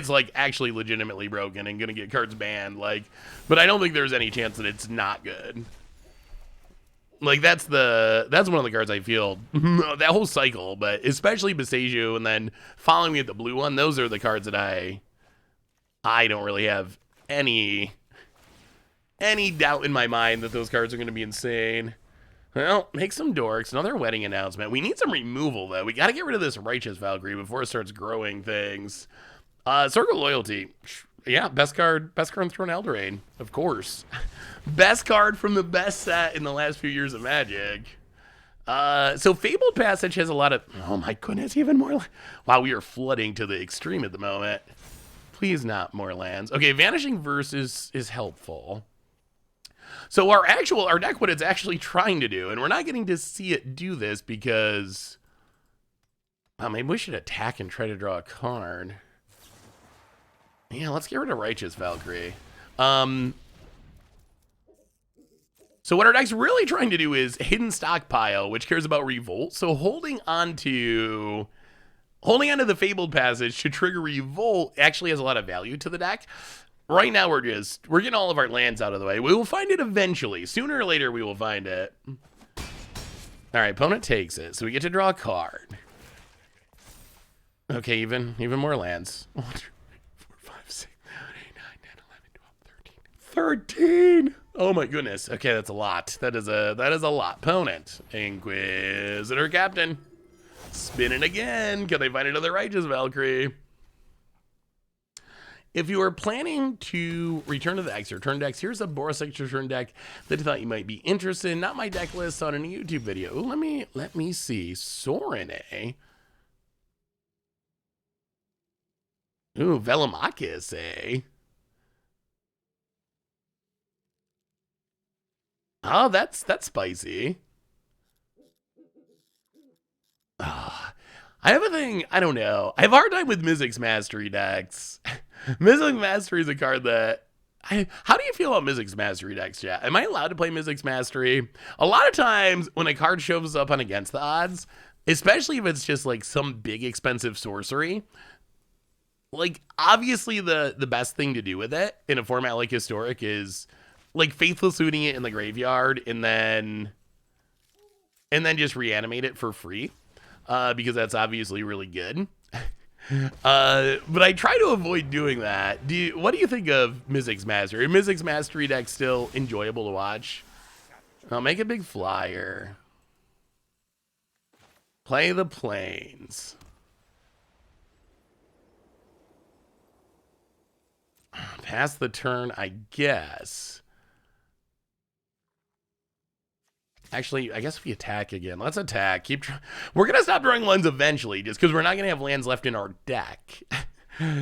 like actually legitimately broken and gonna get cards banned. Like, but I don't think there's any chance that it's not good. Like that's one of the cards I feel that whole cycle, but especially Beseiju and then following me at the blue one. Those are the cards that I don't really have any doubt in my mind that those cards are going to be insane. Well, make some dorks. Another wedding announcement. We need some removal, though. We got to get rid of this Righteous Valkyrie before it starts growing things. Circle Loyalty. Yeah, best card in Throne Eldraine, of course. Best card from the best set in the last few years of Magic. So Fabled Passage has a lot of... Oh my goodness, even more... Wow, we are flooding to the extreme at the moment. Please not more lands. Okay, Vanishing Verse is helpful. So our deck, what it's actually trying to do, and we're not getting to see it do this because... maybe we should attack and try to draw a card. Yeah, let's get rid of Righteous Valkyrie. So what our deck's really trying to do is Hidden Stockpile, which cares about Revolt. So holding onto the Fabled Passage to trigger Revolt actually has a lot of value to the deck. Right now, we're getting all of our lands out of the way. We will find it eventually. Sooner or later, we will find it. All right, opponent takes it, so we get to draw a card. Okay, even more lands. 1, 2, 3, 4, 5, 6, 7, 8, 9, 10, 11, 12, 13. 13! Oh my goodness. Okay, that's a lot. That is a lot. Opponent. Inquisitor Captain. Spinning again. Can they find another Righteous Valkyrie? If you are planning to return to the X or turn decks, here's a Boros X return deck that I thought you might be interested in. Not my deck list on a YouTube video. Ooh, let me see. Sorene. Ooh, Velomachus, eh? Oh, that's spicy. I have a thing, I don't know. I have a hard time with Mizzix Mastery decks. Mizzix Mastery is a card that... how do you feel about Mizzix Mastery decks, chat? Am I allowed to play Mizzix Mastery? A lot of times, when a card shows up on Against the Odds, especially if it's just like some big expensive sorcery, like obviously the best thing to do with it in a format like Historic is like Faithless Looting it in the graveyard and then just reanimate it for free. Because that's obviously really good. But I try to avoid doing that. What do you think of Mizzix Mastery? Are Mizzix Mastery decks still enjoyable to watch? I'll make a big flyer. Play the Plains. Pass the turn, I guess. Actually, I guess we attack again. Let's attack. We're going to stop drawing lands eventually just because we're not going to have lands left in our deck.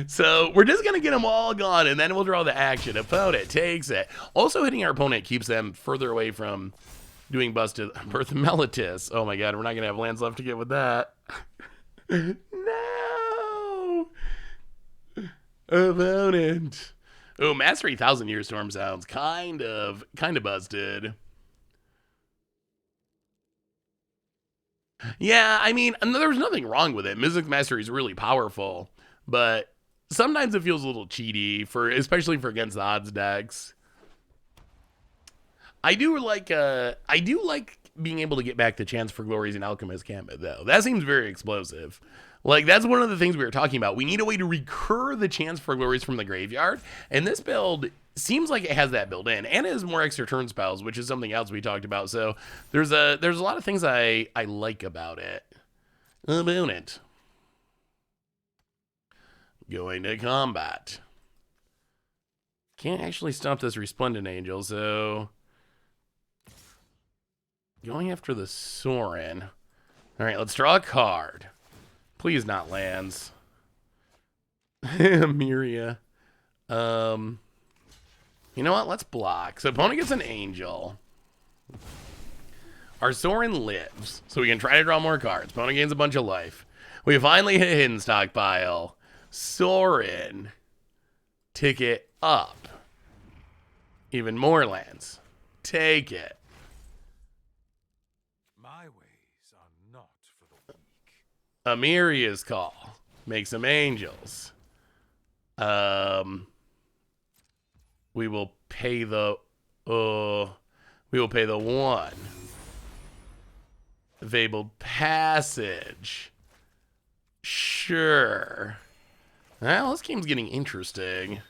So we're just going to get them all gone, and then we'll draw the action. Opponent takes it. Also, hitting our opponent keeps them further away from doing Birth of Melitus. Oh my god, we're not going to have lands left to get with that. No! Opponent. Oh, Mastery 1,000 Year Storm sounds kind of busted. Yeah, I mean, there's nothing wrong with it. Mizzix Mastery is really powerful, but sometimes it feels a little cheaty especially for against the odds decks. I do like being able to get back the Chance for Glories and Alchemist Gambit though. That seems very explosive. Like, that's one of the things we were talking about. We need a way to recur the Chance for Glories from the graveyard, and this build seems like it has that built in, and it has more extra turn spells, which is something else we talked about. So there's a lot of things I like about it. About it. Going to combat. Can't actually stop this Resplendent Angel, so going after the Sorin. All right, let's draw a card. Please not lands. Miria. You know what? Let's block. So opponent gets an Angel. Our Sorin lives, so we can try to draw more cards. Opponent gains a bunch of life. We finally hit Hidden Stockpile. Sorin. Ticket up. Even more lands. Take it. My ways are not for the weak. Amiria's Call. Make some angels. We will pay the one. Fabled Passage. Sure. Well, this game's getting interesting.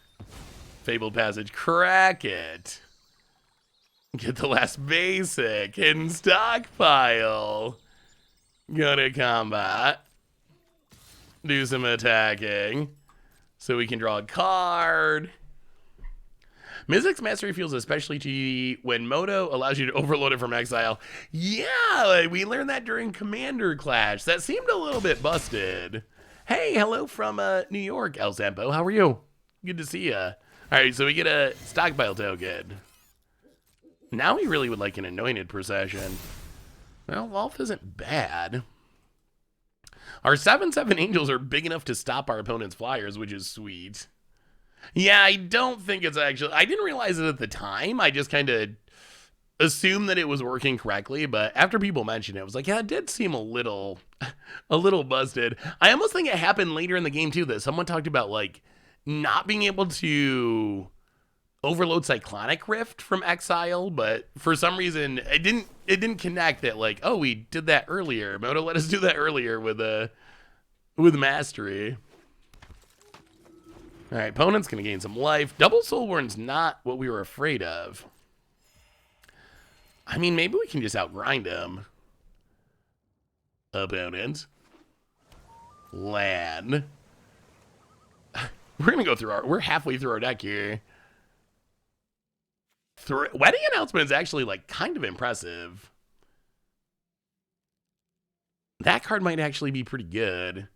Fabled Passage. Crack it. Get the last basic. Hidden Stockpile. Go to combat. Do some attacking. So we can draw a card. Mystic's Mastery feels especially cheaty when Moto allows you to overload it from exile. Yeah, we learned that during Commander Clash. That seemed a little bit busted. Hey, hello from New York, El Sampo. How are you? Good to see ya. All right, so we get a stockpile token. Now we really would like an Anointed Procession. Well, Wolf isn't bad. Our 7/7 Angels are big enough to stop our opponent's flyers, which is sweet. Yeah, I don't think it's actually... I didn't realize it at the time. I just kind of assumed that it was working correctly, but after people mentioned it, I was like, yeah, it did seem a little busted. I almost think it happened later in the game, too, that someone talked about, like, not being able to overload Cyclonic Rift from exile, but for some reason, it didn't connect that, like, oh, we did that earlier. Moto let us do that earlier with Mastery. All right, opponent's going to gain some life. Double Soulborn's not what we were afraid of. I mean, maybe we can just outgrind him. Opponent. Land. We're going to go through we're halfway through our deck here. Wedding Announcement is actually, like, kind of impressive. That card might actually be pretty good.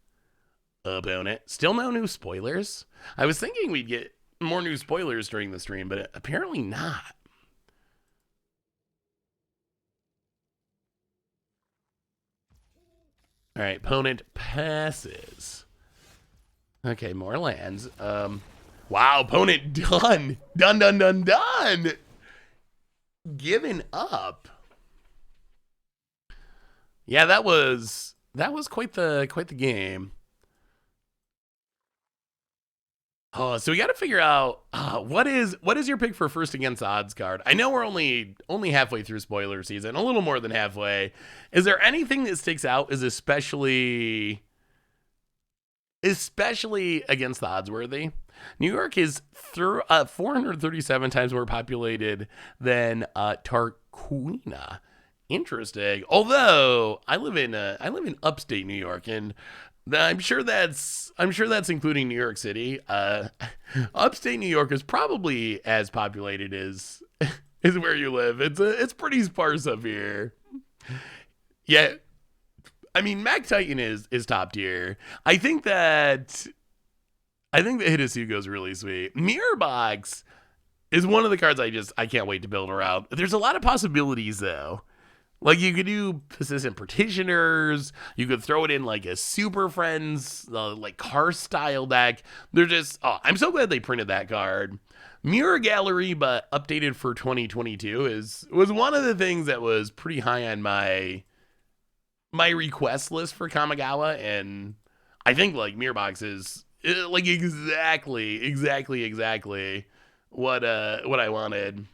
Opponent. Still no new spoilers. I was thinking we'd get more new spoilers during the stream, but apparently not. All right, opponent passes. Okay, more lands. Wow, opponent done. Done. Given up. Yeah, that was quite the game. Oh, so we got to figure out what is your pick for first against odds card? I know we're only halfway through spoiler season, a little more than halfway. Is there anything that sticks out as especially against the odds worthy? New York is 437 times more populated than Tarquina. Interesting. Although I live in upstate New York, and I'm sure that's including New York City. Upstate New York is probably as populated as where you live. It's pretty sparse up here. Yeah, I mean, Mac Titan is top tier. I think that Hidetsugo is really sweet. Mirror Box is one of the cards I can't wait to build around. There's a lot of possibilities though. Like, you could do Persistent Petitioners. You could throw it in, like, a Super Friends, like, car style deck. They're just... Oh, I'm so glad they printed that card. Mirror Gallery, but updated for 2022, was one of the things that was pretty high on my request list for Kamigawa. And I think, like, Mirror Box is Like exactly what I wanted.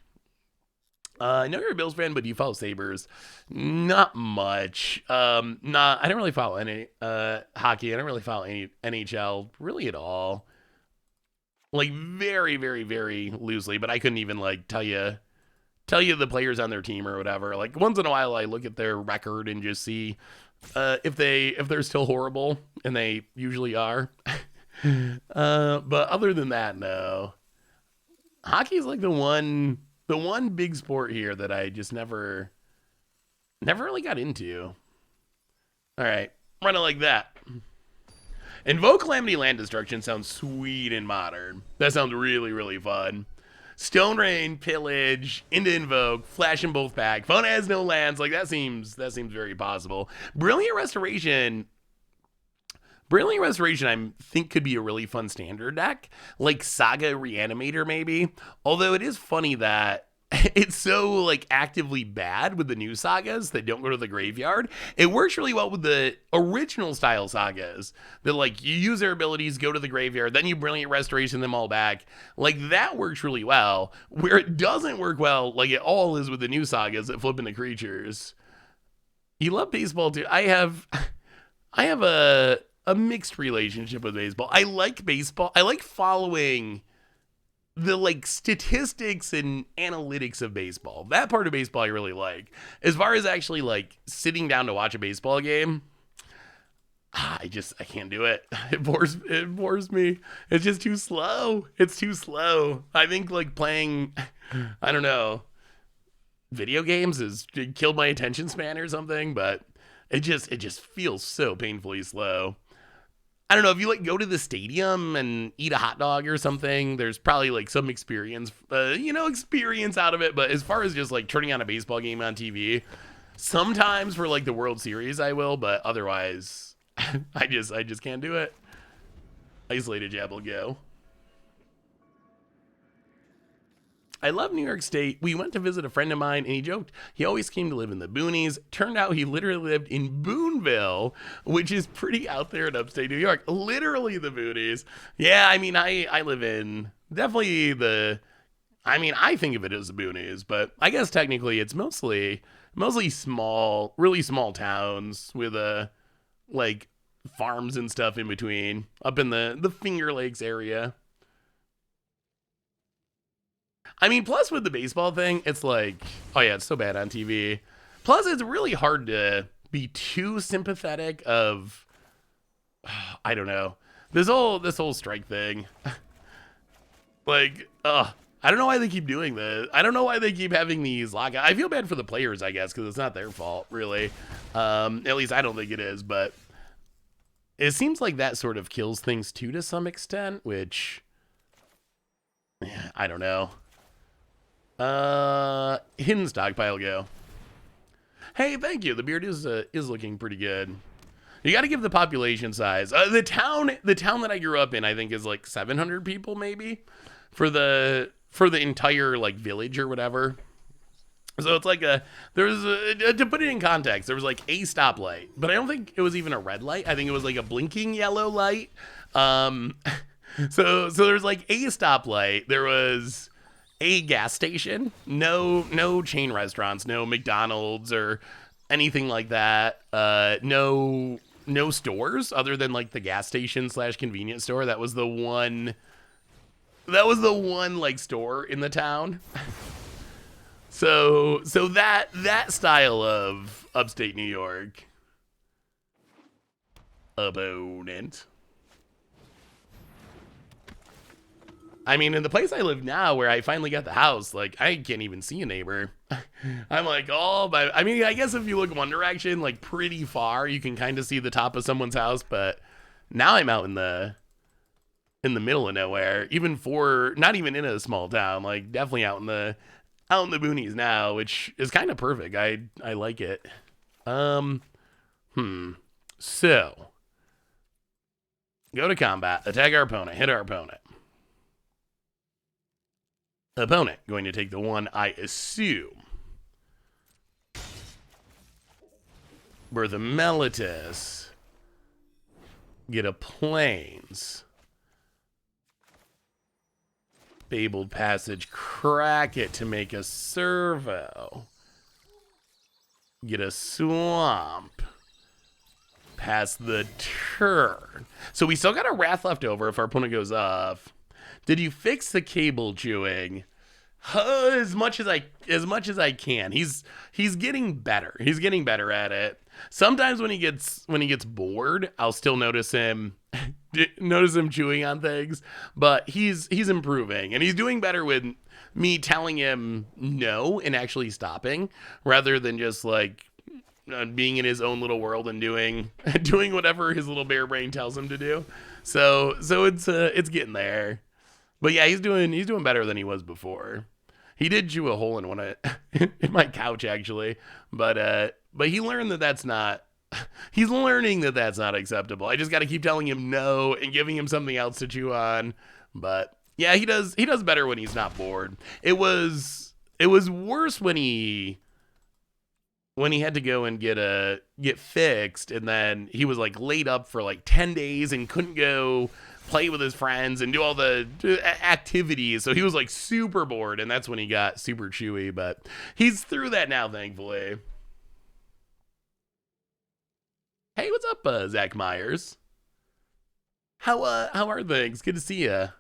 I know you're a Bills fan, but do you follow Sabres? Not much. I don't really follow any hockey. I don't really follow any NHL really at all. Like very, very, very loosely, but I couldn't even like tell you the players on their team or whatever. Like once in a while I look at their record and just see if they're still horrible, and they usually are. But other than that, no. Hockey is like the one big sport here that I just never really got into. All right, run it like that. Invoke Calamity Land Destruction sounds sweet and modern. That sounds really, really fun. Stone Rain, Pillage, into Invoke, Flash in both back. Phone has no lands. Like that seems very possible. Brilliant Restoration, I think could be a really fun standard deck, like Saga Reanimator maybe. Although it is funny that it's so like actively bad with the new sagas that don't go to the graveyard. It works really well with the original style sagas that like you use their abilities, go to the graveyard, then you Brilliant Restoration them all back. Like that works really well. Where it doesn't work well, like it all is with the new sagas that flip into creatures. You love baseball too. I have a mixed relationship with baseball. I like baseball. I like following the like statistics and analytics of baseball. That part of baseball I really like. As far as actually like sitting down to watch a baseball game, I can't do it. It bores me. It's just too slow. It's too slow. I think like playing, I don't know, video games has killed my attention span or something, but it just feels so painfully slow. I don't know, if you like go to the stadium and eat a hot dog or something, there's probably like some experience out of it. But as far as just like turning on a baseball game on TV, sometimes for like the World Series I will, but otherwise I just can't do it. Isolated Jab will go. I love New York State. We went to visit a friend of mine, and he joked he always came to live in the boonies. Turned out he literally lived in Boonville, which is pretty out there in upstate New York. Literally the boonies. Yeah, I mean, I live in definitely I think of it as the boonies, but I guess technically it's mostly small, really small towns with like farms and stuff in between, up in the Finger Lakes area. I mean, plus with the baseball thing, it's like, oh yeah, it's so bad on TV. Plus, it's really hard to be too sympathetic of, I don't know, this whole strike thing. Like, I don't know why they keep doing this. I don't know why they keep having these lockouts. I feel bad for the players, I guess, because it's not their fault, really. At least I don't think it is, but it seems like that sort of kills things too to some extent, which, I don't know. Hidden stockpile go. Hey, thank you. The beard is looking pretty good. You got to give the population size. The town that I grew up in, I think, is like 700 people maybe for the entire like village or whatever. So it's like to put it in context, there was like a stoplight, but I don't think it was even a red light. I think it was like a blinking yellow light. So there's like a stoplight. There was a gas station, no chain restaurants, no McDonald's or anything like that. No stores other than like the gas station / convenience store. That was the one like store in the town. So that style of upstate New York opponent. I mean, in the place I live now, where I finally got the house, like, I can't even see a neighbor. I'm like, oh, but I mean, I guess if you look one direction, like, pretty far, you can kind of see the top of someone's house, but now I'm out in the middle of nowhere, not even in a small town, like, definitely out in the boonies now, which is kind of perfect. I like it. So, go to combat, attack our opponent, hit our opponent. Opponent going to take the one, I assume, Bertha Mellitus, get a Plains, Fabled Passage. Crack it to make a servo. Get a swamp. Pass the turn. So we still got a wrath left over if our opponent goes off. Did you fix the cable chewing? As much as I can. He's getting better. He's getting better at it. Sometimes when he gets bored, I'll still notice him chewing on things, but he's improving, and he's doing better with me telling him no and actually stopping rather than just like being in his own little world and doing whatever his little bear brain tells him to do. So it's getting there. But yeah, he's doing better than he was before. He did chew a hole in one in my couch actually, but he learned that that's not. He's learning that that's not acceptable. I just got to keep telling him no and giving him something else to chew on. But yeah, he does better when he's not bored. It was worse when he had to go and get fixed, and then he was like laid up for like 10 days and couldn't go play with his friends and do all the activities. So he was like super bored, and that's when he got super chewy, but he's through that now, thankfully. Hey, what's up, Zach Myers? How are things? Good to see you.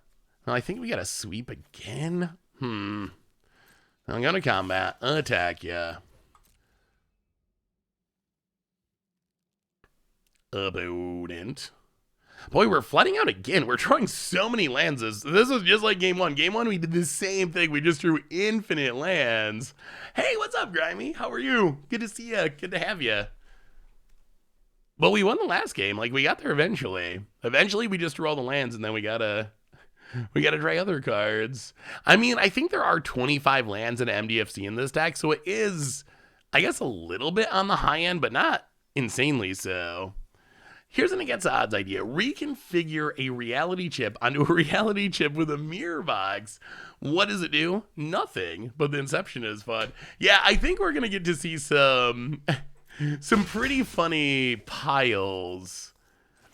Well, I think we got a sweep again. I'm gonna combat, attack ya. Opponent. Boy, we're flooding out again. We're drawing so many lands. This was just like game one. Game one, we did the same thing. We just drew infinite lands. Hey, what's up, Grimy? How are you? Good to see you. Good to have you. Well, we won the last game. Like, we got there eventually. Eventually, we just drew all the lands, and then we gotta try other cards. I mean, I think there are 25 lands in MDFC in this deck, so it is, I guess, a little bit on the high end, but not insanely so. Here's an against odds idea. Reconfigure a reality chip onto a reality chip with a mirror box. What does it do? Nothing, but the inception is fun. Yeah, I think we're going to get to see some pretty funny piles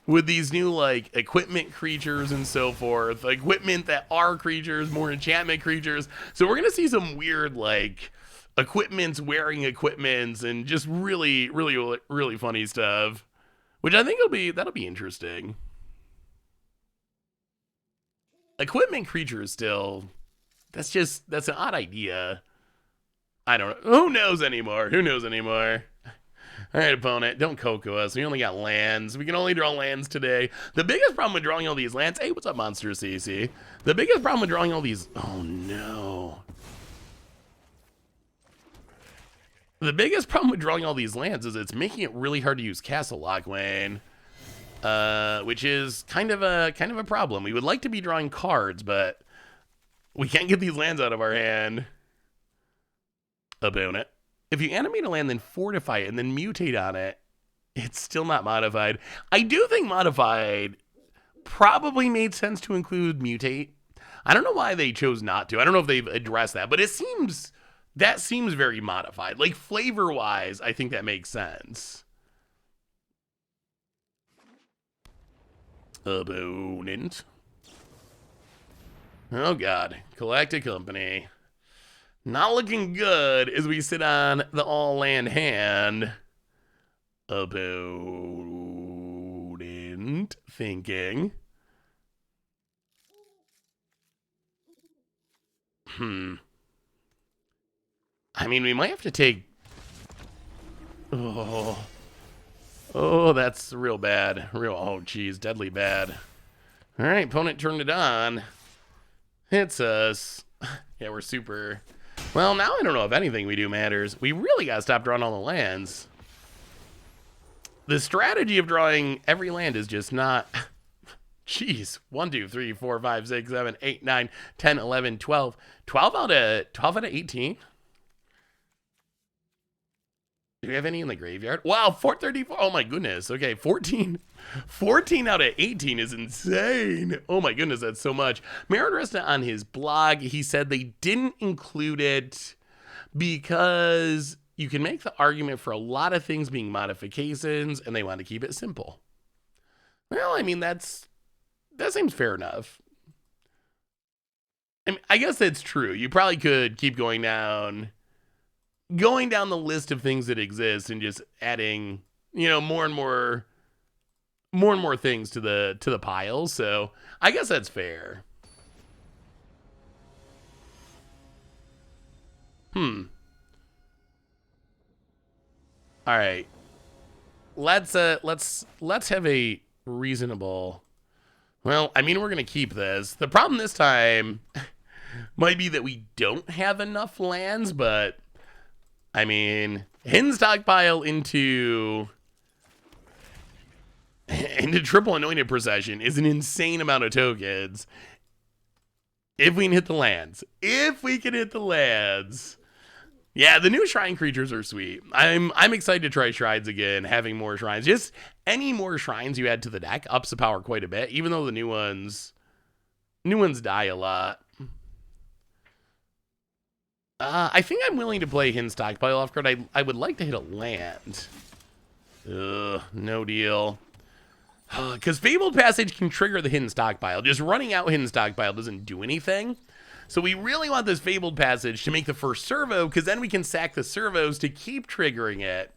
with these new like equipment creatures and so forth. Equipment that are creatures, more enchantment creatures. So we're going to see some weird like equipments wearing equipments and just really, really, really funny stuff. Which I think that'll be interesting. Equipment creatures still, that's an odd idea. I don't know. Who knows anymore? All right, opponent, don't Coco us. We only got lands. We can only draw lands today. The biggest problem with drawing all these lands, hey, what's up, Monster CC? The biggest problem with drawing all these, oh no. The biggest problem with drawing all these lands is it's making it really hard to use Castle Lock, Wayne. Which is kind of a problem. We would like to be drawing cards, but we can't get these lands out of our hand. Opponent. If you animate a land, then fortify it, and then mutate on it, it's still not modified. I do think modified probably made sense to include mutate. I don't know why they chose not to. I don't know if they've addressed that, but that seems very modified. Like, flavor-wise, I think that makes sense. Opponent. Oh, God. Collect a company. Not looking good as we sit on the all-land hand. Opponent. Thinking. I mean, we might have to take... Oh, that's real bad. Oh, geez, deadly bad. All right, opponent turned it on. Hits us. Yeah, we're super... Well, now I don't know if anything we do matters. We really got to stop drawing all the lands. The strategy of drawing every land is just not... Jeez, 1, 2, 3, 4, 5, 6, 7, 8, 9, 10, 11, 12. 12 out of 18? Do we have any in the graveyard? Wow, 434. Oh my goodness. Okay, 14 out of 18 is insane. Oh my goodness, that's so much. Marin Resta on his blog, he said they didn't include it because you can make the argument for a lot of things being modifications and they want to keep it simple. Well, I mean, that seems fair enough. I mean, I guess that's true. You probably could keep going down the list of things that exist and just adding, more and more things to the pile. So I guess that's fair. All right. Let's have a reasonable. Well, I mean, we're gonna keep this. The problem this time might be that we don't have enough lands, but I mean, hidden stockpile into triple anointed procession is an insane amount of tokens. If we can hit the lands. Yeah, the new shrine creatures are sweet. I'm excited to try shrines again, having more shrines. Just any more shrines you add to the deck ups the power quite a bit, even though the new ones die a lot. I think I'm willing to play hidden stockpile off card. I would like to hit a land. Ugh, no deal. Because Fabled Passage can trigger the hidden stockpile. Just running out hidden stockpile doesn't do anything. So we really want this Fabled Passage to make the first servo, because then we can sack the servos to keep triggering it.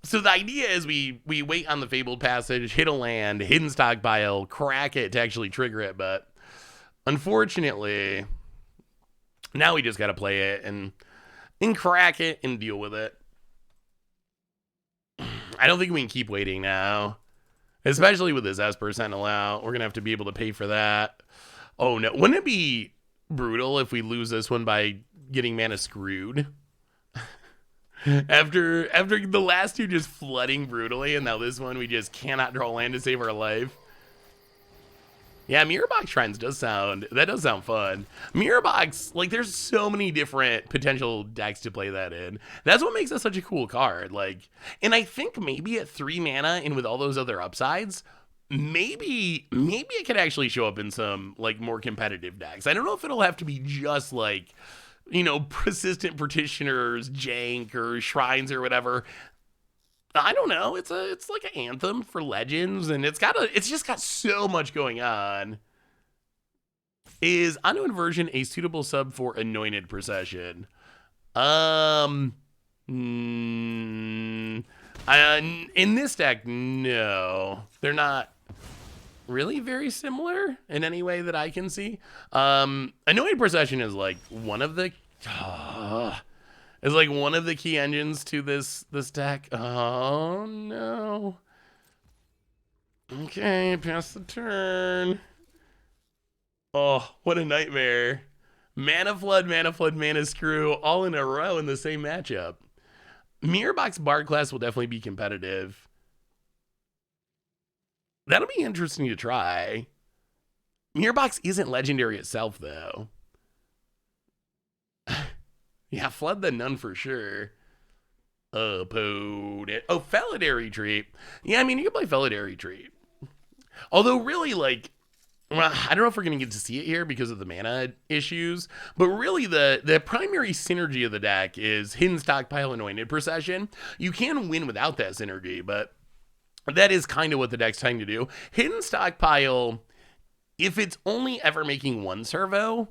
So the idea is we wait on the Fabled Passage, hit a land, hidden stockpile, crack it to actually trigger it. But unfortunately, now we just got to play it and crack it and deal with it. I don't think we can keep waiting now. Especially with this Esper Sentinel out. We're going to have to be able to pay for that. Oh, no. Wouldn't it be brutal if we lose this one by getting mana screwed? after the last two just flooding brutally, and now this one we just cannot draw land to save our life. Yeah, Mirror Box Shrines does sound fun. Mirror Box, like, there's so many different potential decks to play that in. That's what makes it such a cool card. Like, and I think maybe at 3 mana and with all those other upsides, maybe it could actually show up in some, like, more competitive decks. I don't know if it'll have to be just, like, Persistent Petitioners, Jank, or Shrines or whatever. I don't know. It's like an anthem for Legends, and it's just got so much going on. Is Auto Inversion a suitable sub for Anointed Procession? In this deck, no. They're not really very similar in any way that I can see. Anointed Procession is like one of the key engines to this deck. Oh no. Okay, pass the turn. Oh, what a nightmare. Mana Flood, Mana Screw, all in a row in the same matchup. Mirror Box Bard class will definitely be competitive. That'll be interesting to try. Mirror Box isn't legendary itself, though. Yeah, Flood the Nun for sure. Opponent. Oh, Felidary Retreat. Yeah, I mean, you can play Felidary Retreat. Although, really, like, well, I don't know if we're going to get to see it here because of the mana issues, but really the primary synergy of the deck is Hidden Stockpile, Anointed Procession. You can win without that synergy, but that is kind of what the deck's trying to do. Hidden Stockpile, if it's only ever making one servo,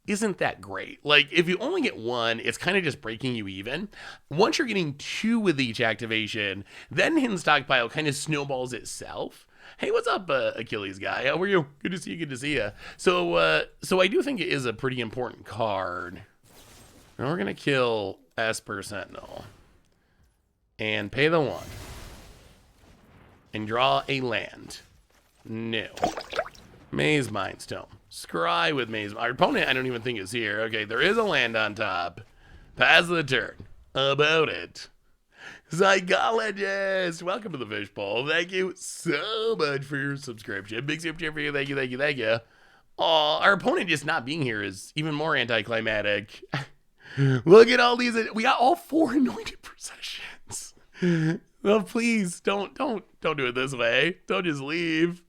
isn't that great. Like, if you only get one, it's kind of just breaking you even. Once you're getting 2 with each activation, then Hidden Stockpile kind of snowballs itself. Hey, what's up, Achilles guy? How are you? Good to see you. So I do think it is a pretty important card. And we're going to kill Esper Sentinel. And pay the 1. And draw a land. No. Maze Mindstone. Scry with Maze. Our opponent, I don't even think is here. Okay, there is a land on top. Pass the turn. About it. Psychologist, welcome to the Fishbowl. Thank you so much for your subscription. Big super cheer for you. Thank you. Oh, our opponent just not being here is even more anticlimactic. Look at all these. We got all 4 anointed processions. Well, please don't do it this way. Don't just leave.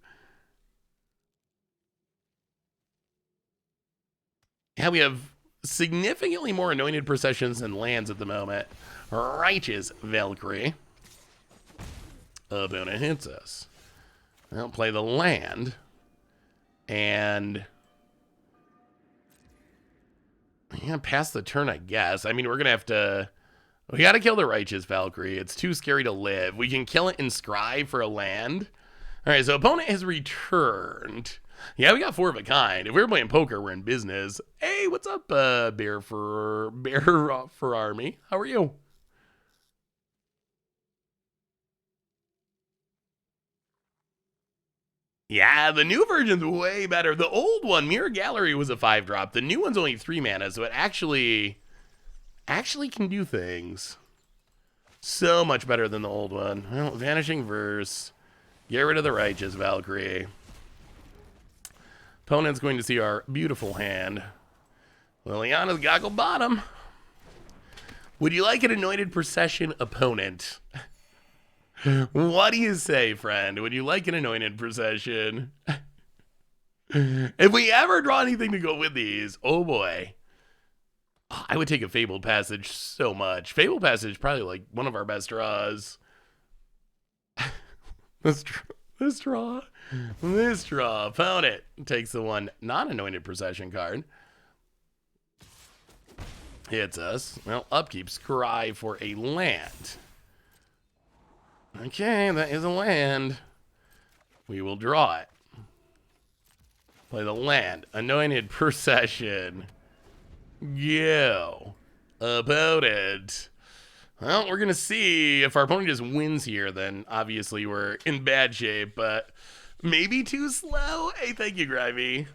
Yeah, we have significantly more anointed processions than lands at the moment. Righteous Valkyrie. Opponent hits us. I'll play the land. And Yeah, pass the turn, I guess. I mean, we're going to have to... We got to kill the Righteous Valkyrie. It's too scary to live. We can kill it and scry for a land. All right, so opponent has returned. Yeah, we got 4 of a kind. If we were playing poker, we're in business. Hey, what's up, Bear for Army? How are you? Yeah, the new version's way better. The old one, Mirror Gallery, was a 5-drop. The new one's only 3 mana, so it actually can do things. So much better than the old one. Well, Vanishing Verse. Get rid of the Righteous Valkyrie. Opponent's going to see our beautiful hand. Liliana's Goggle Bottom. Would you like an Anointed Procession opponent? What do you say, friend? Would you like an Anointed Procession? If we ever draw anything to go with these, oh boy. I would take a Fabled Passage so much. Fabled Passage probably like one of our best draws. This draw. Opponent takes the one non-Anointed Procession card. Hits us. Well, upkeep, scry for a land. Okay, that is a land. We will draw it. Play the land. Anointed Procession. Yo. Opponent. Well, we're going to see if our opponent just wins here, then obviously we're in bad shape, but maybe too slow. Hey, thank you, Grivey.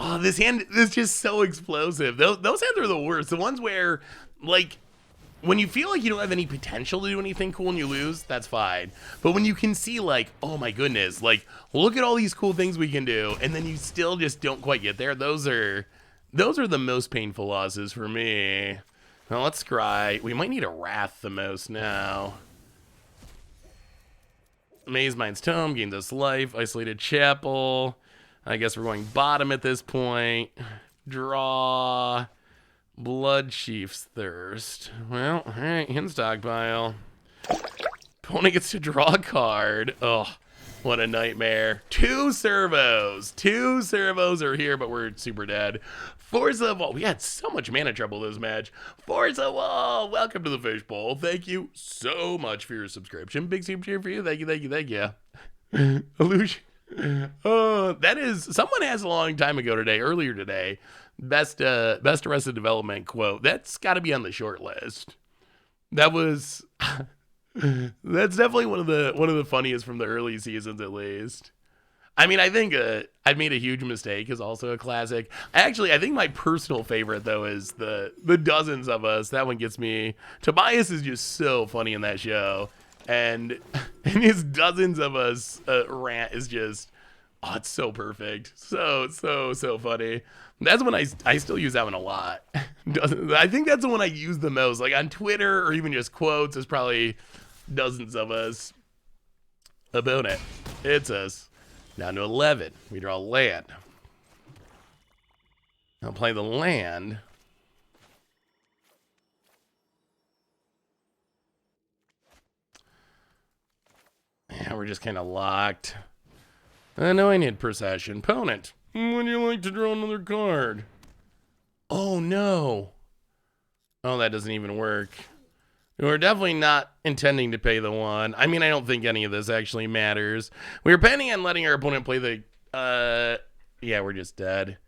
Oh, this hand is just so explosive. Those hands are the worst. The ones where, like, when you feel like you don't have any potential to do anything cool and you lose, that's fine. But when you can see, like, oh my goodness, like, look at all these cool things we can do, and then you still just don't quite get there, those are the most painful losses for me. Now let's scry. We might need a Wrath the most now. Maze Mind's Tome gains us life. Isolated Chapel. I guess we're going bottom at this point. Draw. Blood Chief's Thirst. Well, all right, in stockpile. Opponent gets to draw a card. Oh, what a nightmare. 2 servos. 2 servos are here, but we're super dead. Forza Wall. We had so much mana trouble this match. Forza Wall. Welcome to the Fishbowl. Thank you so much for your subscription. Big super cheer for you. Thank you. Illusion. That is, someone asked a long time ago today, earlier today, best Arrested Development quote. That's got to be on the short list. That was, that's definitely one of the funniest from the early seasons, at least. I mean, I think I've Made a Huge Mistake is also a classic. I think my personal favorite, though, is the Dozens of Us. That one gets me. Tobias is just so funny in that show. And his Dozens of Us rant is just, oh, it's so perfect. So funny. That's when I still use that one a lot. I think that's the one I use the most. Like on Twitter or even just quotes is probably Dozens of Us. Opponent. It's us. Down to 11. We draw land. I'll play the land. Yeah, we're just kind of locked. Anointed Procession. Opponent. Would you like to draw another card? Oh, no. Oh, that doesn't even work. We're definitely not intending to pay the 1. I mean, I don't think any of this actually matters. We were planning on letting our opponent play the... yeah, we're just dead.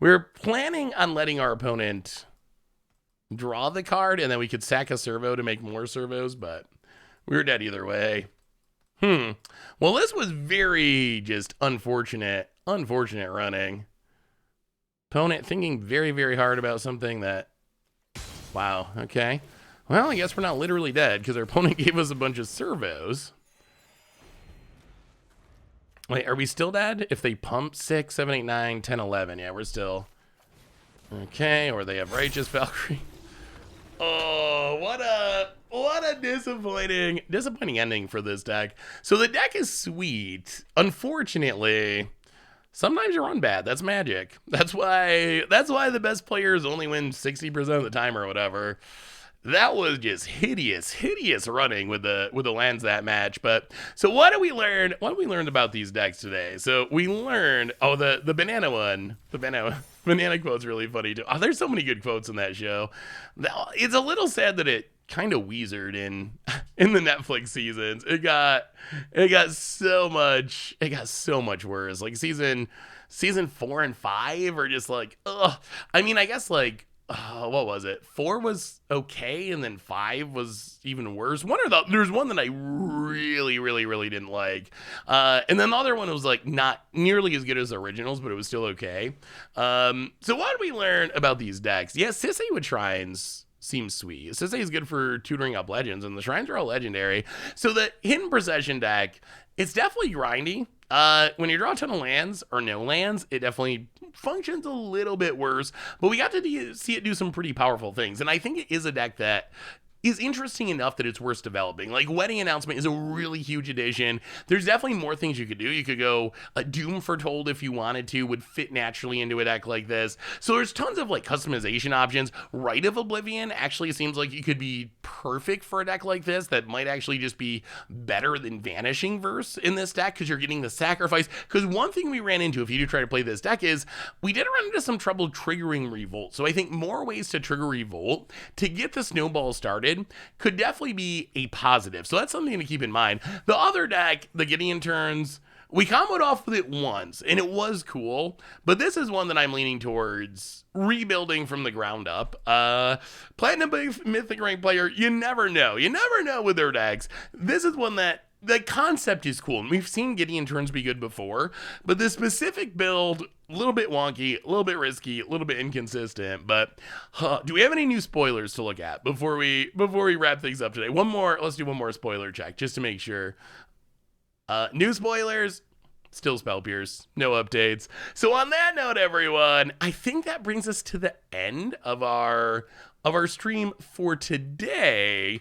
We were planning on letting our opponent draw the card, and then we could sack a servo to make more servos, but we were dead either way. Well, this was very just unfortunate running. Opponent thinking very, very hard about something that... Wow, okay. Well, I guess we're not literally dead because our opponent gave us a bunch of servos. Wait, are we still dead? If they pump 6, 7, 8, 9, 10, 11. Yeah, we're still... Okay, or they have Righteous Valkyrie. Oh, what a disappointing ending for this deck. So the deck is sweet. Unfortunately, sometimes you run bad. That's Magic. That's why the best players only win 60% of the time or whatever. That was just hideous running with the lands that match. But so what did we learn? What we learned about these decks today? So we learned the banana one, the banana quote's really funny too. Oh, there's so many good quotes in that show. It's a little sad that it kind of weasered in the Netflix seasons. It got so much worse. Like season 4 and 5 are just like, ugh. I mean, I guess like what was it? 4 was okay, and then 5 was even worse. There's one that I really didn't like, and then the other one was like not nearly as good as the originals, but it was still okay. So what did we learn about these decks? Yeah, Sisay with Shrines seems sweet. Sisay is good for tutoring up legends, and the Shrines are all legendary. So the Hidden Procession deck, it's definitely grindy. When you draw a ton of lands or no lands, it definitely functions a little bit worse, but we got to see it do some pretty powerful things. And I think it is a deck that is interesting enough that it's worth developing. Like Wedding Announcement is a really huge addition. There's definitely more things you could do. You could go a Doom Foretold if you wanted to, would fit naturally into a deck like this. So there's tons of like customization options. Rite of Oblivion actually seems like it could be perfect for a deck like this that might actually just be better than Vanishing Verse in this deck because you're getting the sacrifice. Because one thing we ran into if you do try to play this deck is we did run into some trouble triggering Revolt. So I think more ways to trigger Revolt to get the snowball started could definitely be a positive. So that's something to keep in mind. The other deck, the Gideon Turns, we comboed off with it once, and it was cool, but this is one that I'm leaning towards rebuilding from the ground up. Platinum Mythic Rank player, you never know. You never know with their decks. This is one that the concept is cool, and we've seen Gideon Turns be good before, but the specific build, a little bit wonky, a little bit risky, a little bit inconsistent. But do we have any new spoilers to look at before we wrap things up today? Let's do one more spoiler check just to make sure. New spoilers, still Spell Pierce, no updates. So on that note, everyone, I think that brings us to the end of our stream for today.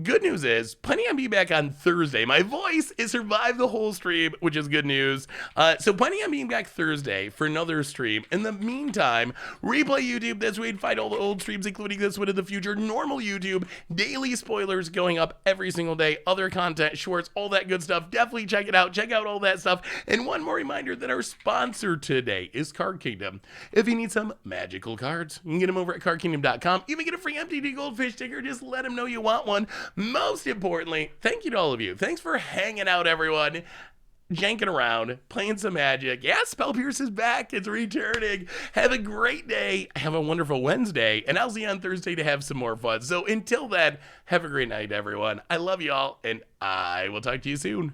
Good news is, Plenty on be back on Thursday. My voice has survived the whole stream, which is good news. So Plenty on being back Thursday for another stream. In the meantime, replay YouTube this week, find all the old streams, including this one in the future, normal YouTube, daily spoilers going up every single day, other content, shorts, all that good stuff. Definitely check it out. Check out all that stuff. And one more reminder that our sponsor today is Card Kingdom. If you need some magical cards, you can get them over at cardkingdom.com. Even get a free MTG Goldfish sticker. Just let them know you want one. Most importantly, thank you to all of you. Thanks for hanging out, everyone. Janking around, playing some Magic. Yeah, Spell Pierce is back. It's returning. Have a great day. Have a wonderful Wednesday. And I'll see you on Thursday to have some more fun. So until then, have a great night, everyone. I love you all, and I will talk to you soon.